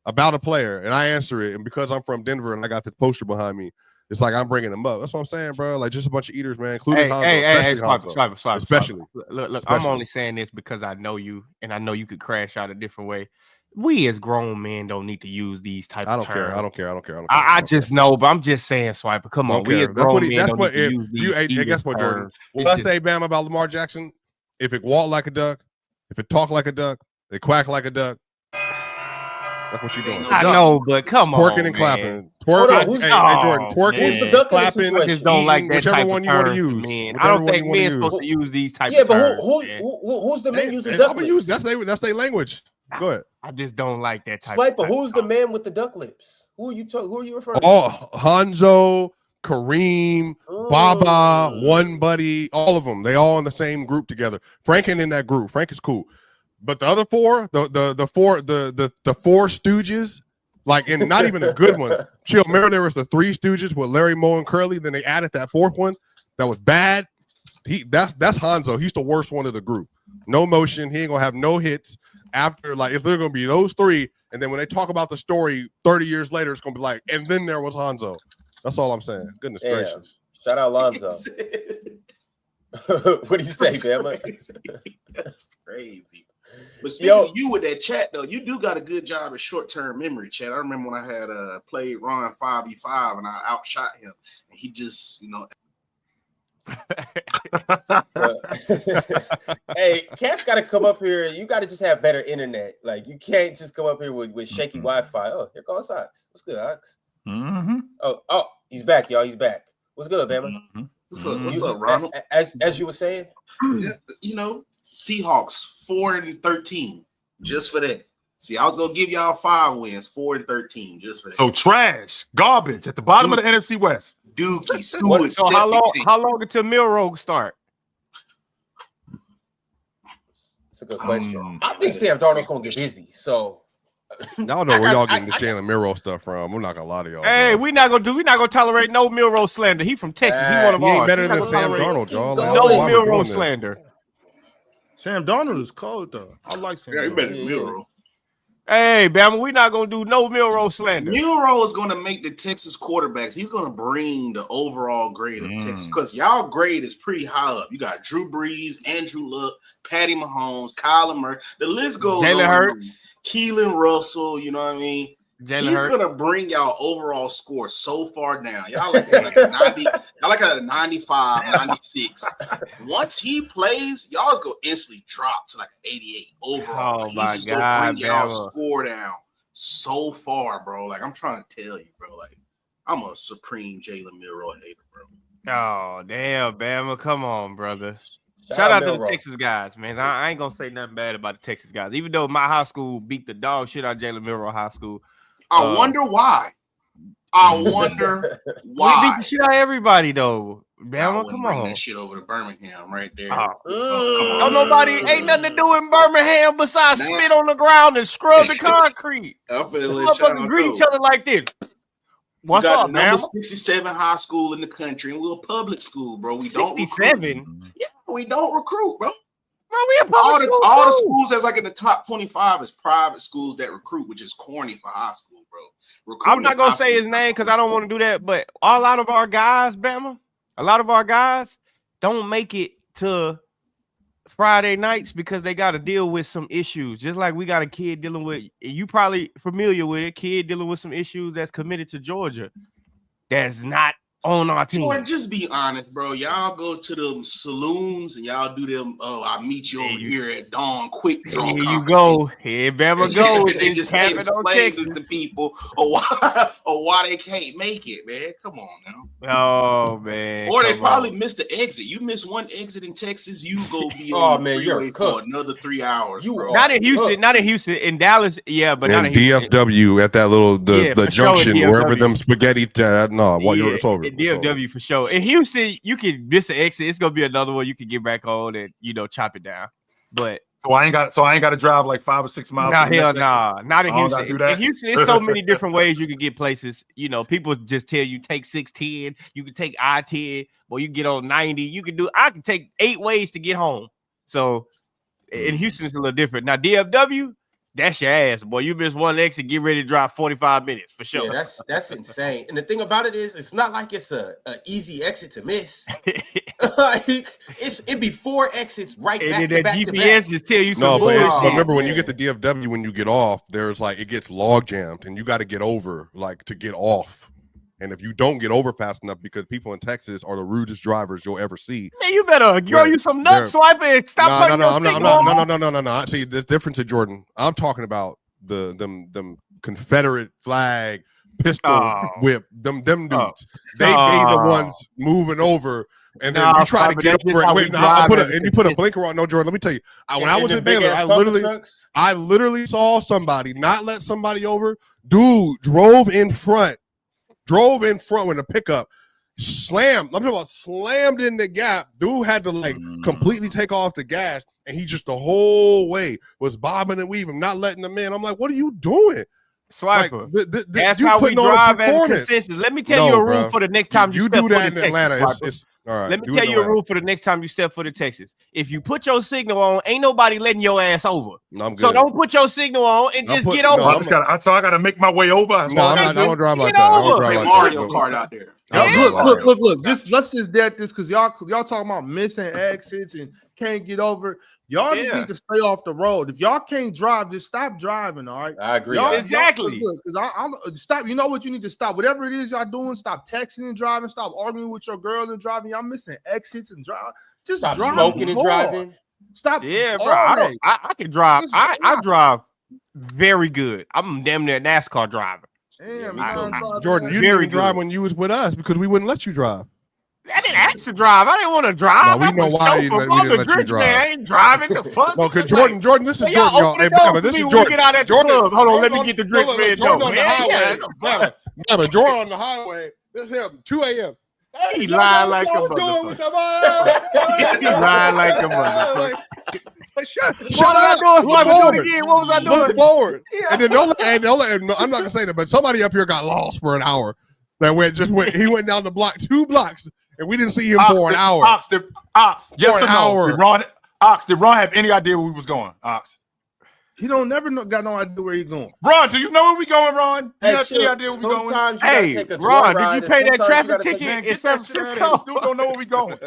about a player and I answer it. And because I'm from Denver and I got the poster behind me, it's like I'm bringing them up. That's what I'm saying, bro. Like just a bunch of eaters, man, including Hanzo, especially. Look, I'm only saying this because I know you and I know you could crash out a different way. We as grown men don't need to use these type of terms. I don't care. I just know, but I'm just saying, Swiper. Come on, we as grown men don't need to use these guess what, Jordan? What I say, Bam, about Lamar Jackson? If it walk like a duck, if it talk like a duck, it quack like a duck. That's what you're doing. I know, but come on, twerking and clapping. Twerking, hey, Jordan, twerking, who's the duck clapping. I just don't like that whichever type one of you want to terms, use. Man. I don't think men supposed to use these type of terms. Yeah, but who's the man using duck lips? That's their language. Go ahead. I just don't like that type. Swiper, who's the man with the duck lips? Who are you referring to? Oh, Hanzo, Kareem, Baba, One Buddy, all of them. They all in the same group together. Frank ain't in that group. Frank is cool, but the other four, the four Stooges, like, and not even a good one. Chill. Remember there was the Three Stooges with Larry, Moe, and Curly. Then they added that 4th one that was bad. That's Hanzo. He's the worst one of the group. no motion. He ain't gonna have no hits after. Like, if they're gonna be those three, and then when they talk about the story 30 years later, it's gonna be like, and then there was Hanzo. That's all I'm saying. Goodness gracious. Shout out Lonzo. What do you say, Bama? That's crazy. But speaking of you with that chat, though, you do got a good job at short-term memory, chat. I remember when I had played Ron 5v5 and I outshot him, and he just, Hey, Cat's got to come up here. You got to just have better internet. Like, you can't just come up here with shaky Wi-Fi. Oh, here goes Ox. What's good, Ox? Mm-hmm. Oh, he's back, y'all. He's back. What's good, Bama? Mm-hmm. What's up, Ronald? As you were saying, Seahawks 4-13, just for that. See, I was gonna give y'all 5 wins, 4-13, just for that. So trash, garbage at the bottom of the NFC West. Dookie, Stewart. So how long until Milroe start? That's a good question. I think Sam Darnold's gonna get busy. So y'all know where y'all getting the Jalen Milroe stuff from. I'm not gonna lie to y'all. Hey, we're not gonna tolerate no Milroe slander. He from Texas. He one of he ain't ours. better than Sam Darnold, y'all. Like, No why we doing Milroe this? slander. Sam Darnold is cold though. I like Sam. Yeah, he Darnold. better than Milroe. Hey, Bama, we're not gonna do no Milroe slander. Milroe is gonna make the Texas quarterbacks. He's gonna bring the overall grade of Texas because y'all grade is pretty high up. You got Drew Brees, Andrew Luck, Patty Mahomes, Kyler Murray. The list goes Jalen on. Hurts. Keelan Russell, you know what I mean? Jalen He's Hurts. gonna bring y'all overall score so far down. Y'all like at a 90, y'all like at a 95, 96. Once he plays, y'all go instantly drop to like 88 overall. Oh He's my just God, gonna bring y'all Bama. score down so far, bro. Like, I'm trying to tell you, bro. Like, I'm a supreme Jalen Milroe hater, bro. Oh, damn, Bama. Come on, brother. Shout out to the Texas guys, man. I ain't gonna say nothing bad about the Texas guys. Even though my high school beat the dog shit out of Jalen Milroe High School. I wonder why. I wonder why. We beat the shit out of everybody though. Bama, come bring on. that shit over to Birmingham right there. Don't nobody ain't nothing to do in Birmingham besides spit on the ground and scrub the concrete. Motherfuckers greet each other like this. What's up, man? Number 67 high school in the country, and we're a public school, bro. We don't 67. Yeah, we don't recruit, bro. Bro, we a public school. All the schools that's like in the top 25 is private schools that recruit, which is corny for high school, bro. I'm not gonna say his name because I don't want to do that, but a lot of our guys, Bama, a lot of our guys don't make it to Friday nights because they got to deal with some issues. Just like we got a kid dealing with, you probably familiar with it, kid dealing with some issues that's committed to Georgia. That's not on our team. Jordan, just be honest, bro. Y'all go to them saloons and y'all do them. Oh, I'll meet you over here at Dawn Quick Draw. Here you go. Here Bama go. They just can't explain this to people or why they can't make it, man. Come on now. Oh man. Or they probably missed the exit. You miss one exit in Texas, you go be on the freeway for another 3 hours. Bro. Not in Houston. Not in Houston. In Dallas, yeah, but not in Houston. DFW at that little the junction wherever them spaghetti. It's over. DFW for sure. In Houston, you can miss an exit. It's gonna be another one you can get back on and chop it down. But so I ain't got to drive like 5 or 6 miles. Not in Houston. In Houston, there's so many different ways you can get places. People just tell you take 610, you can take I-10, or you get on 90. I can take 8 ways to get home. So in Houston, it's a little different. Now DFW, that's your ass, boy. You miss one exit, get ready to drive 45 minutes for sure. Yeah, that's insane. And the thing about it is, it's not like it's a easy exit to miss. It'd be 4 exits right back to back. GPS just tell you no, but remember when you get the DFW, when you get off, there's like it gets log jammed, and you got to get over like to get off. And if you don't get over fast enough, because people in Texas are the rudest drivers you'll ever see. Man, you better grow you some nuts swipe and stop putting No. See, there's difference to Jordan. I'm talking about them Confederate flag pistol whip them dudes. They the ones moving over, and then you try to get over it. Wait, you put a blinker on. No, Jordan. Let me tell you, when I was in Baylor, I literally saw somebody not let somebody over. Dude drove in front with a pickup, slammed. I'm talking about slammed in the gap. Dude had to completely take off the gas, and he just the whole way was bobbing and weaving, not letting them in. I'm like, what are you doing? Swiper. That's how we drive as a consensus. Let me tell you a rule for the next time you do that in Atlanta. All right. Let me do it tell in you a the rule for the next time you step foot in Texas. If you put your signal on, ain't nobody letting your ass over. No, I'm good. So don't put your signal on and just get over. no, I gotta make my way over. That's No, all I I'm gotta not. I do. don't drive like Get that. I don't over. drive Play like Mario that. Kart out there. I don't Look, drive like look. Just let's just dead this because y'all talking about missing exits and can't get over. Y'all just need to stay off the road. If y'all can't drive, just stop driving. All right. I agree. Y'all, Exactly. Because I'm stop. You know what you need to stop. Whatever it is y'all doing, stop texting and driving. Stop arguing with your girl and driving. Y'all missing exits and drive. Just Stop drive smoking and hard. driving. Stop. Yeah, bro. all that. I can drive. Just I drive. drive very good. I'm damn near a NASCAR driver. Damn, me too. Jordan, you didn't even drive when you was with us because we wouldn't let you drive. I didn't ask to drive. I didn't want to drive. No, we know why we didn't let you drive. drive. I ain't driving. The fuck? No, because Jordan, this is Hey, y'all Jordan, y'all. open Hey, the door Bama, for this me is when we Jordan. get out at the club. Hold on, let me get the drink man. Jordan on the highway. Yeah, Bama, Jordan on the highway. This is him, 2 a.m. He lying like a motherfucker. He lying like a motherfucker. Shut What was I doing? So I can do it again. What was I doing? Look forward. And then don't I'm not gonna say that, but somebody up here got lost for an hour. He went down the block, 2 blocks, and we didn't see him for an hour. Ox, yes or no? Hour. Did Ron have any idea where we was going? Ox. He don't never got no idea where he going. Ron, do you know where we going, Ron? Do you have any idea where we going? Sometimes you Hey, gotta take a Ron, joyride, did you pay and that sometimes traffic you gotta take- ticket Man, in get San that shit out of here. Francisco? We still don't know where we going.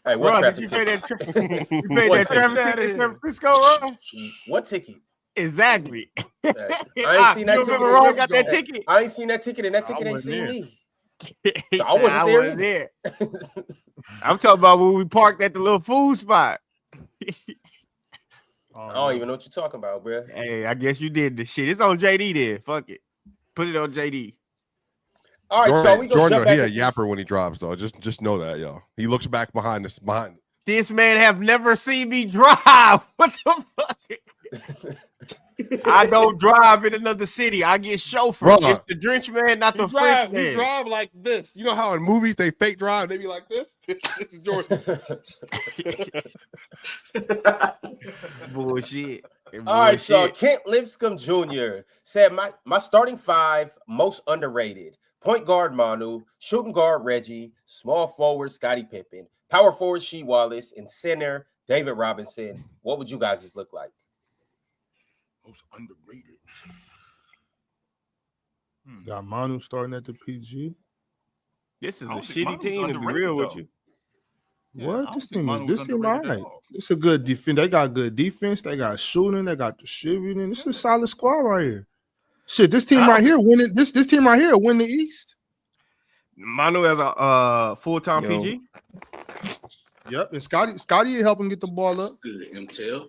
Hey, what Ron, traffic did you pay ticket? that? You paid What that ticket? traffic ticket in San Francisco, Ron? What ticket? Exactly. I ain't seen that You ticket. remember Ron got that ticket? I ain't seen that ticket, and that ticket ain't wasn't seen there. me. So I wasn't there either. there. I'm talking about when we parked at the little food spot. I don't even know what you're talking about, bro. Hey, I guess you did the shit. It's on JD then. Fuck it. Put it on JD. All right, so we gonna Jordan, jump back he a into yapper when he drives, though. Just know that, y'all. He looks back behind this. This man have never seen me drive. What the fuck? I don't drive in another city. I get chauffeured. Bruh. It's the drench man, not the French man. You drive like this. You know how in movies they fake drive? They be like this. This is Jordan. Bullshit. All right, y'all. Kent Lipscomb Jr. said my starting 5 most underrated: point guard Manu, shooting guard Reggie, small forward Scottie Pippen, power forward Shea Wallace, and center David Robinson. What would you guys look like? Most underrated. Got Manu starting at the PG. This is a I don't think shitty Manu's team, to be underrated, real with though. you. Yeah, I What don't this think team is? Manu This was team underrated all at right. all. It's a good defense. They got good defense. They got shooting. They got distributing. This is a solid squad right here. Shit, this team right here winning. This team right here win the East. Manu as a full-time PG. Yep, and Scotty help him get the ball up. Good, MTL.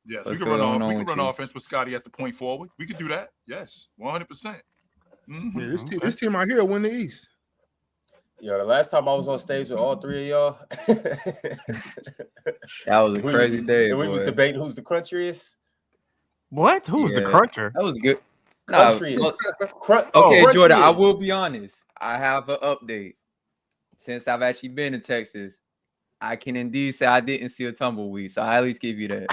Yes, What's we can run going off. We on can with run you? offense with Scotty at the point forward. We could do that. Yes, 100%. Yeah, this team right here win the East. Yo, the last time I was on stage with all 3 of y'all, That was a crazy day. and we was boy. debating who's the crunchiest. What? Who was the Yeah. cruncher? That was good. Nah, Crunchiest. okay, Jordan, I crunchiest. will be honest. I have an update. Since I've actually been in Texas, I can indeed say I didn't see a tumbleweed. So I at least give you that.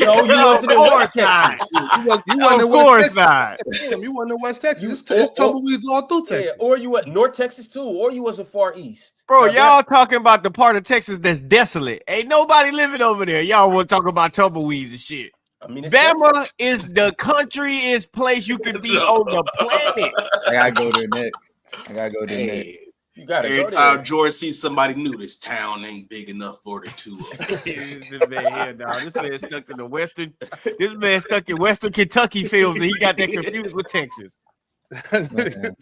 No, you wasn't in West Texas. You wasn't Of in West course Texas. not. Damn, you wasn't in West Texas. You- It's tumbleweeds all through Yeah, Texas. or you were North Texas too, or you wasn't far east. Bro, Now, y'all talking about the part of Texas that's desolate. Ain't nobody living over there. Y'all want to talk about tumbleweeds and shit. I mean, it's Bama Texas. is the countryest place you could be on the planet. I gotta go there next. Hey, You gotta every go time there. George sees somebody new, this town ain't big enough for the two of us. This man here, dog. This man stuck in the western. This man stuck in Western Kentucky fields, and he got that confused with Texas. Man.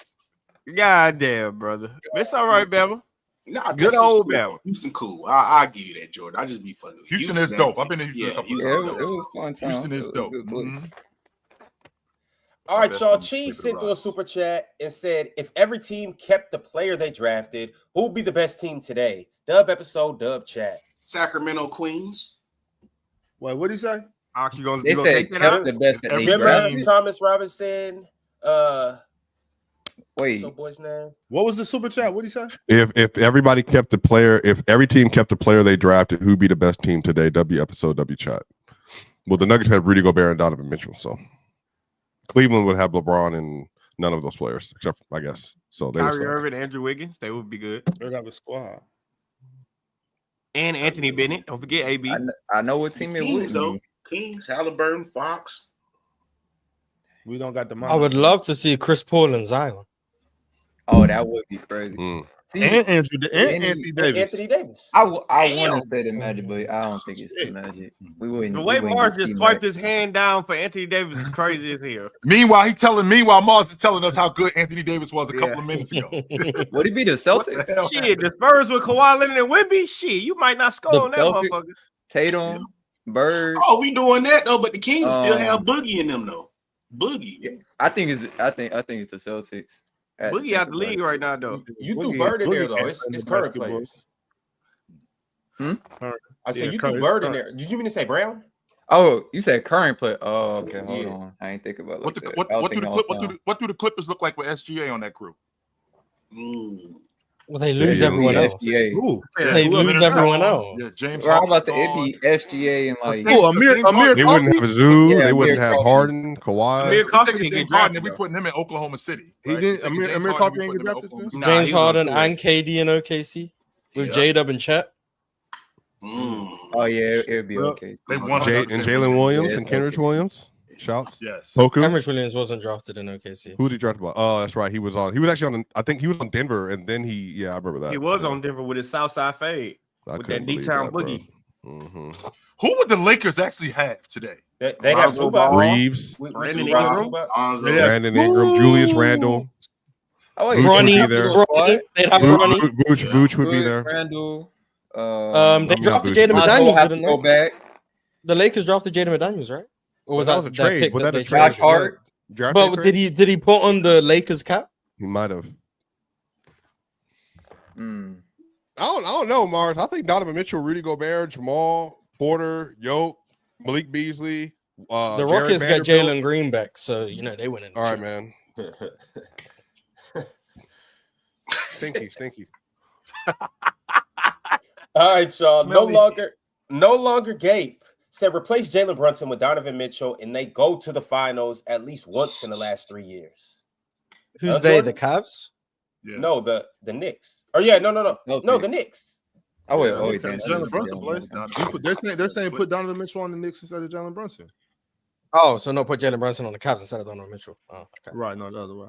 God damn, brother. It's all right, Bama. Nah, Good Texas old cool. Bama. Houston cool. I'll give you that, Jordan. I just be fucking. Houston is dope. I've been to Houston a couple of Yeah, times. it was fun time. Houston is It was a dope. good place. Mhm. All right, Best y'all. one, Cheese Sleeping sent through a Rockets. super chat and said, if every team kept the player they drafted, who would be the best team today? Dub episode, dub chat. Sacramento Queens. Wait, what did he say? Ox, you gonna They take said that out? kept the best that they Every Remember drafted. team- Thomas Robinson? Wait, What's the boy's name? What was the super chat? What did he say? If everybody kept the player, if every team kept the player they drafted, who'd be the best team today? W episode, W chat. Well, the Nuggets have Rudy Gobert and Donovan Mitchell, so Cleveland would have LeBron and none of those players, except I guess. So they would Kyrie suck. Irving, Andrew Wiggins, they would be good. They have a squad. And Anthony Bennett. Don't forget AB. I know what team it would Kings, though. be. Kings, Halliburton, Fox. We don't got the money. I would love to see Chris Paul and Zion. Oh, that would be crazy. See, And Anthony Davis. Anthony Davis. I want to say the Magic, but I don't think it's the Magic. We wouldn't. The way we wouldn't Mars get just T-Mac. swiped his hand down for Anthony Davis is crazy as hell. Meanwhile, Mars is telling us how good Anthony Davis was a couple of minutes ago. Would he be the Celtics? Shit, the Spurs with Kawhi Leonard and Wemby. Shit, you might not score The on that Celtics? motherfucker. Tatum, Bird. Oh, we doing that though, but the Kings still have Boogie in them though. Boogie. I think it's the Celtics. Boogie out the league right now though. You threw Bird in there though. It's current players. I said you threw Bird in there. Did you mean to say Brown? Oh, you said current play. Oh, okay. Hold on. I ain't think about it. What do the Clippers look like with SGA on that crew? Well, they lose everyone else. SGA. They lose everyone else. Yeah, James. Well, I was about to say it'd be SGA and like. Amir They wouldn't have Zoo. Yeah, they wouldn't Amir have Coffey. Harden, Kawhi. Amir Coffey can James get Harden, drafted. we putting him in Oklahoma City. He didn't. Amir Coffey ain't get drafted. Nah, James he Harden was and KD in OKC with J-Dub and Chet. Oh yeah, it would be okay. They won And Jalen Williams Yeah, and Kenrich Williams. Shouts. Yes. Poku. Kenrich Williams wasn't drafted in OKC. Who did he draft about? Oh, that's right. He was actually on. I think he was on Denver, and then I remember that. He was Yeah. on Denver with his Southside fade I with couldn't that believe D-Town that, bro. boogie. Who would the Lakers actually have today? They have Lonzo Zubac. Ball. Reeves, Brandon Zubac, Ingram. Lonzo. Brandon Ingram, Julius Randle, Oh wait, Vooch would be Bronny, there. Bronny, they'd have Bronny. Vooch would be there. Randall. They I'm not drafted Vooch. Jaden Lonzo McDaniels, have to didn't go they? back. The Lakers drafted Jaden McDaniels, right? Or was That that was a trade? pick Was that that a they trade? Josh traded? Hart. Draft But trade? did he put on the Lakers cap? He might have. Mm. I don't know, Mars. I think Donovan Mitchell, Rudy Gobert, Jamal Porter, Yoke, Malik Beasley. The Jared Rockets got Vanderbilt. Jalen Green back, so they went in. All right, man. Stinky. All right, y'all. Smelly. No longer Gabe said replace Jalen Brunson with Donovan Mitchell, and they go to the finals at least once in the last 3 years. Who's they? Jordan? The Cavs? Yeah. No, the Knicks. Oh yeah, no, Okay. the Knicks. Oh wait, It's damn, Jalen Brunson place. Donovan. They're saying put Donovan Mitchell on the Knicks instead of Jalen Brunson. Oh, so no, put Jalen Brunson on the Cavs instead of Donovan Mitchell. Oh, okay. Right, no, the other way.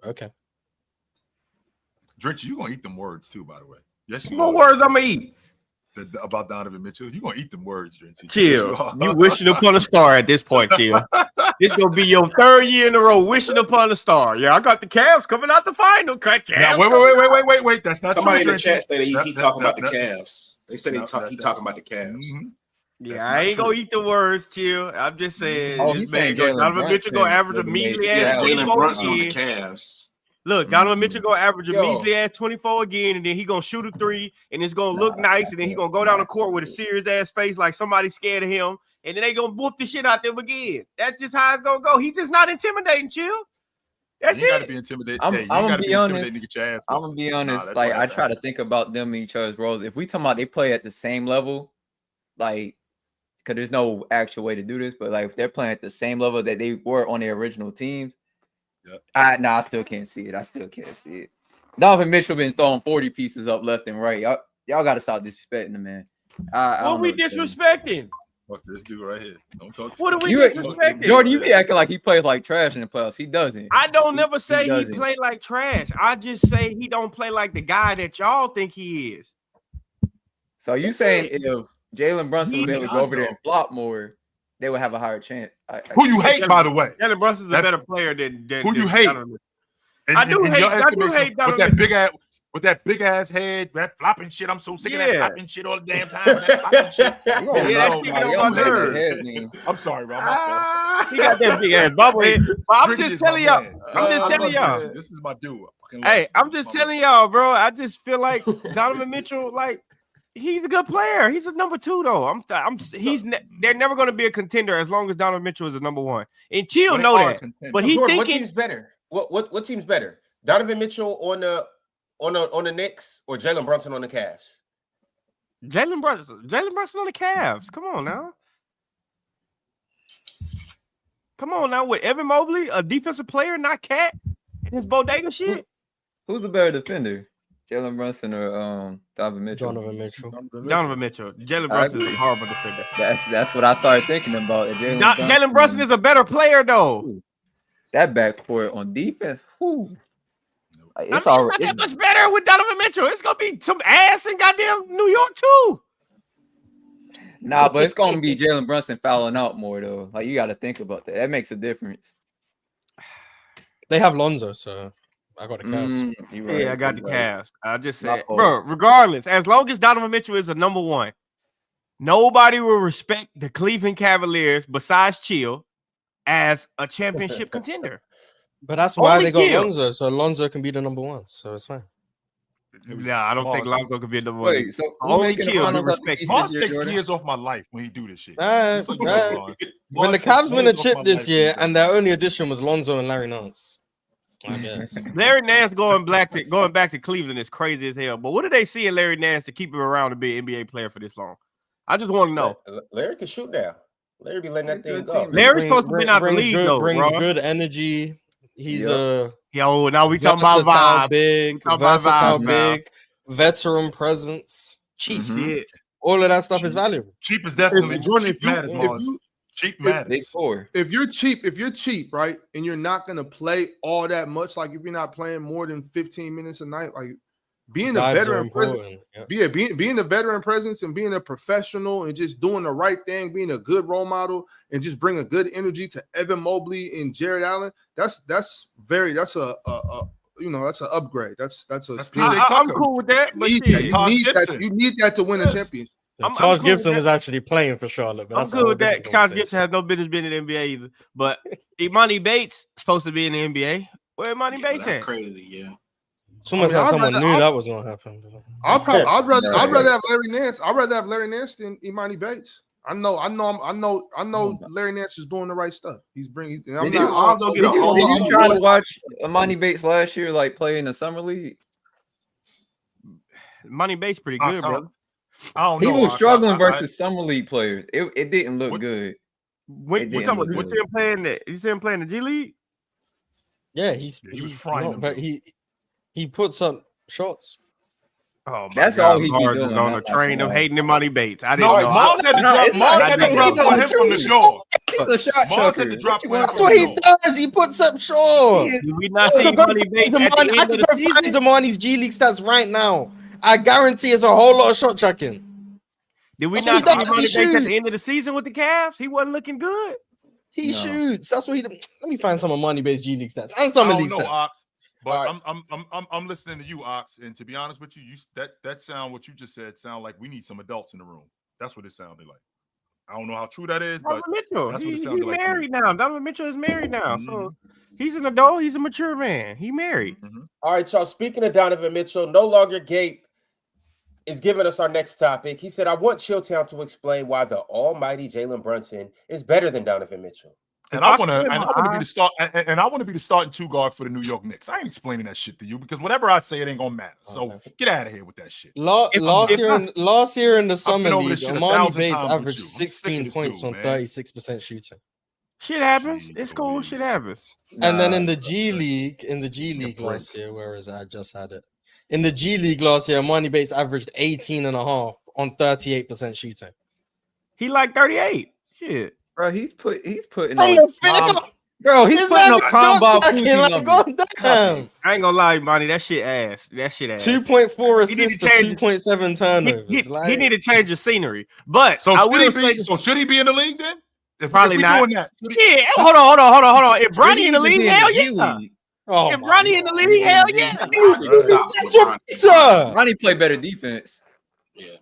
Okay. Drench, you gonna eat them words too, by the way. Yes, you What are. words I'm gonna eat? About Donovan Mitchell. You gonna eat them words, Drench. Chill. You wishing upon a star at this point, chill. This gonna be your third year in a row wishing upon a star. Yeah, I got the Cavs coming out the final. Cavs Now, wait. That's not Somebody in true, the chat Drench. said he That- talking about the that- Cavs. They said he talking about the Cavs. Mhm. Yeah, That's I not ain't true. gonna eat the words, chill. I'm just saying. Oh, this he's man saying go- Jalen Donovan Mitchell gonna Brunson average a would make- measly Yeah, ass Jalen 24 Brunson on the again. Cavs. Look, Donovan Mitchell gonna average a Yo. measly ass 24 again, and then he gonna shoot a three, and it's gonna look nice, and then he gonna go down the court with a serious ass face like somebody scared of him, and then they gonna whoop the shit out them again. That's just how it's gonna go. He's just not intimidating, chill. That's You gotta it. be intimidated. I'm Hey, you gonna gotta be intimidated honest. to get your ass. I'm gonna be honest. that's Like what I happened. try to think about them in each other's roles. If we talking about they play at the same level, like, because there's no actual way to do this, but like if they're playing at the same level that they were on their original teams, Yep. I still can't see it. Donovan Mitchell been throwing 40 pieces up left and right. Y'all got to stop disrespecting the man. I What don't we know what to tell you. disrespecting? Fuck this dude right here. Don't talk to What are we You, disrespecting? Jordan, you be acting like he plays like trash in the playoffs. He doesn't. I don't never say he doesn't. play like trash. I just say he don't play like the guy that y'all think he is. So you That's saying it. if Jalen Brunson was He able to does, go over there though. and flop more, they would have a higher chance. Who you hate, by the way? Jalen Brunson's a That- better player than Who you than hate? Donovan. In- I do in hate- your I do estimation, hate Donovan with that big ass head, that flopping shit. I'm so sick of that Yeah. flopping shit all the damn time. That flopping shit. Yeah, that shit get on my nerves. I'm sorry, bro. My fault. He got that big ass bobblehead. But I'm Ricky just is my telling y'all. man. I'm just I telling love y'all. Ricky. This is my dude. I fucking Hey, love I'm him. just My telling y'all, bro. I just feel like Donovan Mitchell, like he's a good player. He's a number two, though. They're never going to be a contender as long as Donovan Mitchell is a number one. And Chill But know they are that. contenders. But he Jordan, what thinking team's better? What team's better? Donovan Mitchell on the Knicks or Jalen Brunson on the Cavs? Jalen Brunson on the Cavs. Come on now. Come on now with Evan Mobley, a defensive player, not Cat, and his bodega shit. Who's a better defender? Jalen Brunson or Donovan Mitchell? Donovan Mitchell. Donovan Mitchell. Jalen I Brunson is a agree. horrible defender. That's what I started thinking about. Jalen Brunson is a better player, though. That backcourt on defense. Whew. Like, It's not that much better with Donovan Mitchell. It's gonna be some ass in goddamn New York too. Nah, but it's gonna be Jalen Brunson fouling out more though. Like you got to think about that. That makes a difference. They have Lonzo, so I got the Cavs. I got the Cavs. I just said, bro. Regardless, as long as Donovan Mitchell is a number one, nobody will respect the Cleveland Cavaliers besides Chill as a championship contender. But that's why Only they got Chill. Lonzo, so Lonzo can be the number one, so it's fine. Nah, I don't think Lonzo could be the number one. Wait, so who only making the Chill who finals of the respects East Mars this year, takes Jordan? years off my life when he do this shit. Nah, Just so you nah. know, Ron. When the Mars takes Cavs win a years off chip my this life year, when he do and their only addition was Lonzo and Larry Nance. I guess. Larry Nance going back to Cleveland is crazy as hell. But what do they see in Larry Nance to keep him around to be an NBA player for this long? I just want to know. Larry can shoot now. Larry be letting that thing go. Larry's supposed to be out the league though, brings bro. good energy. He's a now we talking about versatile vibe. big, Talking about versatile vibe now. big, veteran presence, cheap. Shit. All of that stuff is valuable. Cheap is definitely Jordan, cheap matters, Mars. Cheap matters. If you're cheap, right, and you're not gonna play all that much, like if you're not playing more than 15 minutes a night, like being a veteran presence, being a veteran presence and being a professional and just doing the right thing, being a good role model and just bringing good energy to Evan Mobley and Jared Allen, that's an upgrade. That's I'm cool with that. But you need that to win a championship. Taj Gibson is actually playing for Charlotte. But I'm good with that. Taj Gibson has no business being in the NBA either. But Imani Bates supposed to be in the NBA. Where Imani Bates That's at? crazy, yeah. Someone knew that was gonna happen. I'd rather have Larry Nance. I'd rather have Larry Nance than Imani Bates. I know. Larry Nance is doing the right stuff. He's bringing. Did you try to watch Imani Bates last year, like play in the summer league? Imani Bates pretty good, bro. I don't He know. was struggling versus summer league players. It didn't look good. What you him playing that? You see him playing the G League? Yeah, he was frying them. But he puts up shots. Oh, that's God. all he Mars be doing. is on a train of hating Imani Bates. I didn't No, know. Mars had to drop him from the door. He's a shot Mars had to chucker. drop him. That's what he does. He puts up shots. Did we not see Imani Bates at the end of the season? Find Imani's G League stats right now. I guarantee it's a whole lot of shot chucking. Did we That's not what see he Imani does. He Bates at the shoots. end of the season with the Cavs? He wasn't looking good. He shoots. That's what he. Let me find some Imani based G League stats and some of league stats. Ox, but I'm listening to you, Ox, and to be honest with you, that sound what you just said sound like we need some adults in the room. That's what it sounded like. I don't know how true that is, but Donovan Mitchell. that's what it He's sounded like. married now. Donovan Mitchell is married now, so he's an adult. He's a mature man. He married. All right, y'all. Speaking of Donovan Mitchell, no longer Gape is giving us our next topic. He said, "I want Chilltown to explain why the almighty Jalen Brunson is better than Donovan Mitchell." And I want to be the starting two guard for the New York Knicks. I ain't explaining that shit to you because whatever I say, it ain't gonna matter. So get out of here with that shit. Last year in the summer over league, this shit Imani 1,000 Bates times with averaged you. I'm sick of 16 this points dude, on man. 36% shooting. Shit happens. It's cool. Shit happens. And then in the G League last year, where is it? I just had it. In the G League last year, Imani Bates averaged 18.5 on 38% shooting. He like 38. Shit. Bro, he's putting From on the field. bro, he's His putting man up is combo shot-chucking, Fuji like, numbers. goddamn. I ain't gonna lie, Monty. That shit ass. That shit ass. 2.4 He need assists to to change 2.7 turnovers. He need to change the scenery. But So I will say, should he be in the league then? If probably we not. doing that, Shit. Hold on. If Bronny in the league, hell G yeah. League. Oh, If Bronny in the league, hell yeah. Ronnie play better defense.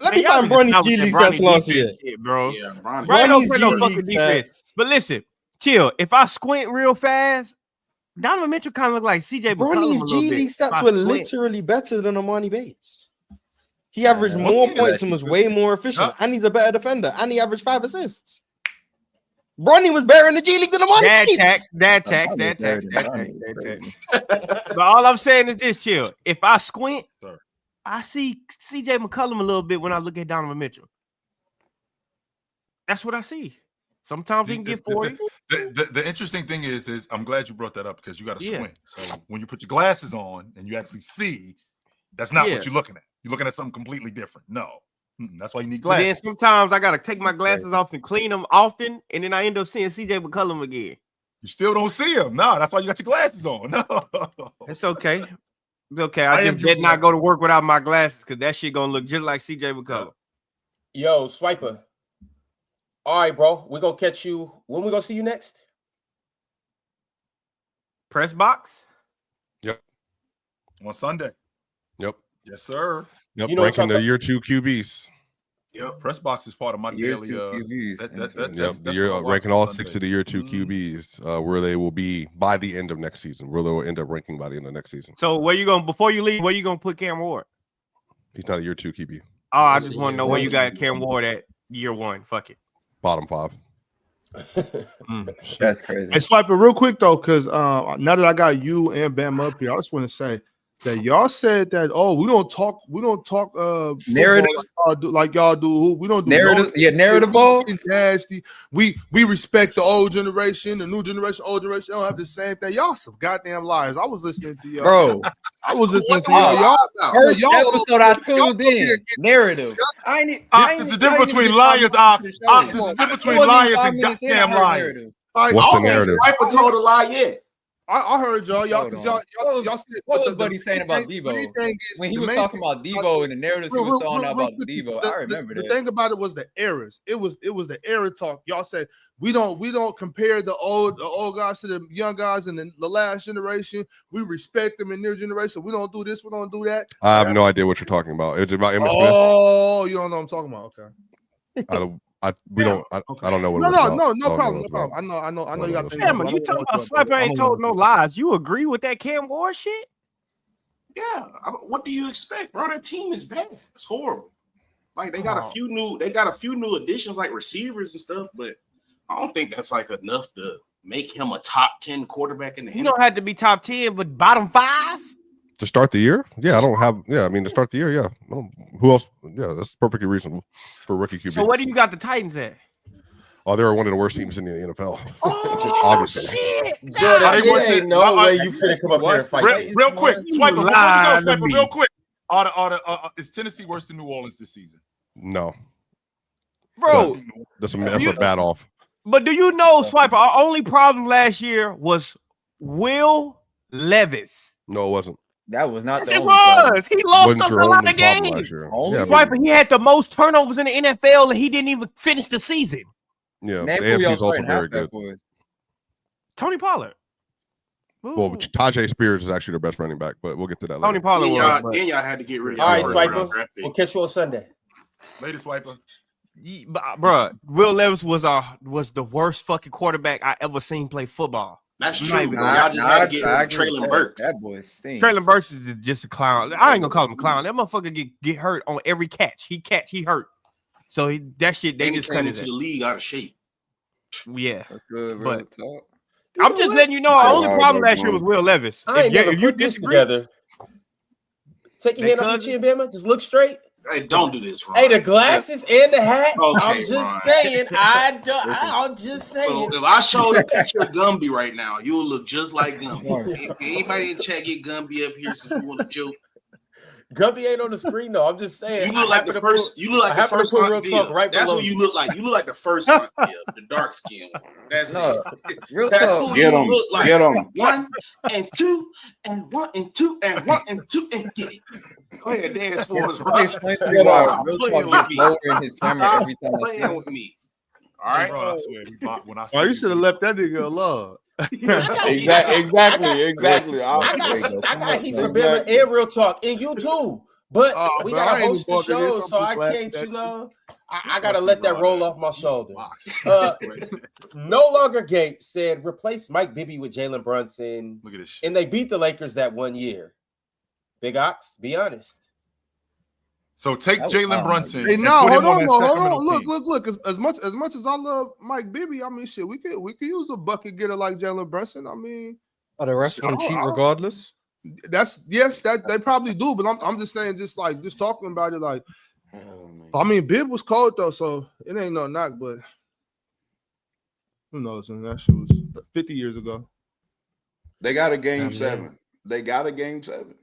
Let me find Bronny's G League stats last year. Bro. Yeah, Bronny. Bronny don't Bronny's play no G fucking League defense. stats. But listen, chill. If I squint real fast, Donovan Mitchell kind of look like CJ McCollum a Bronny's little G bit. League If I stats were squint. literally better than Imani Bates. He averaged more points and was way more efficient. And he's a better defender. And he averaged 5 assists. Bronny was better in the G League than Imani Bates. Dad tax. But all I'm saying is this, chill. If I squint, I see CJ McCollum a little bit when I look at Donovan Mitchell. That's what I see. Sometimes he can get 40. The interesting thing is I'm glad you brought that up because you got to squint. So when you put your glasses on and you actually see, That's not Yeah. what you're looking at. You're looking at something completely different. No. That's why you need But then glasses. sometimes I gotta take my glasses off and clean them often, and then I end up seeing CJ McCollum again. You still don't see him. No, that's why you got your glasses on. No. It's okay. It's okay. I I am just better using not that. go to work without my glasses because that shit gonna look just like CJ McCollum. Yo, Swiper. All right, bro. We're gonna catch you. When we gonna see you next? Press box. Yep. On Sunday. Yep. Yes, sir. Yep. You know what Ranking the y'all- year 2 QBs. Yep. Press box is part of my Year daily. 2 QBs. Yep. The year ranking all 6 of the year 2 QBs, where they will be by the end of next season, where they will end up ranking by the end of next season. So where you gonna before you leave? Where you gonna put Cam Ward? He's not a year 2 QB. Oh, I just want to know where you got Cam Ward at year 1. Fuck it. Bottom 5. That's crazy. Hey, Swiper, real quick though, because now that I got you and Bam up here, I just want to say that y'all said that we don't talk Narrative like y'all do. We don't do narrative, narrative ball. Nasty. We respect the old generation, the new generation, old generation. They don't have the same thing. Y'all some goddamn liars. I was listening to y'all, bro. I was listening to Y'all. y'all. First y'all episode I tuned in. Narrative. I ain't. Ox, there's a difference between liars, Ox. Ox, there's a difference between liars and goddamn liars. Like, What's I the don't think narrative? Swiper told a lie yet. I heard y'all. Y'all Hold on. said. What was Buddy saying about Debo? When he was talking about Debo and the narratives he was throwing out about Debo, I remember that. The thing about it was the errors. It was the error talk. Y'all said we don't compare the old guys to the young guys in the last generation. We respect them in their generation. We don't do this. We don't do that. I have no idea what you're talking about. It's about Emmitt Smith. Oh, you don't know what I'm talking about. Okay. I don't know what. No problem. I know you got things. Damn, you talking about Swiper ain't told no lies. You agree with that Cam Ward shit? Yeah. What do you expect, bro? That team is bad. It's horrible. Like they got a few new additions, like receivers and stuff, but I don't think that's like enough to make him a top 10 quarterback in the NFL. You don't have to be top 10, but bottom 5. To start the year? Yeah, I don't have. Yeah, I mean to start the year. Yeah, who else? Yeah, that's perfectly reasonable for a rookie QB. So where do you got the Titans at? Oh, they're one of the worst teams in the NFL. Oh, Obviously. shit. Jordan, there ain't no way you finna come up here and fight. Real quick, Swiper, before we go, Swiper, real quick. Is Tennessee worse than New Orleans this season? No, Bro. That's a bad off. But do you know, Swiper, our only problem last year was Will Levis. No, it wasn't. That was not the Yes, it only problem. was. He lost Wasn't us your a lot only of problem games. last year. Only Yeah, Swiper, he had the most turnovers in the NFL, and he didn't even finish the season. yeah. The Name who AFC y'all is also starting very halfback good. was. Tony Pollard. Well, Tajay Spears is actually their best running back, but we'll get to that Tony later. Pollard was. Then y'all had to get rid of All right, y'all Swiper. draft pick. We'll catch you on Sunday. Later, Swiper. Bro, Will Levis was the worst fucking quarterback I ever seen play football. That's Not true. even- But y'all just had to get rid I of agree with Traylon that. Burks. That boy stinks. Traylon Burks is just a clown. I ain't gonna call him a clown. That motherfucker get hurt on every catch. He hurt. So that shit they And he just came cut into it. the league out of shape. Yeah. That's good, But- real talk. I'm just letting you know our only problem last year was Will Levis. I ain't never If you put this disagree, together. Take your hand off your chin, Bama. Just look straight. Hey, don't do this, Ron. Hey, the glasses and the hat. Okay, I'm just Ron. saying. I'm just saying. So if I showed a picture of Gumby right now, you'll look just like Gumby. If anybody in the chat get Gumby up here since we want to joke. Gumby ain't on the screen though. I'm just saying. You look like the first. You look like the first real Aunt talk Viv. right That's below what you look like. You look like the first Aunt Viv, the dark skin one. That's No, it. real That's talk. who Get you 'em. look like. Get 'em. 1 and 2 and 1 and 2 and 1 and 2 and get it. Go ahead, dance for us, Let me Ron. explain to Get you why on. real Playing talk with gets me. lower in his camera every time I see Playing him. with me. All right. Bro, I swear, when I Oh, you see should have left that nigga alone. Exactly. I got heat for Bama and real talk, and you too. But we bro, I gotta ain't host the even walking in, show, some so I people can't, laugh at I gotta let that roll off my shoulder. No longer Gape said replace Mike Bibby with Jalen Brunson, Look at this shit. and they beat the Lakers that one year. Big Ox, be honest. So take That was Jalen wild. Brunson. Hey, and no, put him hold on, that hold Sacramento on. Look, team. look. As much as I love Mike Bibby, I mean, shit, we could use a bucket getter like Jalen Brunson. I mean, Are the rest of them cheat regardless? that they probably do, but I'm just saying, just talking about it, like, I mean, Bib was cold though, so it ain't no knock, but who knows? And that shit was 50 years ago. They got a game Damn, 7. They got a game 7.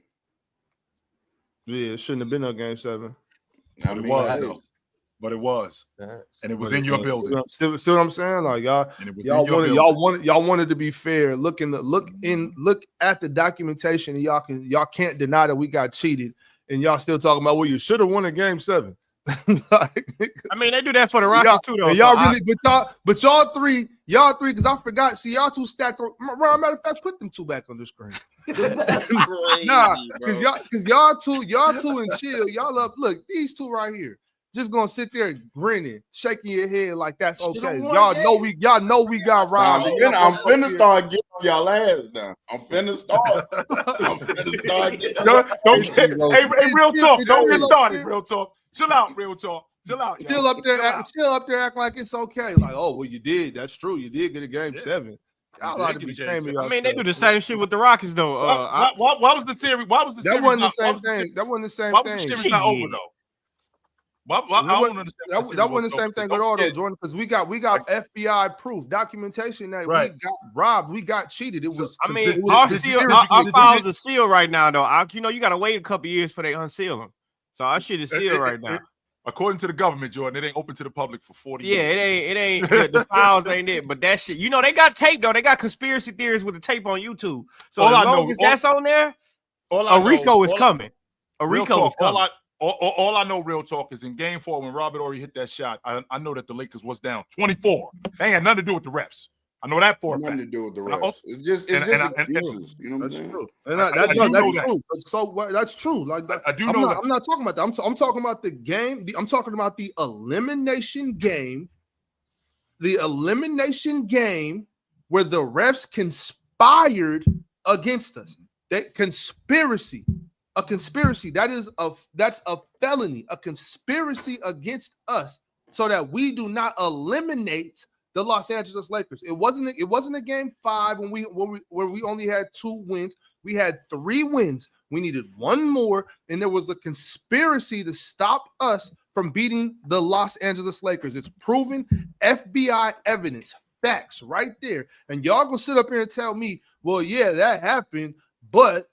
Yeah, it shouldn't have been no game 7. But it was though. But it was, and it was in your building. See what I'm saying? Like y'all wanted to be fair. Look at the documentation, and y'all can't deny that we got cheated, and y'all still talking about, well, you should have won a game 7. I mean, they do that for the Rockets too, though. But y'all three, because I forgot. See, y'all two stacked on. Matter of fact, put them two back on the screen. Nah, because y'all two and chill. Y'all up. Look, these two right here, just gonna sit there grinning, shaking your head like that's okay. Y'all know we got robbed. I'm finna start getting on y'all ass now. I'm finna start. Hey, real talk. Don't get started. Real talk. Chill out, real talk. Chill out. Chill up there, acting like it's okay. Like, oh, well, you did. That's true. You did get a game 7. Y'all ought to be shaming y'all. I mean, they do the same shit with the Rockets, though. Why was the series? Why was the series? That wasn't the same thing. That wasn't the same thing. Why was the series not over though? I don't understand. That wasn't the same thing at all, though, Jordan. Because we got FBI proof, documentation that we got robbed, we got cheated. It was. I mean, our files are sealed right now, though. You got to wait a couple years for they unseal them. So our shit is sealed right now. According to the government, Jordan, it ain't open to the public for 40 years. Yeah, it ain't. The files ain't it. But that shit, they got tape though. They got conspiracy theories with the tape on YouTube. So as long as that's on there, Rico is coming. Rico is coming. All I know, real talk, is in Game 4 when Robert Horry hit that shot. I know that the Lakers was down 24. They ain't had nothing to do with the refs. I know that for a fact. Nothing to do with the refs. It's just excuses. You know what I'm saying? True. That's true. So that's true. Like I do know. I'm not talking about that. I'm talking about the game. I'm talking about the elimination game. The elimination game where the refs conspired against us. That conspiracy. A conspiracy. That's a felony. A conspiracy against us, so that we do not eliminate the Los Angeles Lakers. It wasn't a game 5 where we only had 2 wins. We had 3 wins. We needed 1 more, and there was a conspiracy to stop us from beating the Los Angeles Lakers. It's proven, FBI evidence, facts right there. And y'all gonna sit up here and tell me, well, yeah, that happened, but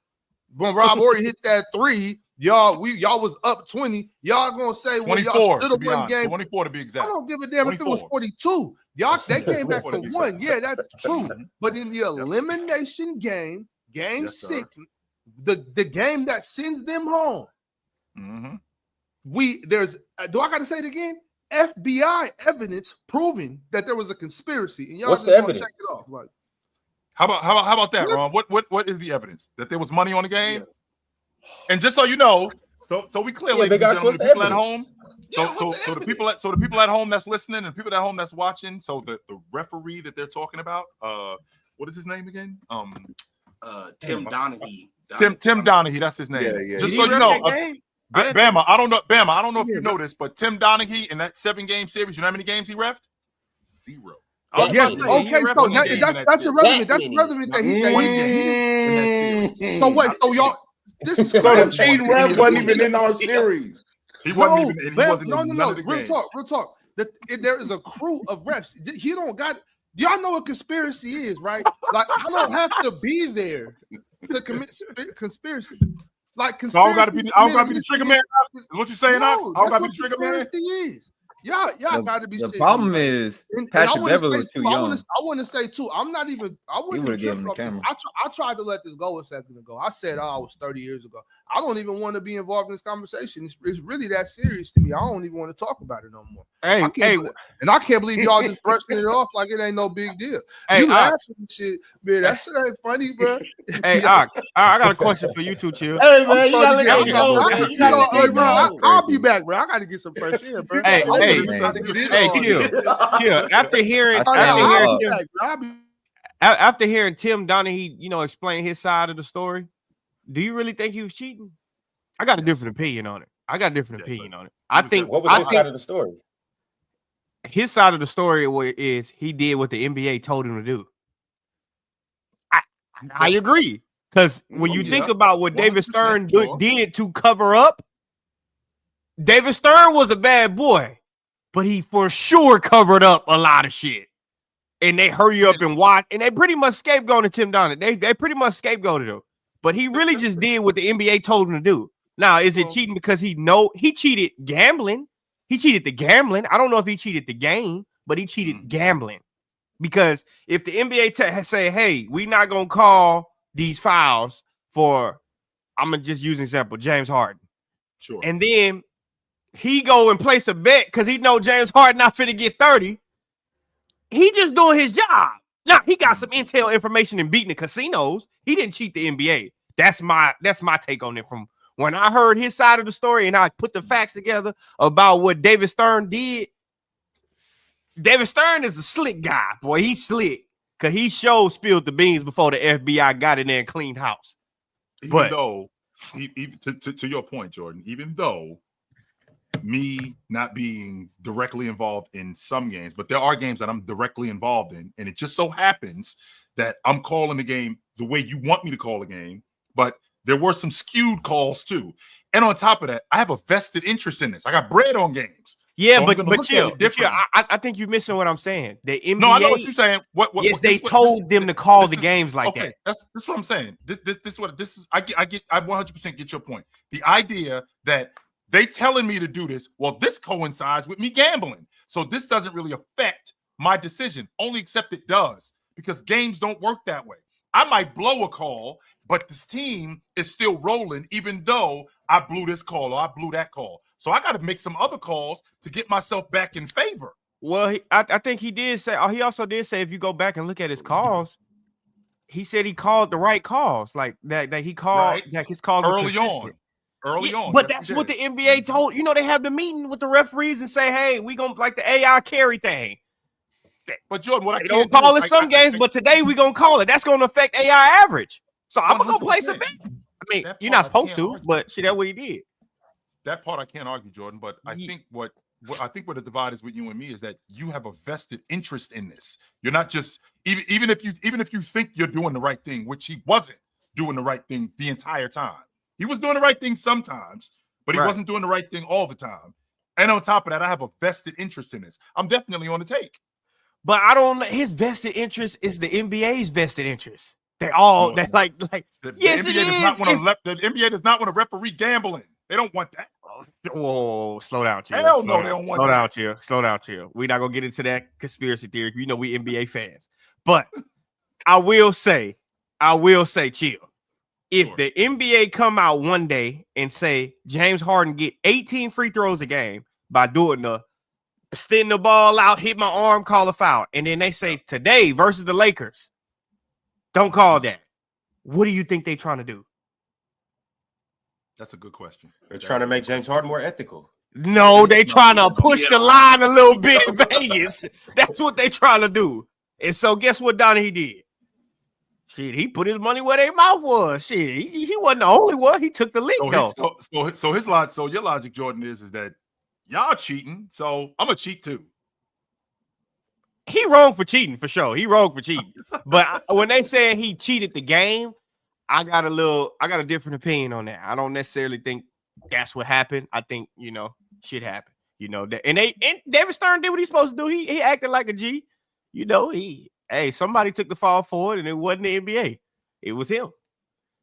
when Rob Horry hit that 3, y'all was up 20. Y'all gonna say, well, y'all should have won games. 24 to be exact. I don't give a damn 24. If it was 42. Y'all, they came back to 1. Yeah, that's true. But in the elimination game, game 6, the game that sends them home, do I gotta say it again? FBI evidence proving that there was a conspiracy. And y'all what's just the evidence? Check it off. Like, how about that, Ron? What is the evidence that there was money on the game? Yeah. And just so you know, so we clearly, ladies and gentlemen, the people at home. So the people at home that's listening and people at home that's watching. So the referee that they're talking about, what is his name again? Tim Donaghy. Tim Donaghy, that's his name. Yeah. Just so you know, Bama. I don't know if you know this, but Tim Donaghy in that 7-game series, you know how many games he reffed? 0. Yes. Okay. So that's irrelevant. That's irrelevant that he. So what? So y'all. This is so the cheating ref wasn't even in our series. He wasn't even. No. Real talk. There is a crew of refs. He don't got. Y'all know what conspiracy is, right? Like I don't have to be there to commit conspiracy. Like conspiracy. I don't gotta be the trigger man. Is what you're saying? I don't gotta be the trigger man. Y'all got to be. The problem is Patrick Beverly was too young. I want to say too. I wouldn't trip up. I tried to let this go a second ago. I said, "Oh, I was 30 years ago." I don't even want to be involved in this conversation. It's really that serious to me. I don't even want to talk about it no more. I can't believe y'all just brushing it off like it ain't no big deal. You laughing and shit, man. That shit ain't funny, bro. Hey, I got a question for you too, Chill. Hey, man, you gotta bro. I'll be back, bro. I got to get some fresh air, bro. Hey, chill. After hearing Tim Donaghy, explain his side of the story, do you really think he was cheating? I got a different opinion on it. I think what was his side of the story? His side of the story is he did what the NBA told him to do. I agree. Because when you think about what David Stern did to cover up, David Stern was a bad boy, but he for sure covered up a lot of shit. And they hurry up and watch, and they pretty much scapegoated Tim Donaghy. They pretty much scapegoated him. But he really just did what the NBA told him to do. Now, is it cheating because he cheated gambling? He cheated the gambling. I don't know if he cheated the game, but he cheated gambling. Because if the NBA say, hey, we not going to call these fouls for, I'm going to just use an example, James Harden. Sure. And then he go and place a bet because he know James Harden not finna get 30. He just doing his job. Now, he got some intel information in beating the casinos. He didn't cheat the NBA. That's my take on it. From when I heard his side of the story and I put the facts together about what David Stern did. David Stern is a slick guy, boy. He's slick because he spilled the beans before the FBI got in there and cleaned house. Even though, to your point, Jordan, even though me not being directly involved in some games, but there are games that I'm directly involved in, and it just so happens that I'm calling the game the way you want me to call the game, but there were some skewed calls too. And on top of that, I have a vested interest in this. I got bread on games. Yeah, so but chill. I think you're missing what I'm saying. The NBA, no, I know what you're saying. Yes, they told them to call the games like that. That's what I'm saying. This is. I 100% get your point. The idea that they telling me to do this, well, this coincides with me gambling, so this doesn't really affect my decision. Only except it does, because games don't work that way. I might blow a call, but this team is still rolling, even though I blew this call or I blew that call. So I got to make some other calls to get myself back in favor. Well, I think he did say. He also did say if you go back and look at his calls, he said he called the right calls, like that he called that his calls early on. But that's what the NBA told. You know, they have the meeting with the referees and say, "Hey, we gonna like the AI carry thing." But Jordan, what they don't call it some games, but today we gonna call it. That's gonna affect AI average. So I'm gonna go place a bet. I mean, you're not supposed to, but see, that's what he did. That part I can't argue, Jordan. But I think what the divide is with you and me is that you have a vested interest in this. You're not just even if you think you're doing the right thing, which he wasn't doing the right thing the entire time. He was doing the right thing sometimes, but he wasn't doing the right thing all the time. And on top of that, I have a vested interest in this. I'm definitely on the take. But I don't know. His vested interest is the NBA's vested interest. They all the yes, NBA does not want to. The NBA does not want to referee gambling. They don't want that. Whoa, slow down, chill. Hell no, they don't want that. Slow down, chill. We're not gonna get into that conspiracy theory. You know we NBA fans, but I will say, chill. If the NBA come out one day and say James Harden get 18 free throws a game by doing the extend the ball out, hit my arm, call a foul, and then they say today versus the Lakers, don't call that. What do you think they're trying to do? That's a good question. They're trying to make James Harden more ethical. No, they trying to push the line a little bit in Vegas. That's what they trying to do. And so guess what Donnie did? Shit, he put his money where their mouth was. Shit, he wasn't the only one. He took the lick though. So your logic, Jordan, is that y'all cheating, so I'm gonna cheat too. He wrong for cheating for sure. He wrong for cheating. But when they say he cheated the game, I got a different opinion on that. I don't necessarily think that's what happened. I think, shit happened. And David Stern did what he's supposed to do. He acted like a G. Somebody took the fall for it, and it wasn't the NBA. It was him.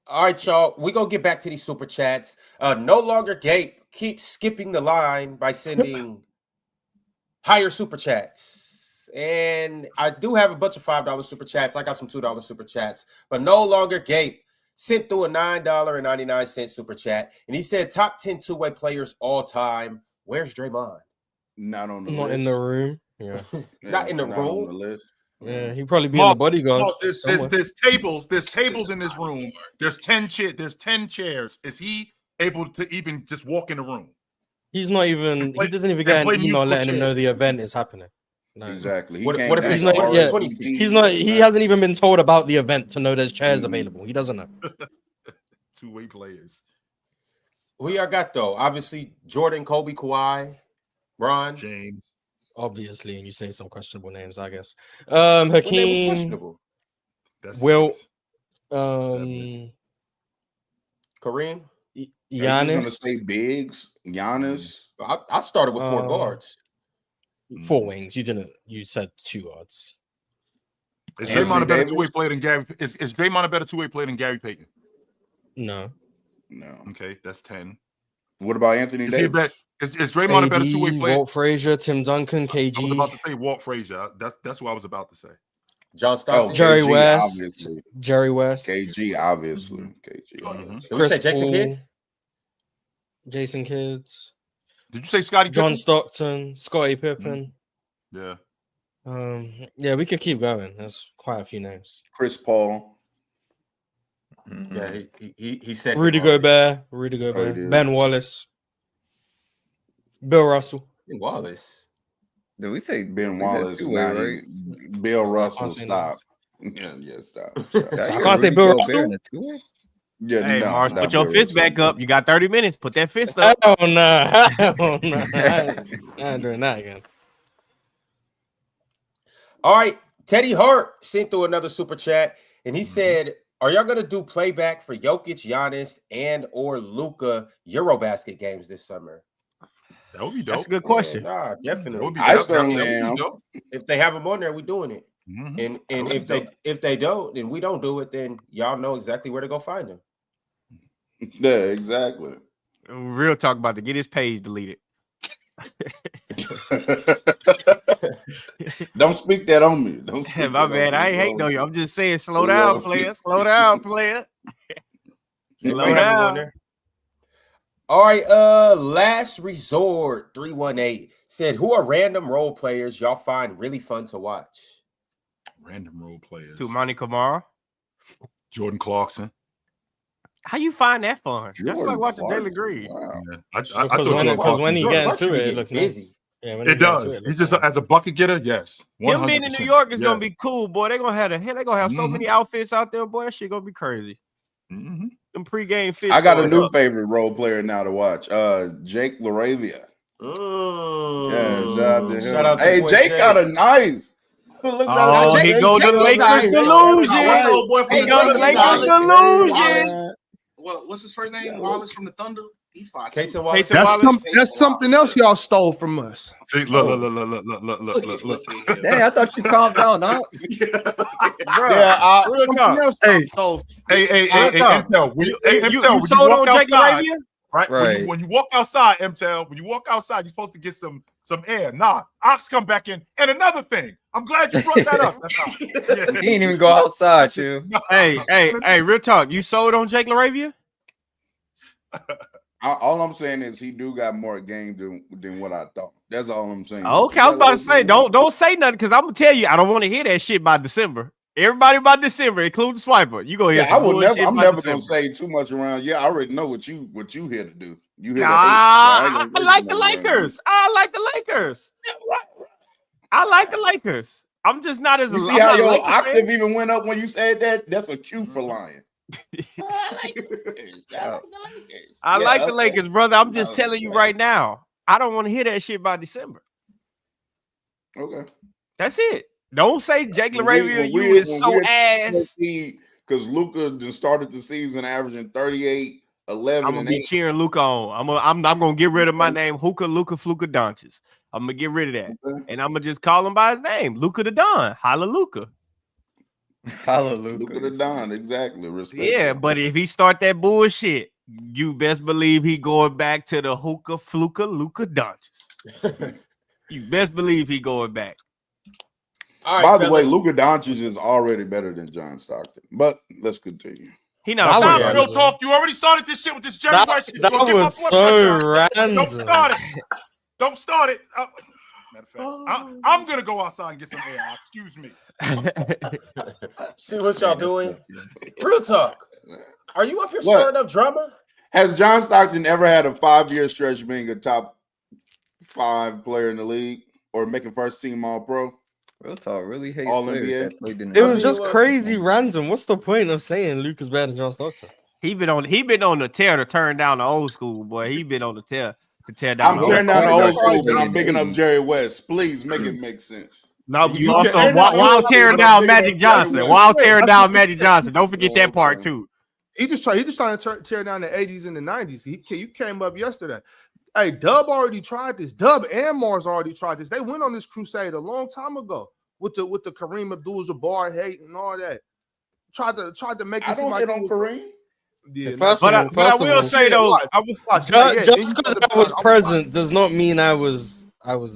All right, y'all. We're going to get back to these super chats. No longer Gape keeps skipping the line by sending higher super chats. And I do have a bunch of $5 super chats. I got some $2 super chats. But no longer Gape sent through a $9.99 super chat. And he said, top 10 two-way players all time. Where's Draymond? Not on the Not list. in the room. Yeah. Not in the room. On the list. Yeah, he'd probably be in the bodyguard. There's tables in this room. There's 10 chairs. Is he able to even just walk in the room? He's not even. He doesn't even get an email letting him know the event is happening. No. Exactly. What if he's not? Yeah, he's not. He hasn't even been told about the event to know there's chairs available. He doesn't know. Two-way players. Who y'all got though? Obviously, Jordan, Kobe, Kawhi, Bron, James. Obviously, and you say some questionable names, I guess. Hakeem, Will, Kareem, Giannis. Giannis. Gonna say Biggs, Giannis. I started with 4 guards. 4 wings. You didn't. You said 2 guards. Is Draymond a better two-way player than Gary? Is Draymond a better two-way player than Gary Payton? No. No. Okay, that's 10. What about Anthony Is he a Davis? bet? Is Draymond a better two-way AD, player? Walt Frazier, Tim Duncan, KG. I was about to say Walt Frazier. That's what I was about to say. John Stockton. Jerry KG, West. obviously. Jerry West. KG, obviously. KG. Did we Chris say Jason Paul, Kidd? Jason Kidds. Did you say Scottie John Pippen? Stockton, Scottie Pippen. Yeah. Yeah, we could keep going. There's quite a few names. Chris Paul. Yeah, he said Rudy him already. Gobert, Ben Wallace, Bill Russell. Wallace. Did we say Ben we said Wallace? two-way, Not right? even. Bill Russell. say Stop. Yeah, stop. I can't say Bill Gobert Russell. in a two-way? Yeah, Hey, no, Mars, not put your Bill fist Russell. back up. You got 30 minutes. Put that fist up. Oh no! I ain't doing that again. All right, Teddy Hart sent through another super chat, and he said, "Are y'all gonna do playback for Jokic, Giannis, and or Luka Eurobasket games this summer?" That would be dope. That's a good question. Nah, definitely. That would be, I that certainly would be am. dope. If they have them on there, we doing it. Mhm. And That would be if they don't, and we don't do it, then y'all know exactly where to go find them. Yeah, exactly. Real talk about to get his page deleted. Don't speak that on me. Don't speak My that bad. on I me, ain't hating bro. on you. I'm just saying, slow down, player. Slow down, player. They Slow might have them on down. there. All right, last resort 318 said, "Who are random role players y'all find really fun to watch?" Random role players. To Monty Kamara. Jordan Clarkson. How you find that fun? That's Jordan like watching Clarkson, Jalen Green. Wow. Yeah. I Because thought when, Jordan because Clarkson when was he good. get Clarkson into be it, it getting looks busy. nice. Yeah, when It get into does. it He's looks just nice. as a bucket getter. Yes, Him being in 100%. New York is Yes. gonna be cool, boy. They're gonna have so Mhm. many outfits out there, boy. That shit gonna be crazy. Mhm. Them pregame fits. I got a going new up. favorite role player now to watch. Jake LaRavia. Yeah, shout out to him. Shout out to Hey, boy Jake Jake. kind of nice. Look Oh, Jake- he go to Jake is Lakers alright. delusion. What's the old boy from He the go to Thunder? Lakers Wallace. delusion. What's his first name? Wallace from the Thunder. He fought Casey too. Wallace. That's something else y'all stole from us. See, look. Dang, I thought you calmed down, huh? Bro, Yeah, real something talk. else y'all stole. Hey, talk. MTEL, when You when you sold walk on Jake outside, LaRavia? right? Right. When you walk outside, MTEL, when you walk outside, you're supposed to get some air. Nah, Ox come back in. And another thing, I'm glad you brought that up. That's all. He didn't even go outside, you. Hey, real talk. You sold on Jake LaRavia? All I'm saying is he do got more game than what I thought. That's all I'm saying. Okay, I was about to say, don't say nothing because I'm gonna tell you, I don't want to hear that shit by December. Everybody by December, including Swiper. You gonna hear Yeah, I'm never December. gonna say too much around. Yeah, I already know what you here to do. You here I to hate. like the Lakers. I like the Lakers. I like the Lakers. I'm just not as You see I'm how not a your Lakers fan. octave even went up when you said that? That's a cue for lying. I like the Lakers, brother. I'm just No, telling you right. right now. I don't want to hear that shit by December. Okay. That's it. Don't say Jake LaRavia, you is so ass. Because Luka just started the season averaging 38, 11, I'm gonna and be 8. cheering Luka on. I'm gonna get rid of my name, Luka Fluka Doncic. I'm gonna get rid of that, and I'm gonna just call him by his name, Luka the Don. Hallelujah. Hallelujah. Luka the Don, exactly. Respect. Yeah, but if he start that bullshit, you best believe he going back to the Luka Doncic. You best believe he going back. All right, By the way, fellas. Luka Doncic is already better than John Stockton. But let's continue. He not Stop, fair. real talk. You already started this shit with this Jerry West shit. That You're gonna get my was point so right now. random. Don't start it. Don't start it. Matter of fact, I'm gonna go outside and get some air. Excuse me. See what y'all doing? Real talk. Are you up here What? stirring up drama? Has John Stockton ever had a 5-year stretch being a top 5 player in the league or making first team All Pro? Real talk really hates All players NBA? that played in It the was league. just crazy random. What's the point of saying Luke is better than John Stockton? He been on the tear to turn down the old school, boy. He been on the tear to tear down. I'm the tearing old down the Right, old school, right, but right. I'm bigging up Jerry West. Please make it make sense. No, You you can also tear down while the tearing old down school, Magic but Johnson. Jerry While West. tearing down Magic Johnson. Don't forget that part too. He just trying to tear down the 80s and the 90s. You came up yesterday. Hey, Dub already tried this. Dub and Mars already tried this. They went on this crusade a long time ago with the Kareem Abdul-Jabbar hate and all that. Tried to make it I seem don't like hit on Kareem. Yeah, First But of I, all, but I will say though, just because I was present does not mean I was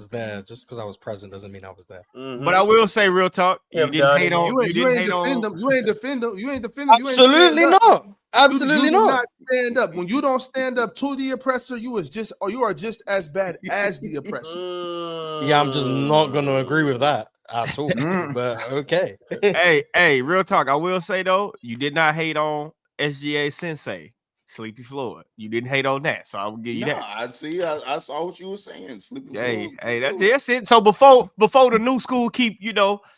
there. Just because I was present doesn't mean I was there. but I will say real talk. You didn't hate on. You ain't defend them. You ain't defend them. You ain't defend them. Absolutely not. Absolutely you did not. not stand up. When you don't stand up to the oppressor, you are just as bad as the oppressor. Yeah, I'm just not gonna agree with that at all. But okay. hey, real talk. I will say though, you did not hate on SGA Sensei, Sleepy Floyd. You didn't hate on that, so I will give you that. I see. I saw what you were saying. Sleeping Hey, that's it. So before the new school keep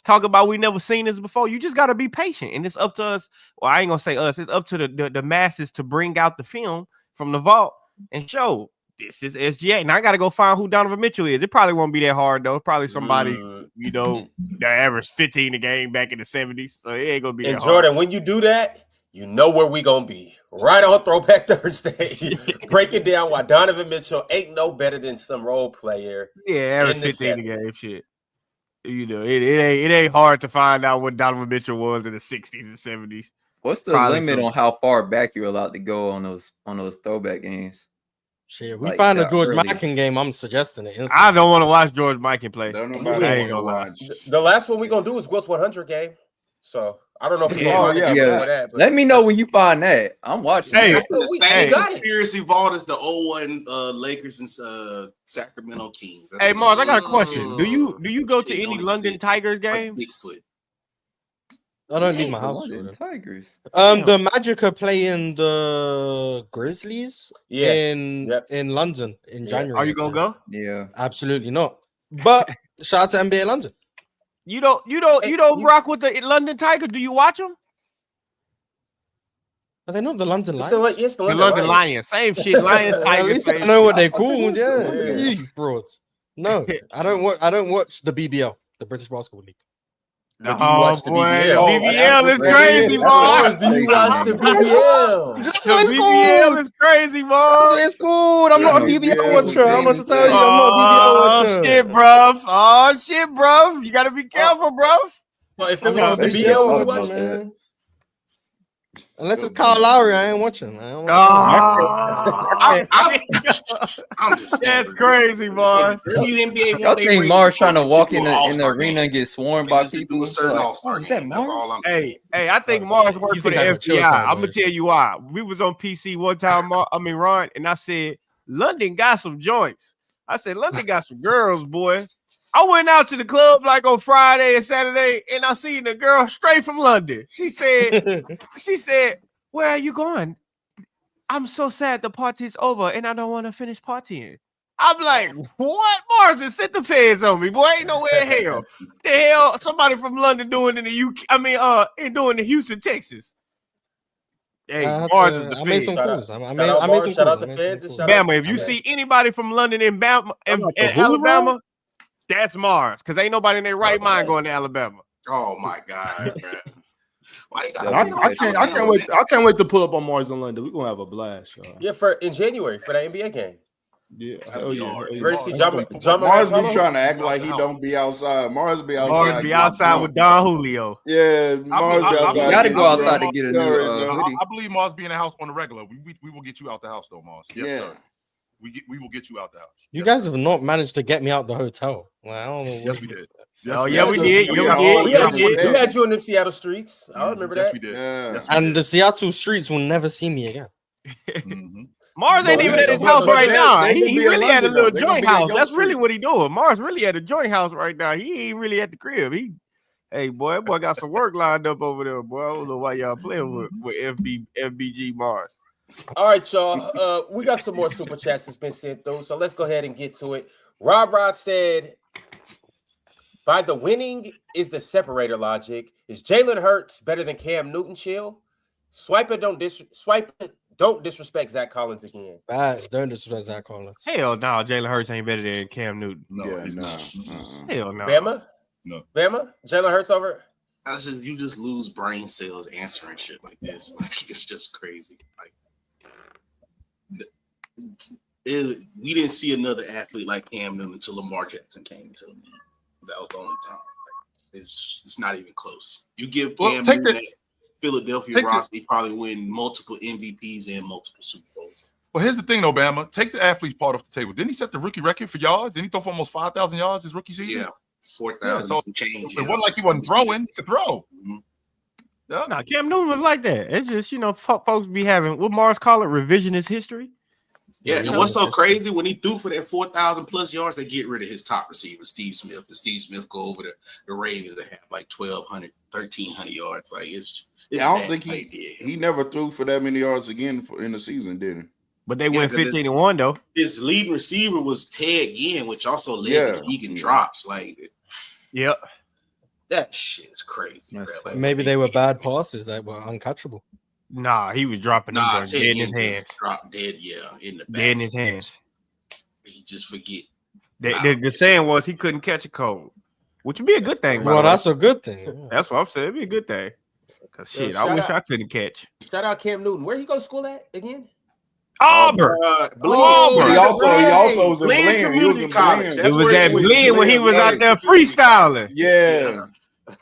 talking about we never seen this before, you just gotta be patient, and it's up to us. Well, I ain't gonna say us. It's up to the masses to bring out the film from the vault and show this is SGA. And I gotta go find who Donovan Mitchell is. It probably won't be that hard though. Probably somebody that averaged 15 a game back in the 70s. So it ain't gonna be that And Jordan, hard. when you do that, you know where we gonna be. Right on Throwback Thursday. Break it down why Donovan Mitchell ain't no better than some role player. Yeah, average 15 a game shit. It ain't hard to find out what Donovan Mitchell was in the 60s and 70s. What's the limit on how far back you're allowed to go on those throwback games? Shit, we find a George Mikan game. I'm suggesting it. Instantly. I don't want to watch George Mikan play. Don't I nobody ain't want gonna to lie. watch. The last one we're gonna do is Will's 100 game. So I don't know if Yeah. Let me know when you find that. I'm watching. Hey, That's the same got it. conspiracy vault as the 01 Lakers and Sacramento Kings. That's Hey, the Mars, I got a same. question. Do you go to Shit any don't London exist. Tigers Like games? Bigfoot. I don't leave my house. London Tigers. The Magic are playing the Grizzlies in London in January. Are you gonna go? Yeah, absolutely not. But shout out to NBA London. You don't rock with the London Tigers. Do you watch them? Are they not the London Lions? The London Lions. Same shit. Lions, Tigers. At least I know what they're called. Yeah. Look at you, frauds. No, I don't watch the BBL, the British Basketball League. Do you watch the BBL? BBL is crazy, Mars. Do you watch the BBL? That's The what it's BBL called. is crazy, That's Mars. what it's called. I'm not a BBL watcher. I'm not to tell you. I'm not a BBL watcher. Oh shit, bruv. You gotta be careful, bruv. Well, if it was the BBL, would you watch man? Unless it's Kyle Lowry, I ain't watching. I'm just saying. That's crazy, Mars. WNBA Y'all think Mars trying to walk in the All-Star arena and get swarmed by people? do a certain Like, all-star is that game. That's all I'm saying. Hey, I think Mars worked you for the think I have a chill FBI. time, I'm gonna man. tell you why. We was on PC one time, Ron, and I said, London got some joints. I said, London got some girls, boy. I went out to the club like on Friday and Saturday, and I seen the girl straight from London. She said, where are you going? I'm so sad the party's over, and I don't want to finish partying. I'm like, what? Mars and set the feds on me, boy. Ain't nowhere in hell. The hell somebody from London doing in the UK? I mean, doing in Houston, Texas. Hey, Mars is the I made some feds. calls. I made some Shout out calls. the feds and shout Bama, if you see anybody from London and Alabama, that's Mars. Because ain't nobody in their right mind going to Alabama. Oh my God, man. Why you gotta I can't wait to pull up on Mars in London. We're gonna have a blast. Yeah, in January for the NBA game. Yeah, hell yeah. Ready to see Mars be trying to act like he don't be outside. Mars be outside. Mars be outside with Don Julio. Yeah, Mars be outside. You gotta go outside to get a new hoodie. I believe Mars be in the house on the regular. We will get you out the house though, Mars. Yes, sir. We will get you out the house. You guys have not managed to get me out the hotel. Well, I don't know. Yes, we did. We did. We had you in the Seattle streets. I remember that. Yes, we did. Yeah. Yes, we And did. the Seattle streets will never see me again. Mars ain't even at his house right now. He really at a little They gonna joint be in house. your That's really street. what he doing. Mars really at a joint house right now. He ain't really at the crib. Hey boy, that boy got some work lined up over there, boy. I don't know why y'all playing with FBG Mars. All right, y'all. We got some more super chats that's been sent through, so let's go ahead and get to it. Rod said, "By the winning is the separator logic. Is Jalen Hurts better than Cam Newton? Chill. Swiper don't disrespect Zach Collins again. Don't disrespect Zach Collins. Hell no, Jalen Hurts ain't better than Cam Newton. No, he's not. Hell no. Bama, No. Bama, Jalen Hurts over. You just lose brain cells answering shit like this. Like, it's just crazy. Like, we didn't see another athlete like Cam Newton until Lamar Jackson came into the league. That was the only time. Like, it's not even close. You give Cam Newton Philadelphia roster, he probably win multiple MVPs and multiple Super Bowls. Well, here's the thing, though, Bama. Take the athletes part off the table. Didn't he set the rookie record for yards? Didn't he throw for almost 5,000 yards his rookie season? Yeah, 4,000 so and change. It wasn't like he wasn't throwing. He could throw. Yeah. No, Cam Newton was like that. It's just, folks be having what Mars call it revisionist history. Yeah, and what's so crazy when he threw for that 4,000 plus yards, they get rid of his top receiver, Steve Smith. And Steve Smith go over the Ravens that have like 1,200, 1,300 yards. Like it's I don't think he never threw for that many yards again in the season, did he? But they went 15-1 though. His leading receiver was Ted Ginn, which also led the league in drops. Like, yep, that shit's crazy. Like, maybe they were bad passes that were uncatchable. Nah, he was dropping them dead in his hands. Dropped dead, in the dead in his hands. He just forget. The saying was he couldn't catch a cold, which would be a good thing. Well, that's a good thing. That's what I'm saying. It'd be a good thing. Cause shit, I wish I couldn't catch. Shout out Cam Newton. Where he go to school at again? Auburn. Auburn. He also was in Blaine Community College. It was at Blaine when he was out there freestyling. Yeah.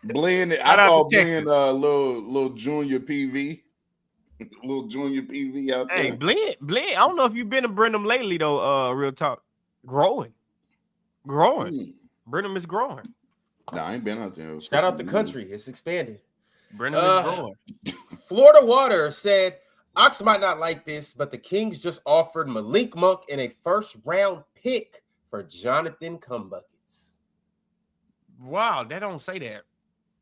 Blaine. I call Blaine little junior PV. Little junior PV out there. Hey, Blaine. I don't know if you've been to Brenham lately though. Real talk. Growing. Brenham is growing. Nah, I ain't been out there. Shout out the country. It's expanded. Brenham is growing. Florida Water said, Ox might not like this, but the Kings just offered Malik Monk in a first-round pick for Jonathan Cumbuckets. Wow, they don't say that.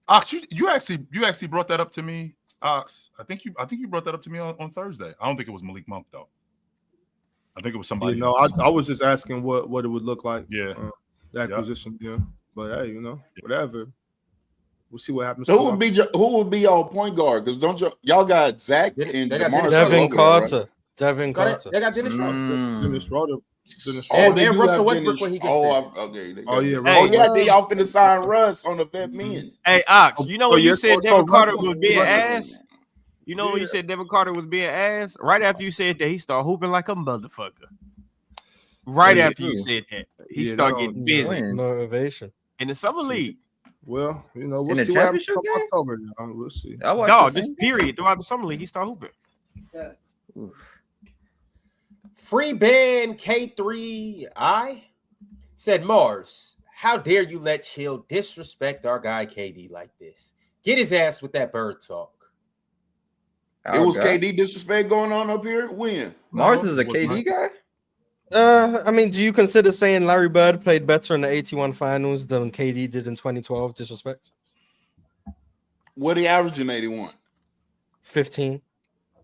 Ox, you actually brought that up to me, Ox. I think you brought that up to me on Thursday. I don't think it was Malik Monk though. I think it was somebody. I was just asking what it would look like. Yeah, the acquisition. Yeah, but hey, whatever. We'll see what happens. Who would be y'all point guard? Because y'all got Zach and Devin Carter. Right? Devin Carter. They got Dennis Schroeder. Dennis Schroeder. And Russell Westbrook when he gets there. Okay. They y'all finna sign Russ on the vet men. Hey, Ox, when you said Devin Carter was being ass? You know when you said Devin Carter was being ass? Right after you said that, he started hooping like a motherfucker. Right after you said that, he started getting busy. Motivation. In the summer league. Well, we'll see what happens come October. We'll see. No, this period throughout the summer league, he started hooping. Yeah. Free band K3I said, Mars, how dare you let Chill disrespect our guy KD like this? Get his ass with that bird talk. It was KD disrespect going on up here? When? Mars is a KD guy? I mean, do you consider saying Larry Bird played better in the 81 finals than KD did in 2012 disrespect? What he averaged in 81? 15.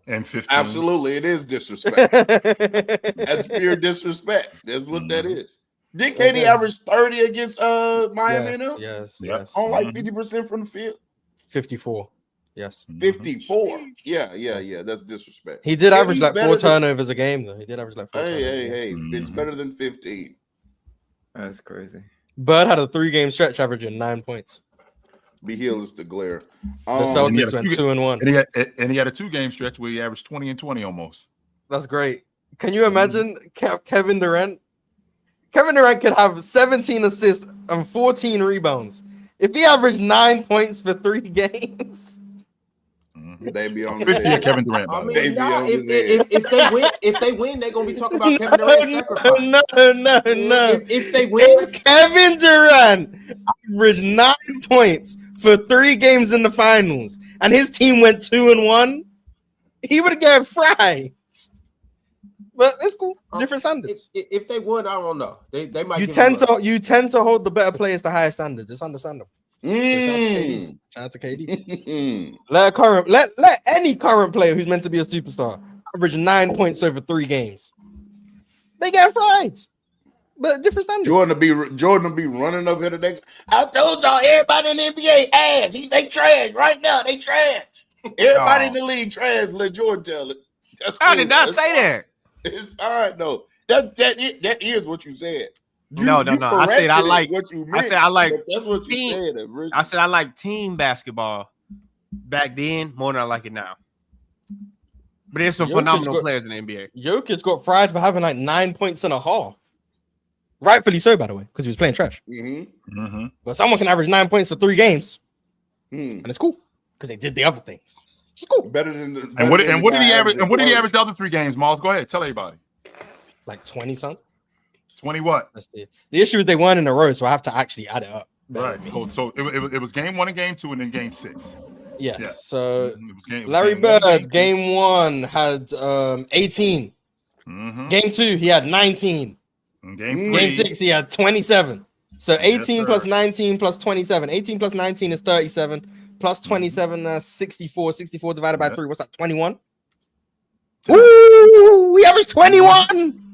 And 15. Absolutely, it is disrespect. That's pure disrespect. That's what that is. Did KD average 30 against Miami? Yes. On like 50% from the field? 54. Yes. 54. Yeah. That's disrespect. He did average like 4 turnovers a game, though. He did average like 4 turnovers. Hey. It's better than 15. That's crazy. Bird had a 3-game stretch averaging 9 points. Be healed is the glare. The Celtics went 2-1. And he had a 2-game stretch where he averaged 20 and 20 almost. That's great. Can you imagine Kevin Durant? Kevin Durant could have 17 assists and 14 rebounds. If he averaged 9 points for 3 games. They be on 50 of Kevin Durant. I mean, if they win, they're gonna be talking about Kevin Durant's sacrifice. No. If they win, if Kevin Durant averaged 9 points for 3 games in the finals, and his team went 2-1, he would get fried. But it's cool. Different standards. If they won, I don't know. They might. You tend to hold the better players to higher standards. It's understandable. So shout out to KD. Let any current player who's meant to be a superstar average 9 points over 3 games. They get fried, but different standards. Jordan will be running up here the next. I told y'all, everybody in the NBA ass. They trash right now. They trash. Everybody in the league trash. Let Jordan tell it. I did not say that. It's all right, though. That is what you said. No. I said I like what you meant. I said I like. That's what you said. I said I like team basketball back then more than I like it now. But there's some phenomenal players in the NBA. Jokic got fried for having like 9 points and a half. Rightfully so, by the way, because he was playing trash. Mm-hmm. But someone can average 9 points for 3 games, and it's cool because they did the other things. It's cool. Better than the. And what did he average? And what did he average the other 3 games, Miles? Go ahead, tell everybody. Like 20 something. 20 what? Let's see. The issue is they weren't in a row, so I have to actually add it up. Right. So it was game 1 and game 2, and then game 6. Yes. So it was Larry Bird, game 1 had 18. Game 2, he had 19. Game 6, he had 27. So 18 plus 19 plus 27. 18 plus 19 is 37. Plus 27, 64. 64 divided by 3. What's that? 21. Woo! We averaged 21.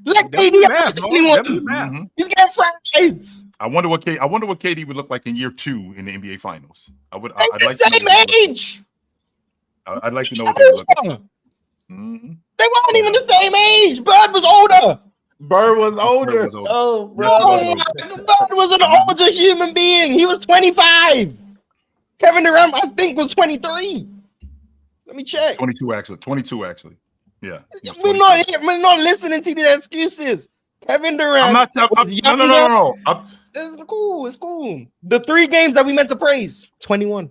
Let KD average 21. He's getting fried. I wonder what KD would look like in year 2 in the NBA Finals. I'd like the same age. I'd like to know what they look like. They weren't even the same age. Bird was older. Bird was older. Oh, bro. Bird was an older human being. He was 25. Kevin Durant, I think, was 23. Let me check. 22 actually. Yeah. We're not listening to the excuses. Kevin Durant. I'm not talking. No. It's cool. It's cool. The 3 games that we meant to praise, 21.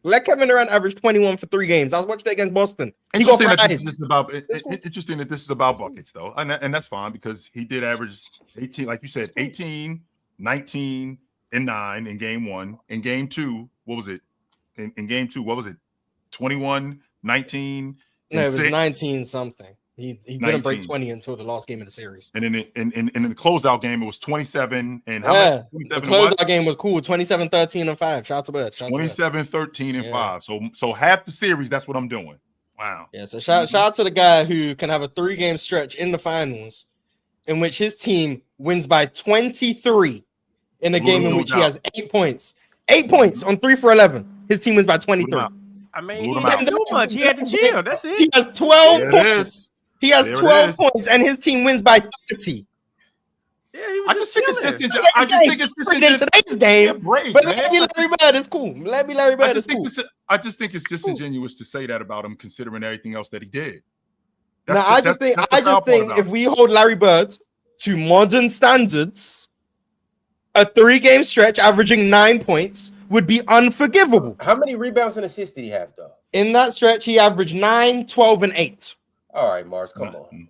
Let Kevin Durant average 21 for 3 games. I was watching that against Boston. Interesting that this is about buckets, though. And that's fine because he did average 18, like you said, 18, 19, and 9 in game 1. In game 2, what was it? In game 2, what was it? 21, 19, no, it was 6. 19 something. He didn't break 20 until the last game of the series. And in the closeout game, it was 27 and how yeah, much? the closeout game was cool. 27, 13, and 5. Shout out to Bird. 27, 13, and 5. So half the series, that's what I'm doing. Wow. Yeah, so shout out to the guy who can have a 3-game stretch in the finals in which his team wins by 23 in a game in which he has 8 points. 8 points on 3 for 11. His team wins by 23. I mean, he didn't do much. He had to chill. That's it. He has 12 points. He has 12 points, and his team wins by 30. Yeah, I just think it's disingenuous. In today's game, but let me Larry Bird is cool. Let me Larry Bird is cool. I just think it's disingenuous to say that about him, considering everything else that he did. I just think if we hold Larry Bird to modern standards, a 3-game stretch averaging 9 points would be unforgivable. How many rebounds and assists did he have, though? In that stretch, he averaged 9, 12, and 8. All right, Mars, come on.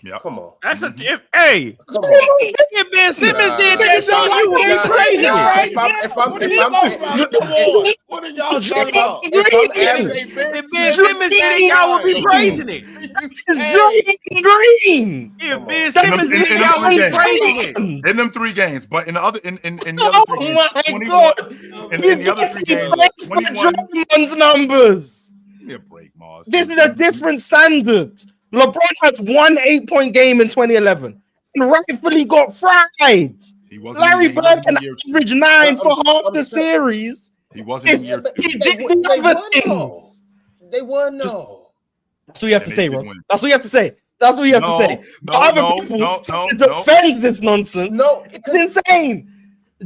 Yeah, come on. That's hey, come on. If Ben Simmons did that, so you would be crazy. What are y'all talking about? If Ben Simmons did it, y'all would be praising it. It's green. If Ben Simmons did it, y'all would be praising it. In them 3 games, but in the other in the other 3 games, 21. In the other 3 games, 21 numbers. Give me a break, Mars. This is a different standard. LeBron had 1 8-point game in 2011 and rightfully got fried. Larry Bird can average 9 for half the series. He wasn't in year 2. He did the other things. They won, no. That's what you have to say, bro. That's what you have to say. That's what you have to say. Other people defend this nonsense. No, it's insane.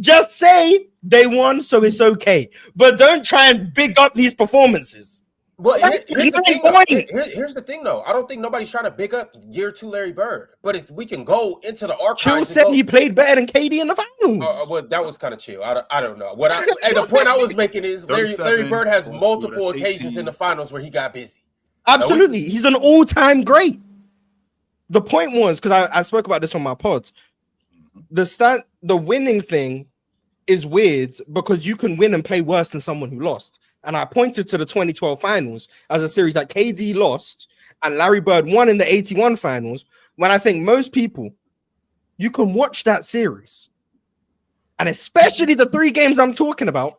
Just say they won, so it's okay. But don't try and big up these performances. Well, here's the thing, though. I don't think nobody's trying to big up year 2 Larry Bird. But if we can go into the archives, Chill said he played better than KD in the finals. Well, that was kind of chill. I don't know. The point I was making is Larry Bird has multiple occasions in the finals where he got busy. Absolutely, he's an all-time great. The point was, because I spoke about this on my pod, the winning thing is weird because you can win and play worse than someone who lost. And I pointed to the 2012 finals as a series that KD lost and Larry Bird won in the 81 finals, when I think most people, you can watch that series. And especially the 3 games I'm talking about,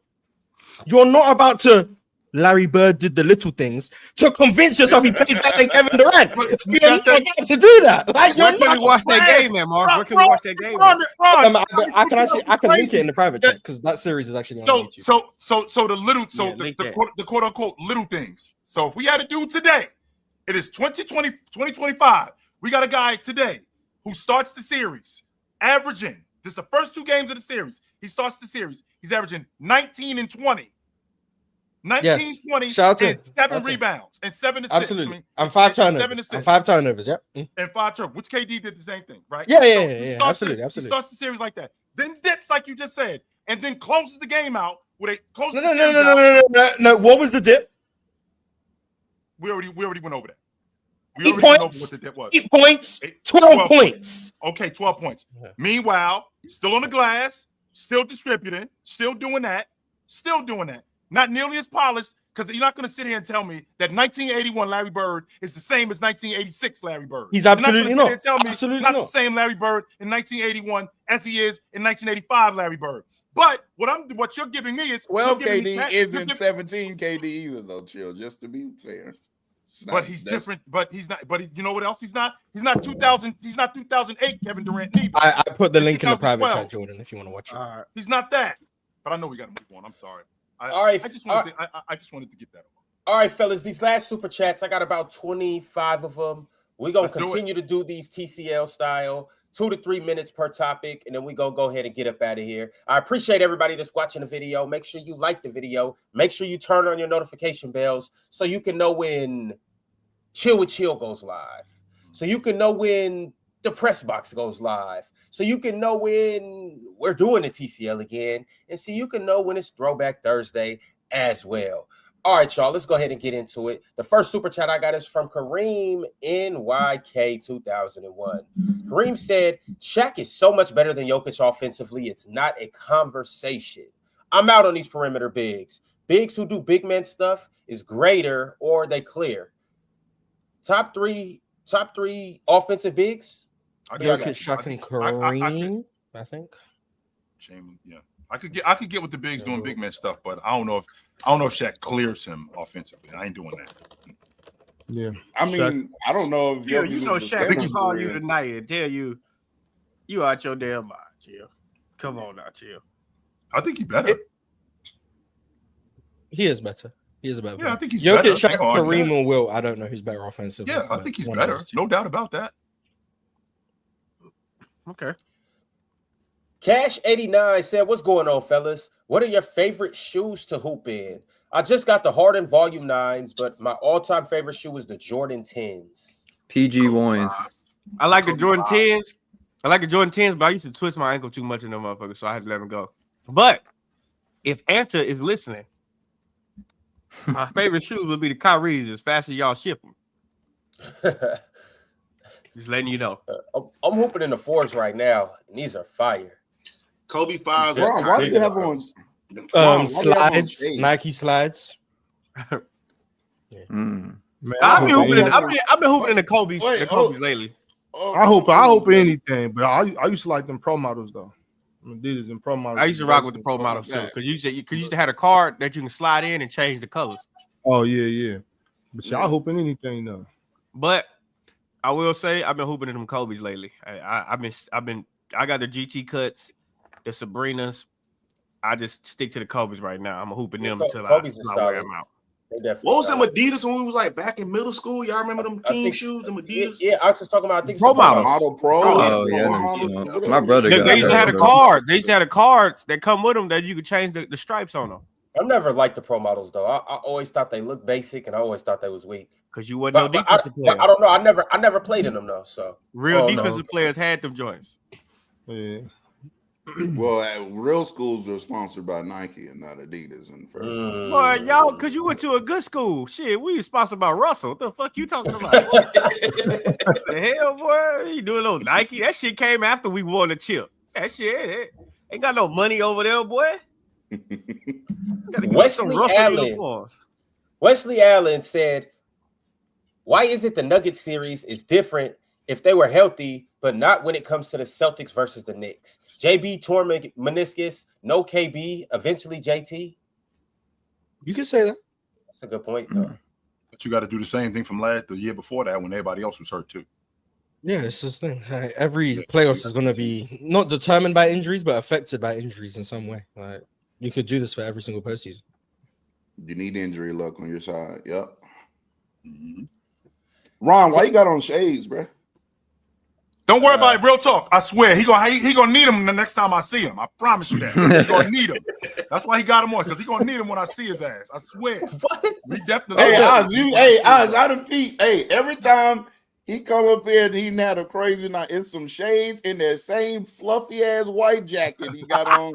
you're not about to Larry Bird did the little things to convince yourself he played better than Kevin Durant. You're not about to do that. Like, where can we watch that game, man, Mark? Where can we watch that game? I can link it in the private chat because that series is actually on YouTube. So the quote unquote little things. So if we had a dude today, it is 2025. We got a guy today who starts the series averaging, this is the first 2 games of the series. He starts the series. He's averaging 19 and 20. 19, 20, and 7 rebounds and 7 assists. Absolutely. And 5 turnovers. And 5 turnovers, yeah. And 5 turnovers, which KD did the same thing, right? Yeah. Absolutely. He starts the series like that. Then dips, like you just said, and then closes the game out with a No. What was the dip? We already went over that. We 8 already went over points. what that was. 8 points. 12 points. Okay, 12 points. Yeah. Meanwhile, still on the glass, still distributing, still doing that. Not nearly as polished, because you're not going to sit here and tell me that 1981 Larry Bird is the same as 1986 Larry Bird. He's absolutely you're not. not. Tell me Absolutely not not. the same Larry Bird in 1981 as he is in 1985 Larry Bird. But what you're giving me is 12 you're giving me KD isn't 17 KD either, though. Chill, just to be fair. But he's different. But he's not. But you know what else he's not? He's not 2000. He's not 2008 Kevin Durant neither. I put the link in the private chat, Jordan, if you want to watch it. He's not that. But I know we got to move on. I'm sorry. All right. I just wanted to get that. All right, fellas. These last super chats, I got about 25 of them. We're gonna continue to do these TCL style, 2 to 3 minutes per topic, and then we gonna go ahead and get up out of here. I appreciate everybody that's watching the video. Make sure you like the video. Make sure you turn on your notification bells so you can know when Chill with Chill goes live. So you can know when the press box goes live. So you can know when we're doing the TCL again. And so you can know when it's Throwback Thursday as well. All right, y'all, let's go ahead and get into it. The first super chat I got is from Kareem NYK 2001. Kareem said, Shaq is so much better than Jokic offensively. It's not a conversation. I'm out on these perimeter bigs. Bigs who do big man stuff is greater or they clear. Top three offensive bigs. Jokic, Shaq, and Kareem, I think. Yeah. I could get with the bigs doing big man stuff, but I don't know if Shaq clears him offensively. I ain't doing that. Yeah, I mean, Shaq. I don't know if you know Shaq will call you tonight and tell you out your damn mind, Chill. Come on now, Chill. I think he's better. He is better. He is a better. Yeah, I think he's Jokic, better. Shaq, Kareem, and Will. I don't know who's better offensively. Yeah, I think he's better. No doubt about that. Okay. Cash 89 said, what's going on, fellas? What are your favorite shoes to hoop in? I just got the Harden Volume 9s, but my all-time favorite shoe is the Jordan 10s. PG1s. I like the Jordan 10s. But I used to twist my ankle too much in them motherfuckers, so I had to let them go. But if Anta is listening, my favorite shoes would be the Kyrie's as fast as y'all ship them. Just letting you know. I'm hooping in the 4s right now, and these are fire. Kobe 5s. Why do you have on slides? Nike slides. Man, I've been hooping in the Kobe's lately. I hope anything, but I used to like them pro models though. Adidas and pro models. I used to rock with the pro models too, because you used to have a card that you can slide in and change the colors. Oh yeah. But y'all hooping anything though. But I will say I've been hooping in them Kobe's lately. I got the GT cuts, the Sabrinas. I just stick to the Kobe's right now. I'm hooping them until Kobe's I wear them out. What was them Adidas when we was like back in middle school? Y'all remember them team shoes, them Adidas? Yeah, I was just talking about. I think pro model pro. Oh yeah, my brother. They used to have a card. They used to have the cards that come with them that you could change the stripes on them. I never liked the pro models though. I always thought they looked basic, and I always thought they was weak. Because you wasn't no defensive player. I don't know. I never played in them though. So real defensive players had them joints. Yeah. Well, real schools are sponsored by Nike and not Adidas. In first Boy, y'all, because you went to a good school. Shit, we sponsored by Russell. What the fuck you talking about? The hell, boy? You doing a little Nike? That shit came after we won the chip. That shit ain't got no money over there, boy. Wesley Allen said, why is it the Nuggets series is different if they were healthy, but not when it comes to the Celtics versus the Knicks? JB tore meniscus, no KB, eventually JT. You can say that. That's a good point, though. But you got to do the same thing from the year before that when everybody else was hurt too. Yeah, it's this thing. Every playoffs is going to be not determined by injuries, but affected by injuries in some way. Like you could do this for every single postseason. You need injury luck on your side. Yep. Mm-hmm. Ron, why you got on shades, bro? Don't worry about it. Real talk. I swear he gonna need him the next time I see him. I promise you that. He gonna need him. That's why he got him on, because he gonna need him when I see his ass. I swear. What? He definitely. I done peep. Hey, every time he come up here and he had a crazy night in some shades in that same fluffy ass white jacket he got on.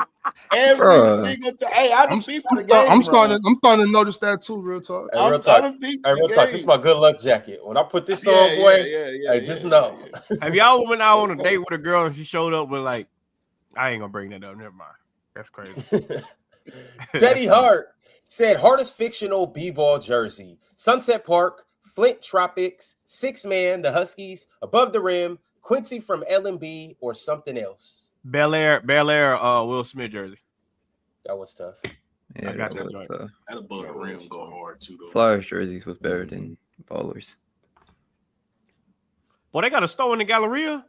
Every single time. Hey, I done peeped the game. I'm starting to notice that too, real talk. Hey, real talk. This is my good luck jacket. When I put this on, boy, just know. Have y'all went out on a date with a girl and she showed up with like, I ain't gonna bring that up. Never mind. That's crazy. Teddy Hart said hardest fictional b-ball jersey: Sunset Park, Flint Tropics, 6-Man, the Huskies, Above the Rim, Quincy from LMB, or something else. Bel Air, Will Smith jersey. That was tough. Yeah, I got that that. was, That Above the Rim go hard too, though. Flyers jerseys was better than Ballers. Boy, they got a store in the Galleria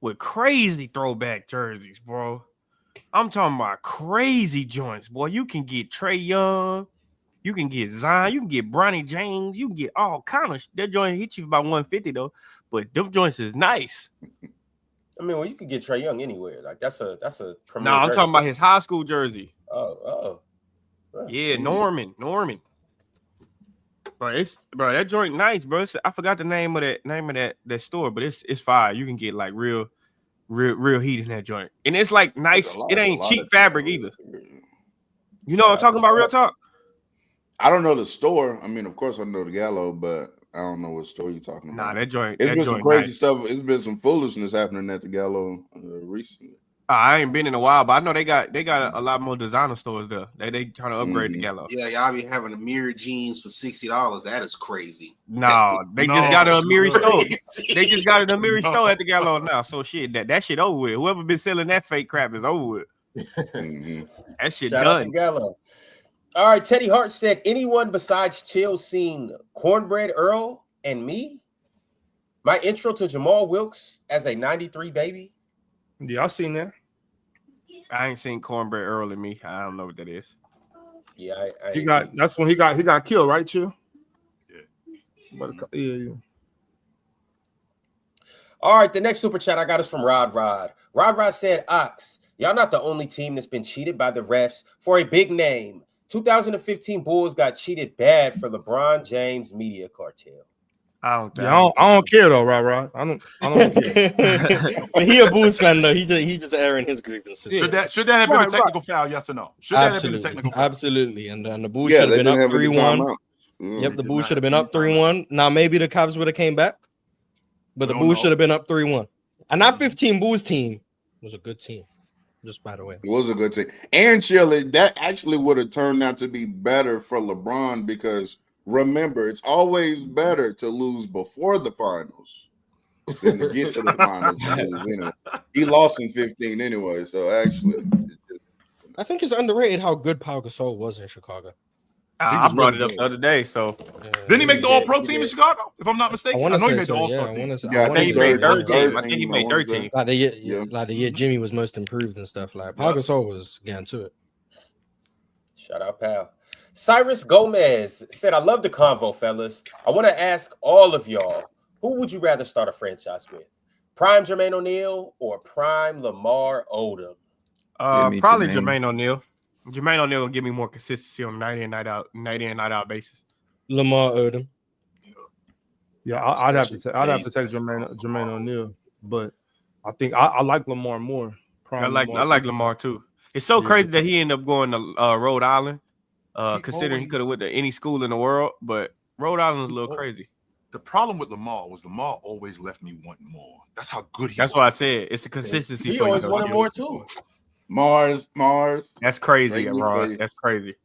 with crazy throwback jerseys, bro. I'm talking about crazy joints, boy. You can get Trae Young, you can get Zion, you can get Bronny James, you can get all kind of. That joint hit you about 150 though, but them joints is nice. I mean, well, you could get Trae Young anywhere. Like that's a premier. No, I'm jersey. talking about his high school jersey. Oh. Yeah, Norman. Bro, that joint nice, bro. I forgot the name of that store, but it's fire. You can get like real heat in that joint, and it's like nice. It ain't cheap fabric either. You know what I'm talking about? Real talk. I don't know the store. I mean, of course I know the Gallo, but I don't know what store you're talking about. Nah, that joint. It's that been joint some crazy nice. stuff. It's been some foolishness happening at the Gallo recently. I ain't been in a while, but I know they got a lot more designer stores there. They trying to upgrade the Gallo. Yeah, y'all be having the mirror jeans for $60. That is crazy. No, they just got a Amiri store. They just got an Amiri store at the Gallo now. So shit, that shit over with. Whoever been selling that fake crap is over with. That shit Shout done. out to Gallo. All right, Teddy Hart said, anyone besides Chill seen Cornbread Earl and me? My intro to Jamal Wilkes as a 93 baby? Yeah, I seen that. I ain't seen Cornbread Earl and me. I don't know what that is. Yeah, that's when he got killed, right, Chill? Yeah. But, yeah. All right, the next super chat I got is from Rod. Rod said, Ox, y'all not the only team that's been cheated by the refs for a big name. 2015 Bulls got cheated bad for LeBron James media cartel. I don't care though, Rod. I don't care. But he a Bulls fan though. He just airing his grievances. Should that have been a technical foul? Yes or no? Should that have been a technical foul? Absolutely. And the Bulls should have been up 3-1. Yep, the Bulls should have been up 3-1. Now maybe the Cavs would have came back, but the Bulls should have been up 3-1. And that 15 Bulls team was a good team. Just by the way, it was a good team. And Chile, that actually would have turned out to be better for LeBron because remember, it's always better to lose before the finals than to get to the finals. Anyway. He lost in 15 anyway, so actually, I think it's underrated how good Pau Gasol was in Chicago. I brought it up the other day. So didn't he make the All-Pro team in Chicago? If I'm not mistaken, I know he made the All-Star team. I think he made third team. I think he made third team. Like the year Jimmy was most improved and stuff. Like Pau Gasol was getting to it. Shout out, pal. Cyrus Gomez said, I love the convo, fellas. I want to ask all of y'all, who would you rather start a franchise with? Prime Jermaine O'Neal or Prime Lamar Odom? Probably Jermaine O'Neal. Jermaine O'Neal will give me more consistency on night in, night out basis. Lamar Odom. Yeah, I'd have to take Jermaine O'Neal, but I think I like Lamar more. I like Lamar too. It's so crazy that he ended up going to Rhode Island, considering he could have went to any school in the world, but Rhode Island is a little crazy. The problem with Lamar was Lamar always left me wanting more. That's how good he was. That's why I said it's a consistency. He always wanted more too. Mars. That's crazy, bro. That's crazy.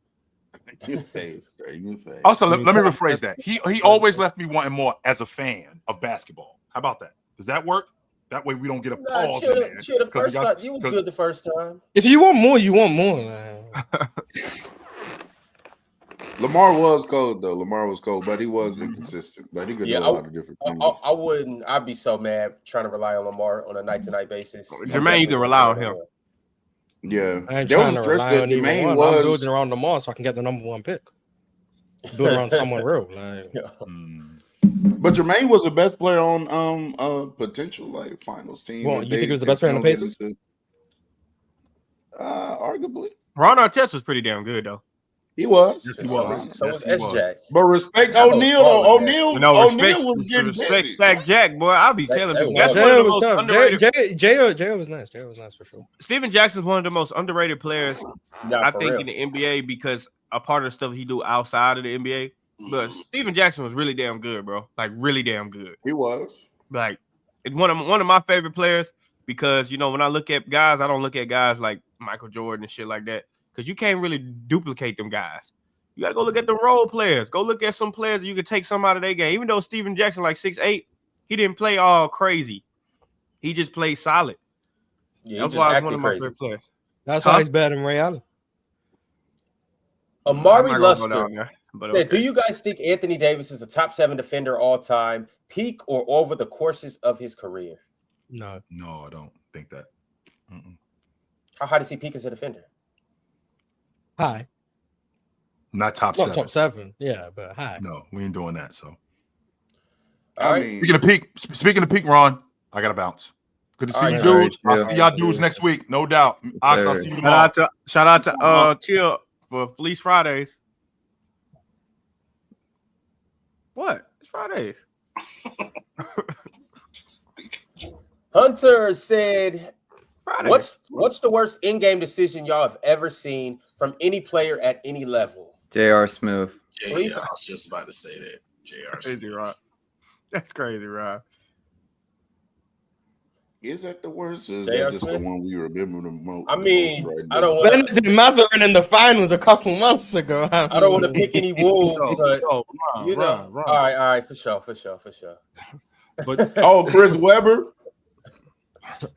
Also, let me rephrase that. He always left me wanting more as a fan of basketball. How about that? Does that work? That way we don't get a pause. The first time you was good the first time. If you want more, you want more. Lamar was cold though. Lamar was cold, but he was inconsistent. But he could do a lot of different things. I wouldn't. I'd be so mad trying to rely on Lamar on a night-to-night basis. Jermaine, you can rely on him. Yeah, I ain't trying to rely on Jermaine. I'm building around Lamar so I can get the number one pick. Build around someone real. But Jermaine was the best player on potential finals team. Well, you think he was the best player on the Pacers? Arguably. Ron Artest was pretty damn good though. He was. Yes, he was. So Yes, was he was. S-Jack. But respect That was O'Neal though. balling, man. O'Neal was getting respect busy. Stack Jack, boy. I'll be That- telling that people was that's one of the was most tough. underrated. J.O. was nice. J.O. was nice for sure. Steven Jackson's one of the most underrated players, Nah, I for think, real. in the NBA because a part of the stuff he do outside of the NBA. But Steven Jackson was really damn good, bro. Like really damn good. He was. Like it's one of my favorite players because when I look at guys, I don't look at guys like Michael Jordan and shit like that because you can't really duplicate them guys. You gotta go look at the role players. Go look at some players that you can take some out of their game. Even though Steven Jackson like 6'8", he didn't play all crazy. He just played solid. Yeah, That's why he's one of my favorite players. That's why he's better than Ray Allen. Amari I'm not gonna go Luster down there, but said, okay. do you guys think Anthony Davis is a top 7 defender all time, peak or over the courses of his career? No. No, I don't think that. Mm-mm. How high does he peak as a defender? High. Not top Not 7. top 7. Yeah, but high. No, we ain't doing that. So, All right. speaking of peak, Ron, I got to bounce. Good to see All you, right, dudes. all I'll right, see y'all dudes next week, no doubt. Ox, I'll see you tomorrow. Shout out to Chill for Fleece Fridays. What? It's Fridays. Hunter said, Friday. what's the worst in-game decision y'all have ever seen from any player at any level? J.R. Smith. Yeah, I was just about to say that. J.R. Crazy, Rob. That's crazy, Rob. Is that the worst? Or is J.R. that just Smith? the one we remember the most? I mean, right I don't want to. Benedict Mathurin in the finals a couple months ago. I don't want to pick any wolves, but Ron, you know. Ron. All right, for sure. But Oh, Chris Webber.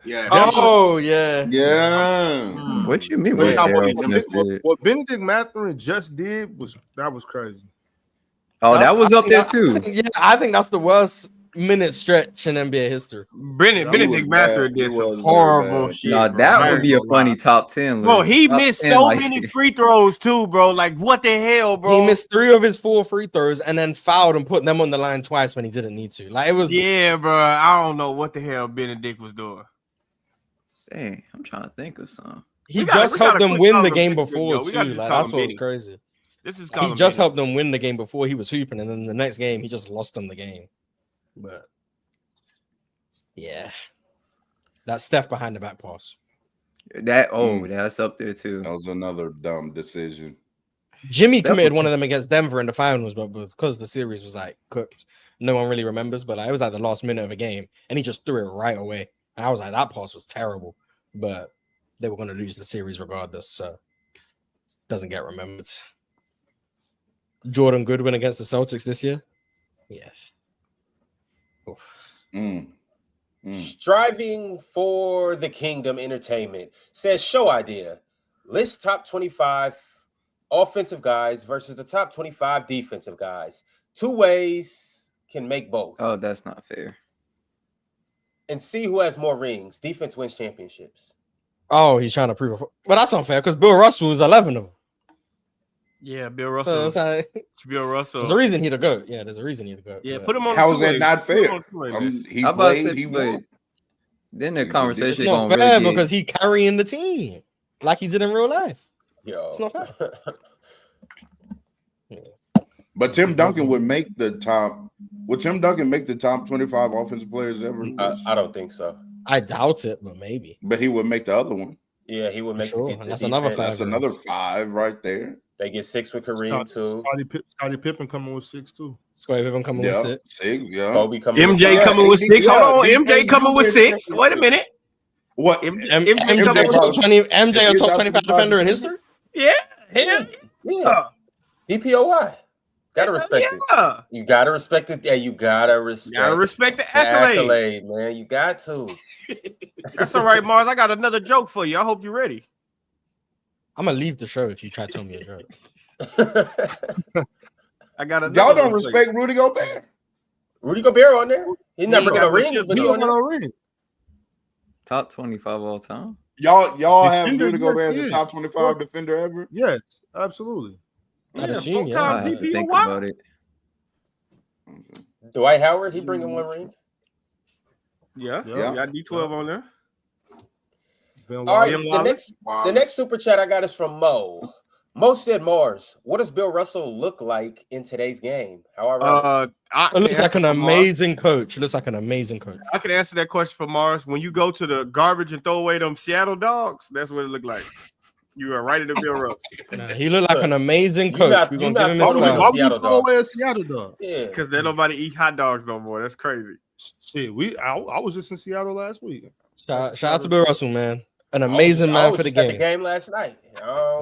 Yeah. Oh yeah. Yeah. What you mean? But What what Benedict Mathurin just did was crazy. Oh, that was up there I too. think, I think that's the worst minute stretch in NBA history. Benedict Mathurin did some very horrible bad. shit. No, bro. that I would ain't be a gonna funny lie. top 10 list. Bro, he Top missed 10, so like- many free throws too, bro. Like what the hell, bro? He missed 3 of his 4 free throws and then fouled and put them on the line twice when he didn't need to. Like it was. Yeah, bro. I don't know what the hell Benedict was doing. Dang, I'm trying to think of something. He We gotta- just we gotta helped them quit win calling the him game Benedict, before yo. We gotta too. just Like call that's him what was Benny. crazy. This is He just helped them win the game before he was hooping, and then the next game he just lost them the game. But yeah, that Steph behind the back pass. That's up there too. That was another dumb decision. Jimmy Steph committed was- one of them against Denver in the finals, but because the series was like cooked, no one really remembers. But like, it was like the last minute of a game, and he just threw it right away. And I was like, that pass was terrible, but they were going to lose the series regardless, so doesn't get remembered. Jordan Goodwin against the Celtics this year, yeah. Striving for the Kingdom Entertainment says show idea. List top 25 offensive guys versus the top 25 defensive guys. 2 ways can make both. Oh, that's not fair. And see who has more rings. Defense wins championships. Oh, he's trying to prove it. But that's unfair because Bill Russell was 11 of them. Yeah, Bill So Russell. it's like, Bill Russell. there's a reason he to go. Yeah, there's a reason he to go. Yeah, but put him on. How is that two-way. not Put him fair? on two-way list. He I'm about to played, say, he but won. then the It's conversation it's is not gonna fair really because he carrying the team like he did in real life. Yo. It's not fair. But Tim Duncan would make the top. Would Tim Duncan make the top 25 offensive players ever? I don't think so. I doubt it, but maybe. But he would make the other one. Yeah, he would make Sure, the and that's another defense. five. That's another 5 right there. They get 6 with Kareem too. Scottie Pippen coming with 6 too. Scottie Pippen coming Yeah, with 6. 6. Yeah. Kobe coming MJ with coming with 6. yeah, Hold on, he MJ plays coming with defense. 6. Wait a minute. What? MJ MJ coming with top 20. MJ a He's top top 25 defender in history. Yeah. Hell Yeah. DPOY. Gotta respect it. yeah. You gotta respect it. Yeah, you gotta respect. Gotta respect the the accolade. accolade, man. You got to. That's all right, Mars. I got another joke for you. I hope you're ready. I'm gonna leave the show if you try to tell me a joke. I got another Y'all one don't for respect Rudy Gobert. Rudy Gobert on there. He's not He bringing got no rings, but he on there. top 25 all time. Y'all have Defender, Rudy Gobert as yeah. a top 25 defender ever? Yes, absolutely. I'd assume, yeah. I have to think about it. Dwight Howard, he bringing 1 ring. Yeah. Yeah. You got D12 on there. Ben All right, Wallace. the next super chat I got is from Mo. Most said Mars. What does Bill Russell look like in today's game? How ironic. It looks like an amazing coach. It looks like an amazing coach. I can answer that question for Mars. When you go to the garbage and throw away them Seattle dogs, that's what it looked like. You are right in the Bill Russell. Nah, he looked like an amazing coach. We're gonna give him his flowers. Why would you throw away a Seattle dog? Yeah, because there nobody eat hot dogs no more. That's crazy. Shit, I was just in Seattle last week. Shout out to Bill Russell, man. An amazing man for the game. The game last night.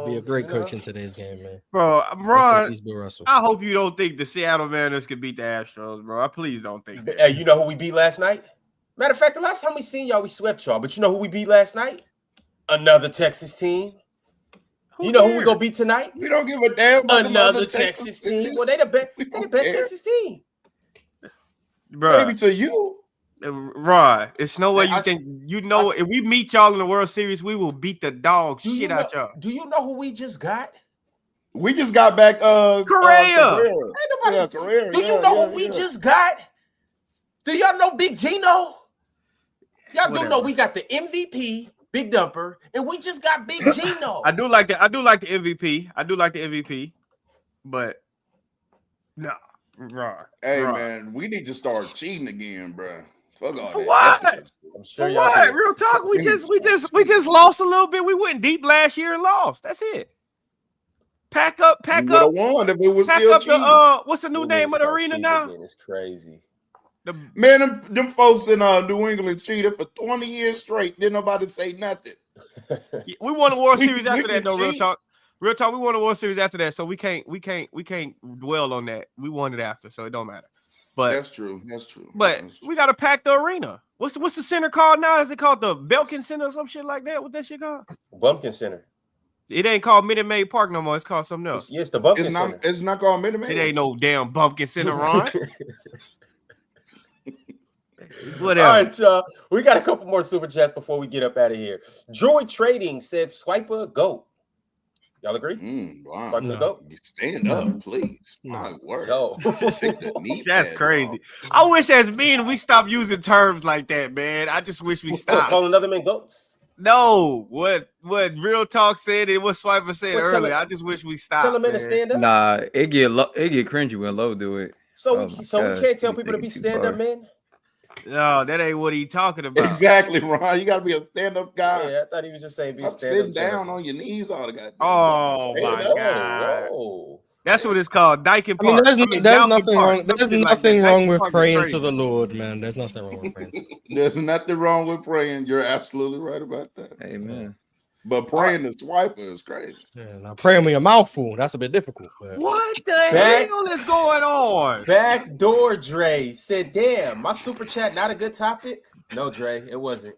Be a great coach in today's game, man. Bro, Ron, Bill Russell. I hope you don't think the Seattle Mariners could beat the Astros, bro. I please don't think that. Hey, you know who we beat last night? Matter of fact, the last time we seen y'all, we swept y'all. But you know who we beat last night? Another Texas team. You know who we gonna beat tonight? We don't give a damn about another Texas team. Well, they the best Texas team. Bro, maybe to you. Ron, it's no way you think if we meet y'all in the World Series, we will beat the dog shit out y'all. Do you know who we just got? We just got back Correa. Correa. Do you know who we just got? Do y'all know Big Gino? Y'all do know we got the MVP, Big Dumper, and we just got Big Gino. I do like the MVP. I do like the MVP, but no, Ron. Hey man, we need to start cheating again, bro. Fuck all For that. what? I'm sure For what? Real talk. We just lost a little bit. We went deep last year and lost. That's it. Pack up. Won if it was pack still up cheating. what's the new name of the arena now? It's crazy. Man, them folks in New England cheated for 20 years straight. Didn't nobody say nothing. We won the World Series after that, though. cheat. Real talk. We won the World Series after that, so we can't dwell on that. We won it after, so it don't matter. But that's true. But we got to pack the arena. What's the center called now? Is it called the Belkin Center or some shit like that? What that shit called? Bumpkin Center. It ain't called Minute Maid Park no more. It's called something else. Yes, the Bumpkin Center. It's not called Minute Maid. It ain't no damn Bumpkin Center, Ron. Whatever. All right, y'all. We got a couple more super chats before we get up out of here. Droid Trading said Swiper GOAT. Y'all agree? Wow. Swiper's a GOAT? Stand up, please. My word. Yo. That's crazy. I wish as men we stop using terms like that, man. I just wish we stopped. Calling other men GOATs? No, what Real Talk said and what Swiper said earlier. I just wish we stopped. Tell a man to stand up. Nah, it get cringy when Low do it. So we can't tell people to be stand up men. No, that ain't what he talking about. Exactly, Ron. You got to be a stand-up guy. Yeah, I thought he was just saying be Stop stand up. sitting down on your knees all the goddamn Oh time. my god. Whoa. That's what it's called. Dyken I mean, Park. there's nothing wrong. There's nothing wrong with praying crazy. to the Lord, man. There's nothing wrong with praying. There's nothing wrong with praying. You're absolutely right about that. Amen. But praying to Swiper is crazy. Yeah, now praying with your mouth full, that's a bit difficult. But... What the hell is going on? Backdoor Dre said, damn, my super chat not a good topic? No, Dre, it wasn't.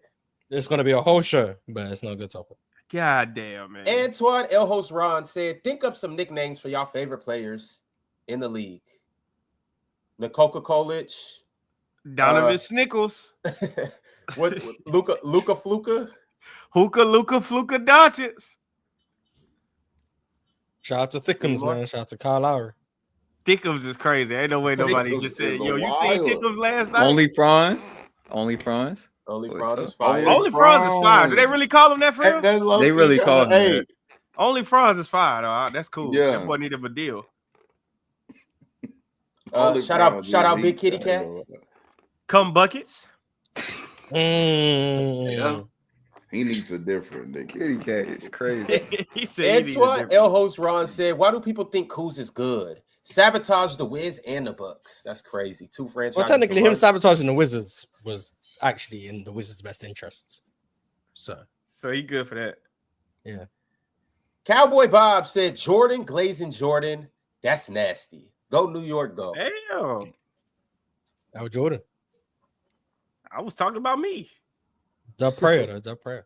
It's gonna be a whole show, but it's not a good topic. God damn, man. Antoine El Host Ron said, think up some nicknames for y'all favorite players in the league. Nikola Kolich. Donovan Snickles. What Luka Fluka? Luka Fluka Doncic. Shout out to Thickums, man. Shout out to Kyle Lowry. Thickums is crazy. Ain't no way nobody just said, yo, you seen Thickums last night? Only Franz. Only Franz. Only Franz is fire. Only Franz is fire. Do they really call him that for real? They really call him that. Only Franz is fire, though. That's cool. Yeah. That boy need a deal. Shout out Big Kitty Cat. Come buckets. Yeah. He needs a different nigga. Kitty cat is crazy. He said Antoine El Host Ron said, why do people think Kuz is good? Sabotage the Wiz and the Bucks. That's crazy. Two franchises. Well, technically, him sabotaging the Wizards was actually in the Wizards' best interests. So he good for that. Yeah. Cowboy Bob said, Jordan glazing Jordan. That's nasty. Go New York, go. Damn. That was Jordan. I was talking about me. The prayer.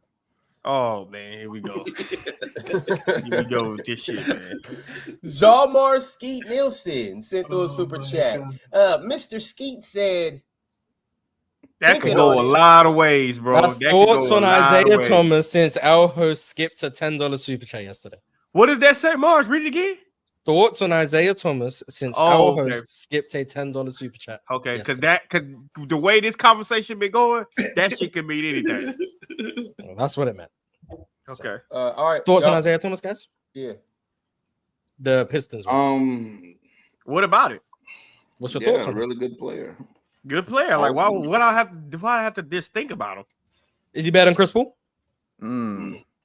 Oh, man. Here we go. Here we go with this shit, man. Jalmar Skeet Nielsen sent through a super chat. Mr. Skeet said, that could go a lot of ways, bro. That's thoughts on Isaiah Thomas since Al Host skipped a $10 super chat yesterday. What does that say, Mars? Read it again. Thoughts on Isaiah Thomas since Al Host skipped a $10 super chat. Okay, because the way this conversation been going, that shit could mean anything. Well, that's what it meant. Okay. All right. Thoughts on Isaiah Thomas, guys? Yeah. The Pistons. What about it? What's your thoughts on really good player. Good player. Like, why I have to just think about him? Is he better than Chris Paul?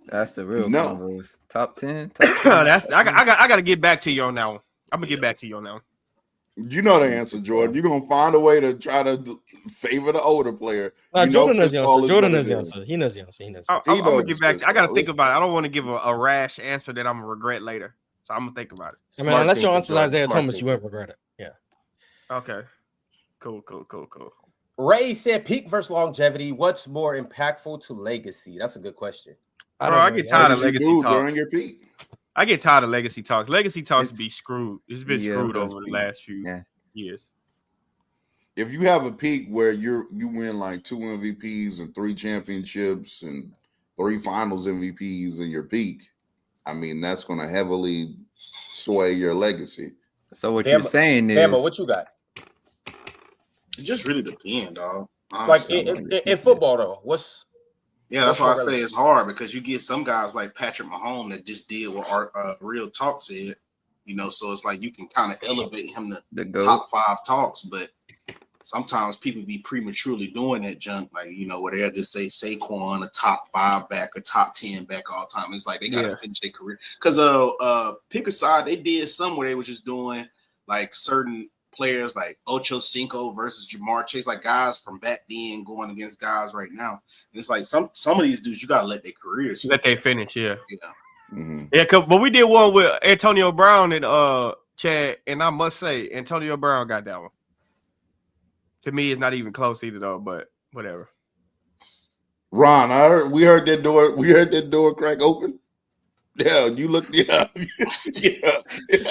That's the real No. combos. Top 10. I got to get back to you on that one. I'm gonna get back to you on that one. You know the answer, Jordan. You're gonna find a way to try to favor the older player. Jordan knows the answer. Jordan knows the answer. He knows the answer. I'm gonna get back. I gotta think about it. I don't want to give a rash answer that I'm gonna regret later. So I'm gonna think about it. I mean, unless your answer's Isaiah Thomas, you won't regret it. Yeah. Okay. Cool. Ray said peak versus longevity. What's more impactful to legacy? That's a good question. I get tired of legacy talk. During your peak. I get tired of legacy talks. Legacy talks be screwed. It's been screwed over the last few years. If you have a peak where you win like 2 MVPs and 3 championships and 3 finals MVPs in your peak, I mean, that's going to heavily sway your legacy. So what you're saying is, Bama, what you got? It just really depends, dog. Like in football, though, that's why I say it's hard because you get some guys like Patrick Mahomes that just did what our Real Talk said, so it's like you can kind of elevate him to the top 5 talks, but sometimes people be prematurely doing that junk, like, where they'll just say Saquon, a top 5 back, a top 10 back all time. It's like they got to finish their career. Because pick a side, they did somewhere they was just doing like certain players like Ocho Cinco versus Jamar Chase, like guys from back then going against guys right now. And it's like some of these dudes, you got to let their careers let they finish, yeah. Mm-hmm. Yeah, but we did one with Antonio Brown and Chad, and I must say, Antonio Brown got that one. To me, it's not even close either, though. But whatever. Ron, we heard that door. We heard that door crack open. Yeah, you look. Yeah.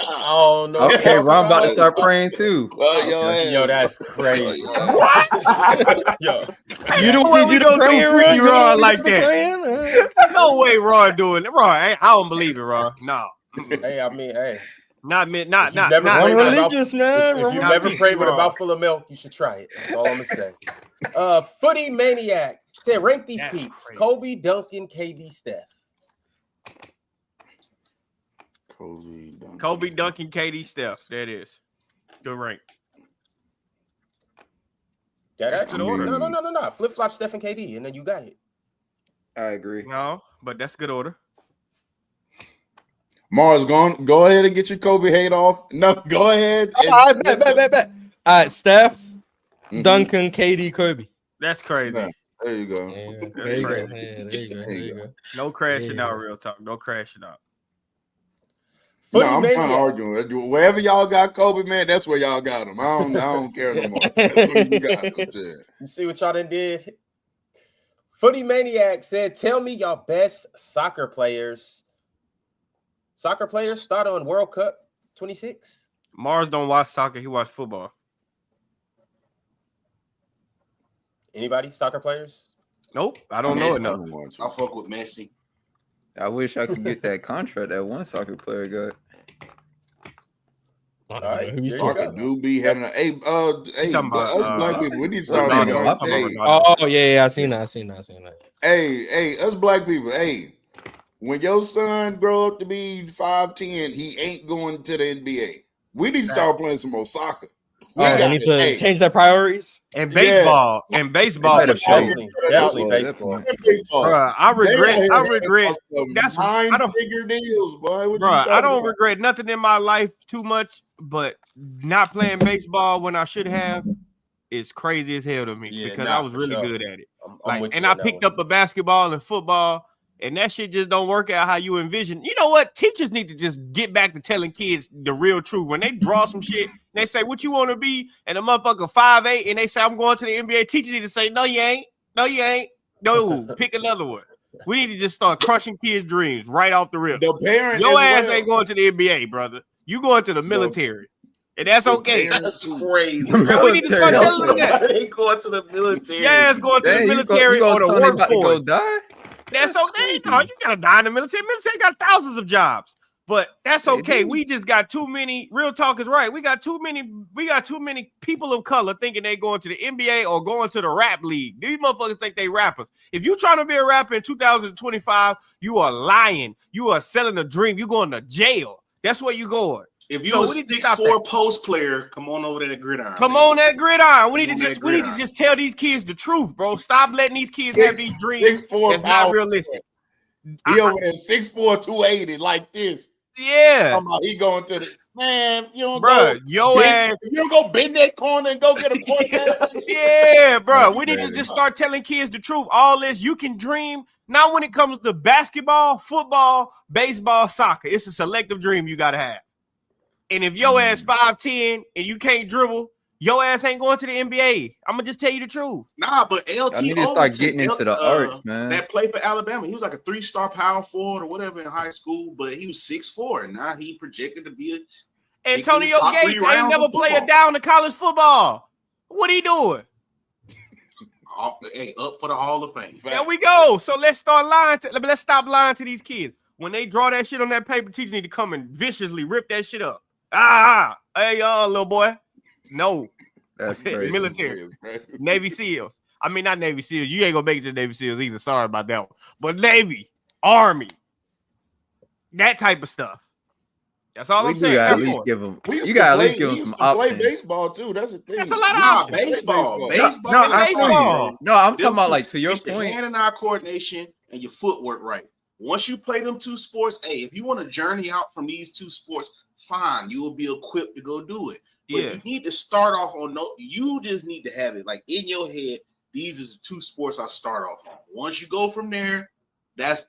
Oh no. Okay, Ron about to start praying too. Yo, that's crazy. What? Yo, you don't do freaky Ron like that. No way, Ron doing it. Ron, I don't believe it, Ron. No. Hey. Not religious, man. If you never prayed with a mouthful of milk, you should try it. That's all I'm gonna say. Footy Maniac said, rank these peaks: Kobe, Duncan, KD, Steph. Kobe, Duncan, KD, Steph. There it is. Good rank. That's good order. No. Flip flop Steph and KD, and then you got it. I agree. No, but that's good order. Mars, go ahead and get your Kobe hate off. No, go ahead. All right, Steph, Duncan, KD, Kobe. That's crazy. Yeah, there you go. There you go. No crashing out, real talk. No crashing out. No, I'm kind of arguing. Wherever y'all got Kobe, man, that's where y'all got him. I don't care no more. That's where you got him. Yeah. You see what y'all done did? Footy Maniac said, tell me y'all best soccer players. Soccer players start on World Cup 26. Mars don't watch soccer. He watch football. Anybody? Soccer players? Nope. I don't know enough. I fuck with Messi. I wish I could get that contract that one soccer player got. All right, soccer do be having us black people. We need to start thinking like, oh yeah, I seen that. Hey, us black people. Hey, when your son grow up to be 5'10", he ain't going to the NBA. We need to start playing some more soccer. We need to change their priorities. And baseball. Definitely baseball. Bruh, I regret. That's I don't figure deals, boy. I don't regret nothing in my life too much, but not playing baseball when I should have is crazy as hell to me because I was really good at it. I picked up a basketball and football. And that shit just don't work out how you envision. You know what? Teachers need to just get back to telling kids the real truth. When they draw some shit, they say, what you want to be? And the motherfucker 5'8", and they say, I'm going to the NBA. Teachers need to say, no, you ain't. No, you ain't. No, pick another one. We need to just start crushing kids' dreams right off the rip. Your ass ain't going to the NBA, brother. You going to the military. And that's okay. That's crazy. We need to start telling them that. They going to the military. Your ass going to the military or the workforce. That's okay. No, you gotta die in the military. Military got thousands of jobs, but that's okay. We just got too many. Real talk is right. We got too many people of color thinking they going to the NBA or going to the rap league. These motherfuckers think they rappers. If you trying to be a rapper in 2025, you are lying. You are selling a dream. You going to jail. That's where you going. If you So a we need to stop 6'4" that. post player, come on over to the gridiron. Come baby. on that gridiron. We Come need on to that we need to gridiron. just tell these kids the truth, bro. Stop letting these kids have these dreams 6'4" that's not power. realistic. He over there 6'4", 280 like this. Yeah, He going to the man. You don't bro. go. Your ass. You don't go bend that corner and go get a quarterback. Yeah, bro. We need to Crazy. just start telling kids the truth. All this you can dream. Now, when it comes to basketball, football, baseball, soccer, it's a selective dream you gotta have. And if your ass 5'10" and you can't dribble, your ass ain't going to the NBA. I'm gonna just tell you the truth. Nah, but LT I need to start Overton, getting into the arts, man. That played for Alabama. He was like a 3-star power forward or whatever in high school, but he was 6'4", and now he projected to be a Antonio top Gates 3 ain't rounds never of played football. down to college football. What he doing? Hey, up for the Hall of Fame. There we go. So let's start lying. Let's stop lying to these kids. When they draw that shit on that paper, teachers need to come and viciously rip that shit up. Hey, little boy. No. That's crazy. Military. Navy SEALs. I mean, not Navy SEAls. You ain't gonna make it to Navy SEAls either. Sorry about that one. But Navy, Army, that type of stuff. That's all I'm saying. At least give them. You got at least give them some play options. baseball too. That's the thing. That's a lot of Nah, options. baseball. No, I'm talking about like to your it's point. the hand and eye coordination and your footwork right. Once you play them two sports, hey, if you want to journey out from these two sports, fine, you will be equipped to go do it. But you need to start off on you just need to have it like in your head. These are the two sports I start off on. Once you go from there, that's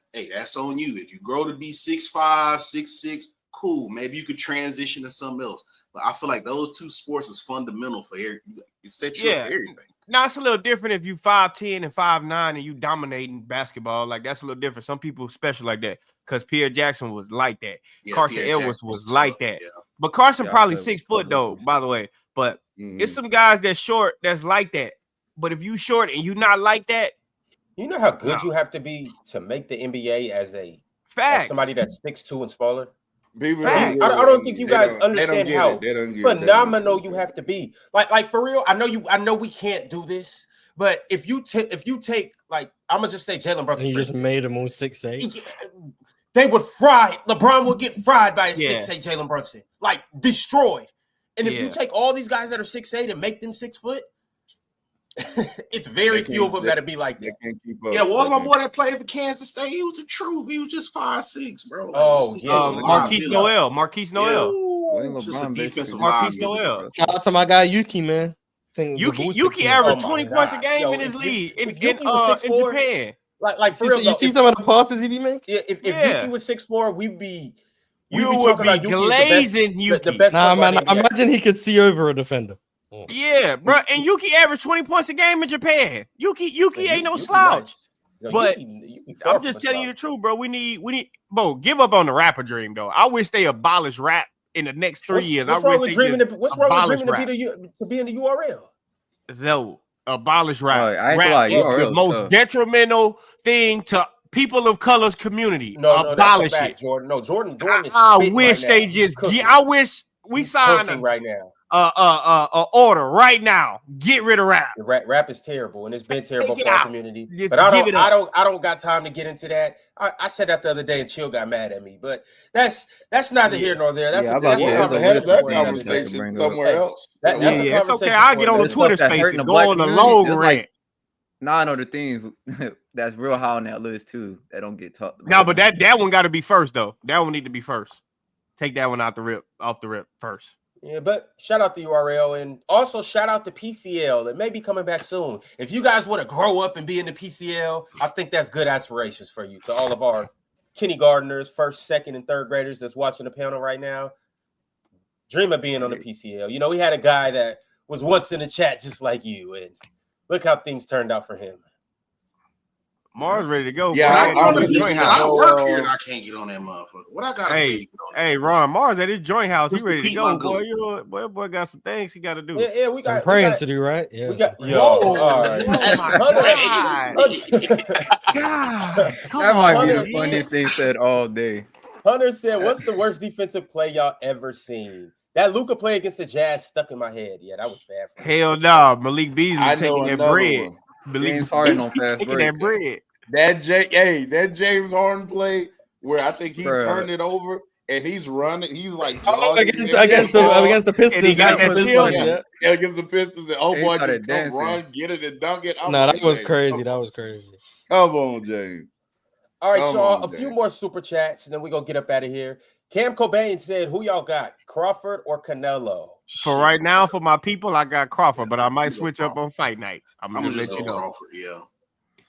on you. If you grow to be 6'5", 6'6", cool. Maybe you could transition to something else. But I feel like those two sports is fundamental for everything. It sets you up for everything. Now it's a little different if you 5'10" and 5'9" and you dominating basketball. Like that's a little different. Some people special like that because Pierre Jackson was like that. Yeah, Carson Pierre Edwards Jackson was was like tough, that. yeah. But Carson Yeah, probably I 6 was foot though, by the way. But it's some guys that's short that's like that. But if you short and you not like that, you know how good you have to be to make the NBA as somebody that's 6'2" and smaller. I don't think you guys understand how phenomenal you have to be. Like for real. I know we can't do this, but if you take like I'm gonna just say Jalen Brunson. You just made him all 6'8". They would fry. LeBron would get fried by a 6'8" Jalen Brunson, like destroyed. And if you take all these guys that are 6'8" and make them 6 foot, it's very few of them that'll be like that. Yeah, what was my boy that played for Kansas State? He was the truth. He was just 5'6", bro. Like, oh yeah, Marquise Noel. Just a defensive Marquise liability. Noel. Shout out to my guy Yuki, man. Yuki averaged 20 points a game in his league in Japan. Like for real, you see some of the passes he be making. If Yuki was 6'4", we'd be glazing Yuki. The best Nah, man, imagine he could see over a defender. Yeah, bro. And Yuki averaged 20 points a game in Japan. Yuki ain't no slouch. But I'm just telling you the truth, bro. We need, bro. Give up on the rapper dream, though. I wish they abolish rap in the next 3 years. What's wrong with dreaming to be in the URL? No, abolish rap. I ain't rap like is the most detrimental thing to people of color's community. Abolish it, Jordan. No, Jordan is. I wish they just. I wish we signed right now. Order right now. Get rid of rap. Rap is terrible, and it's been terrible for our community. But I don't got time to get into that. I said that the other day, and Chill got mad at me. But that's neither here nor there. That's that conversation somewhere else. It's okay. I'll get on the Twitter space and go on the long rant. Now I know the things that's real high on that list too. That don't get talked about. No, but that one got to be first though. That one need to be first. Take that one off the rip first. Yeah, but shout out to URL and also shout out to PCL. It may be coming back soon. If you guys want to grow up and be in the PCL, I think that's good aspirations for you. To all of our kindergartners, first, second, and third graders that's watching the panel right now, dream of being on the PCL. You know, we had a guy that was once in the chat just like you, and look how things turned out for him. Mars ready to go. Yeah, I work here and I can't get on that motherfucker. What I gotta say? Hey, Ron, Mars at his joint house. He ready to go, boy. Boy got some things he got to do. Yeah, we got some praying to do, right? Yeah. We got all right. That might be the funniest thing said all day. Hunter said, "What's the worst defensive play y'all ever seen?" That Luka play against the Jazz stuck in my head. Yeah, that was bad. Hell no, Malik Beasley taking that bread. James Harden on fast taking that bread. That James Harden play where I think he turned it over and he's running. He's like against the Pistons. he got that steal. Yeah. Against the Pistons, and He boy started just come dancing. run, get it, and dunk it. I'm No, like, that was James, crazy. come That on. was crazy. Come on, James. All right, Come y'all. on, A few James. more super chats, and then we're gonna get up out of here. Cam Cobain said, "Who y'all got, Crawford or Canelo?" For right now, for my people, I got Crawford, but I might switch up on fight night. I'm I'm gonna gonna let just you go know. Crawford. Yeah.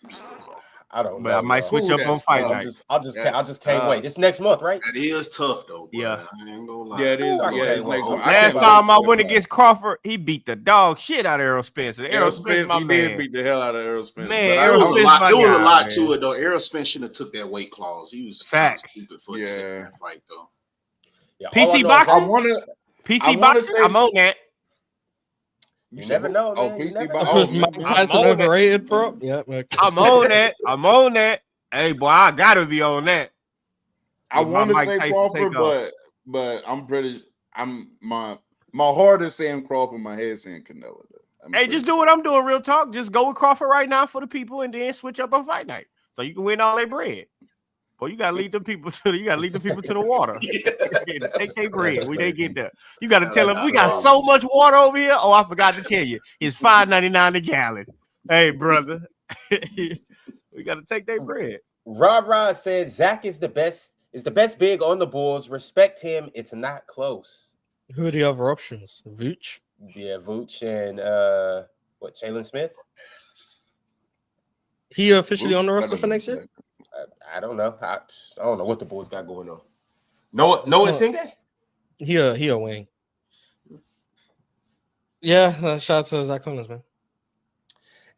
I'm just going Crawford. I don't know. But I might y'all. switch up on that's fight tough. night. I just That's can't wait. It's next month, right? That is tough though. Boy. Yeah. I ain't gonna lie. Yeah, it is. I Yeah, can't it's wait. next I'm week. glad I Last can't time I wait went for that. against Crawford, he beat the dog shit out of Errol Spencer. Errol Spence, my he man. did beat the hell out of Errol Spence. Man, but Errol It was a Spence lot. my It was a guy, lot man. to it though. Errol Spence shouldn't have took that weight clause. He was kind of Facts. stupid for Yeah. accepting that fight though. Yeah, all I PC know I is boxing? want to. PC I wanna boxing? say- I'm on that. You never know, man. You PC never box- know. Because man, Mike man. Tyson I'm on it. overrated, bro. Yeah, okay. I'm on that. I'm on that. Hey, boy, I gotta be on that. I With my want to Mike say Tyson Crawford, takeoff. but I'm my heart is saying Crawford, my head saying Canelo. Hey, just do what I'm doing, real talk. Just go with Crawford right now for the people and then switch up on fight night. So you can win all their bread. Boy, you gotta lead the people to the water. Take their bread when they get there. You gotta tell them we got so much water over here. Oh, I forgot to tell you. It's $5.99 a gallon. Hey, brother. We gotta take their bread. Rod said Zach is the best big on the Bulls. Respect him. It's not close. Who are the other options? Vooch? Yeah, Vooch and Jalen Smith? He officially on the roster for next year? I don't know. I don't know what the Bulls got going on. Noah Singh? He a wing. Yeah, shout out to Zach Collins, man.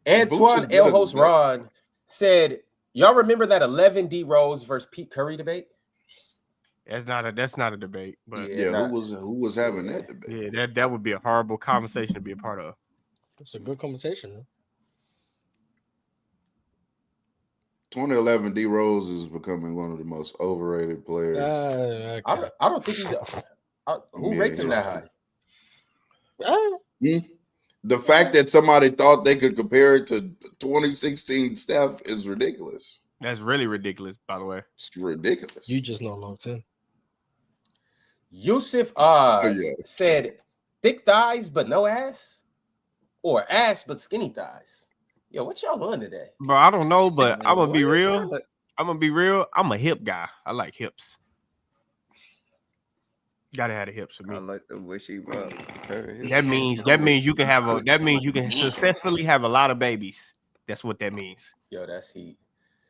Antoine El Host Ron said, "Y'all remember that 11 D Rose versus Pete Curry debate?" That's not a debate, but who was having that debate? Yeah, that would be a horrible conversation to be a part of. It's a good conversation. Man. 2011 D Rose is becoming one of the most overrated players. Okay. I don't think he's. Who rates him that high? The fact that somebody thought they could compare it to 2016 Steph is ridiculous. That's really ridiculous, by the way. It's ridiculous. You just not locked in. Yusuf Oz said, "Thick thighs but no ass, or ass but skinny thighs." Yo, what y'all on today? Bro, I don't know, but I'm gonna be real. I'm a hip guy. I like hips. Gotta have the hips for me. I like the wishy That means you can successfully have a lot of babies. That's what that means. Yo, that's heat.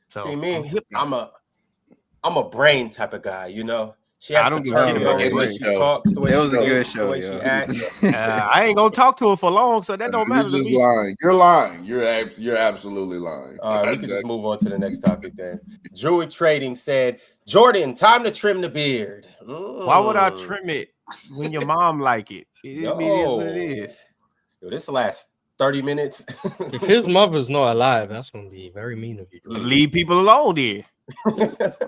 So, see me, I'm a brain type of guy, you know. She has to give turn a shit me on about the way she talks, the way It she was a good thinks, show, the way she acts. I ain't gonna talk to her for long, so that don't matter You're to just me. lying. You're lying. You're absolutely lying. All right, we can just move on to the next topic then. Druid Trading said, "Jordan, time to trim the beard." Why would I trim it when your mom like it? It is what it is. Yo, this last 30 minutes. If his mother's not alive, that's gonna be very mean of you. Leave people alone, then.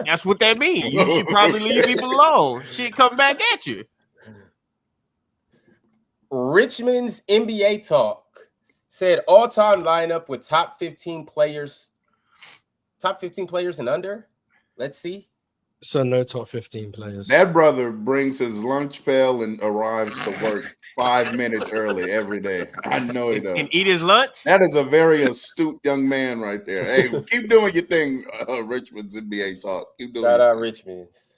That's what that means. You should probably leave people alone. Shit come back at you. Richmond's NBA Talk said all-time lineup with top 15 players and under. Let's see. So no top 15 players. That brother brings his lunch pail and arrives to work 5 minutes early every day. I know he does. And eat his lunch? That is a very astute young man right there. Hey, keep doing your thing, Richmond's NBA Talk. Keep doing Shout your out thing. Richmond's.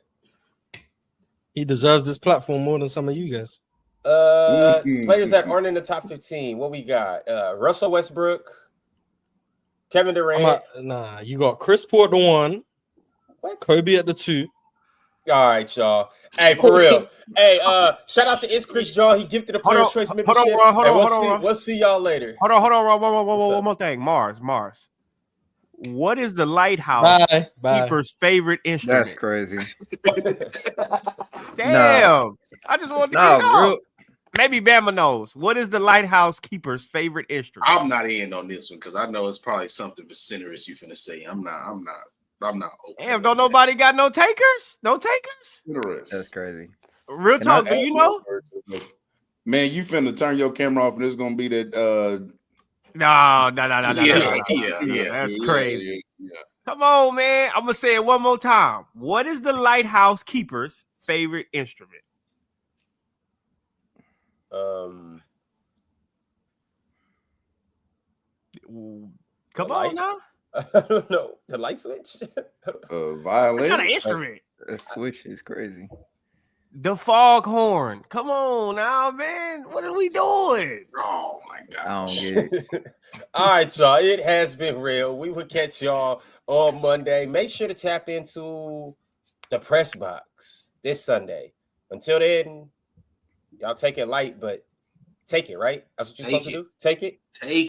He deserves this platform more than some of you guys. Players that aren't in the top 15. What we got? Russell Westbrook, Kevin Durant. You got Chris Paul at the 1, What? Kobe at the 2. All right, y'all. Hey, for real. Hey, shout out to Chris John. He gifted a Players' Choice membership. Hold on. We'll see y'all later. Hold on. One more thing. Mars. What is the lighthouse keeper's favorite instrument? That's crazy. Damn. I just wanted to get it out. Maybe Bama knows. What is the lighthouse keeper's favorite instrument? I'm not in on this one because I know it's probably something vociferous you finna say. I'm not open. Damn, don't nobody got no takers? No takers? That's crazy. Real talk, do you know? Man, you finna turn your camera off and it's gonna be that No. Yeah. That's crazy. Come on, man. I'm gonna say it one more time. What is the lighthouse keeper's favorite instrument? Come on now. I don't know. The light switch? Violin. What kind of instrument? The switch is crazy. The foghorn. Come on now, man. What are we doing? Oh my god. I don't get it. All right, y'all. It has been real. We will catch y'all on Monday. Make sure to tap into the press box this Sunday. Until then, y'all take it light, but take it, right? That's what you're supposed to do. Take it. Take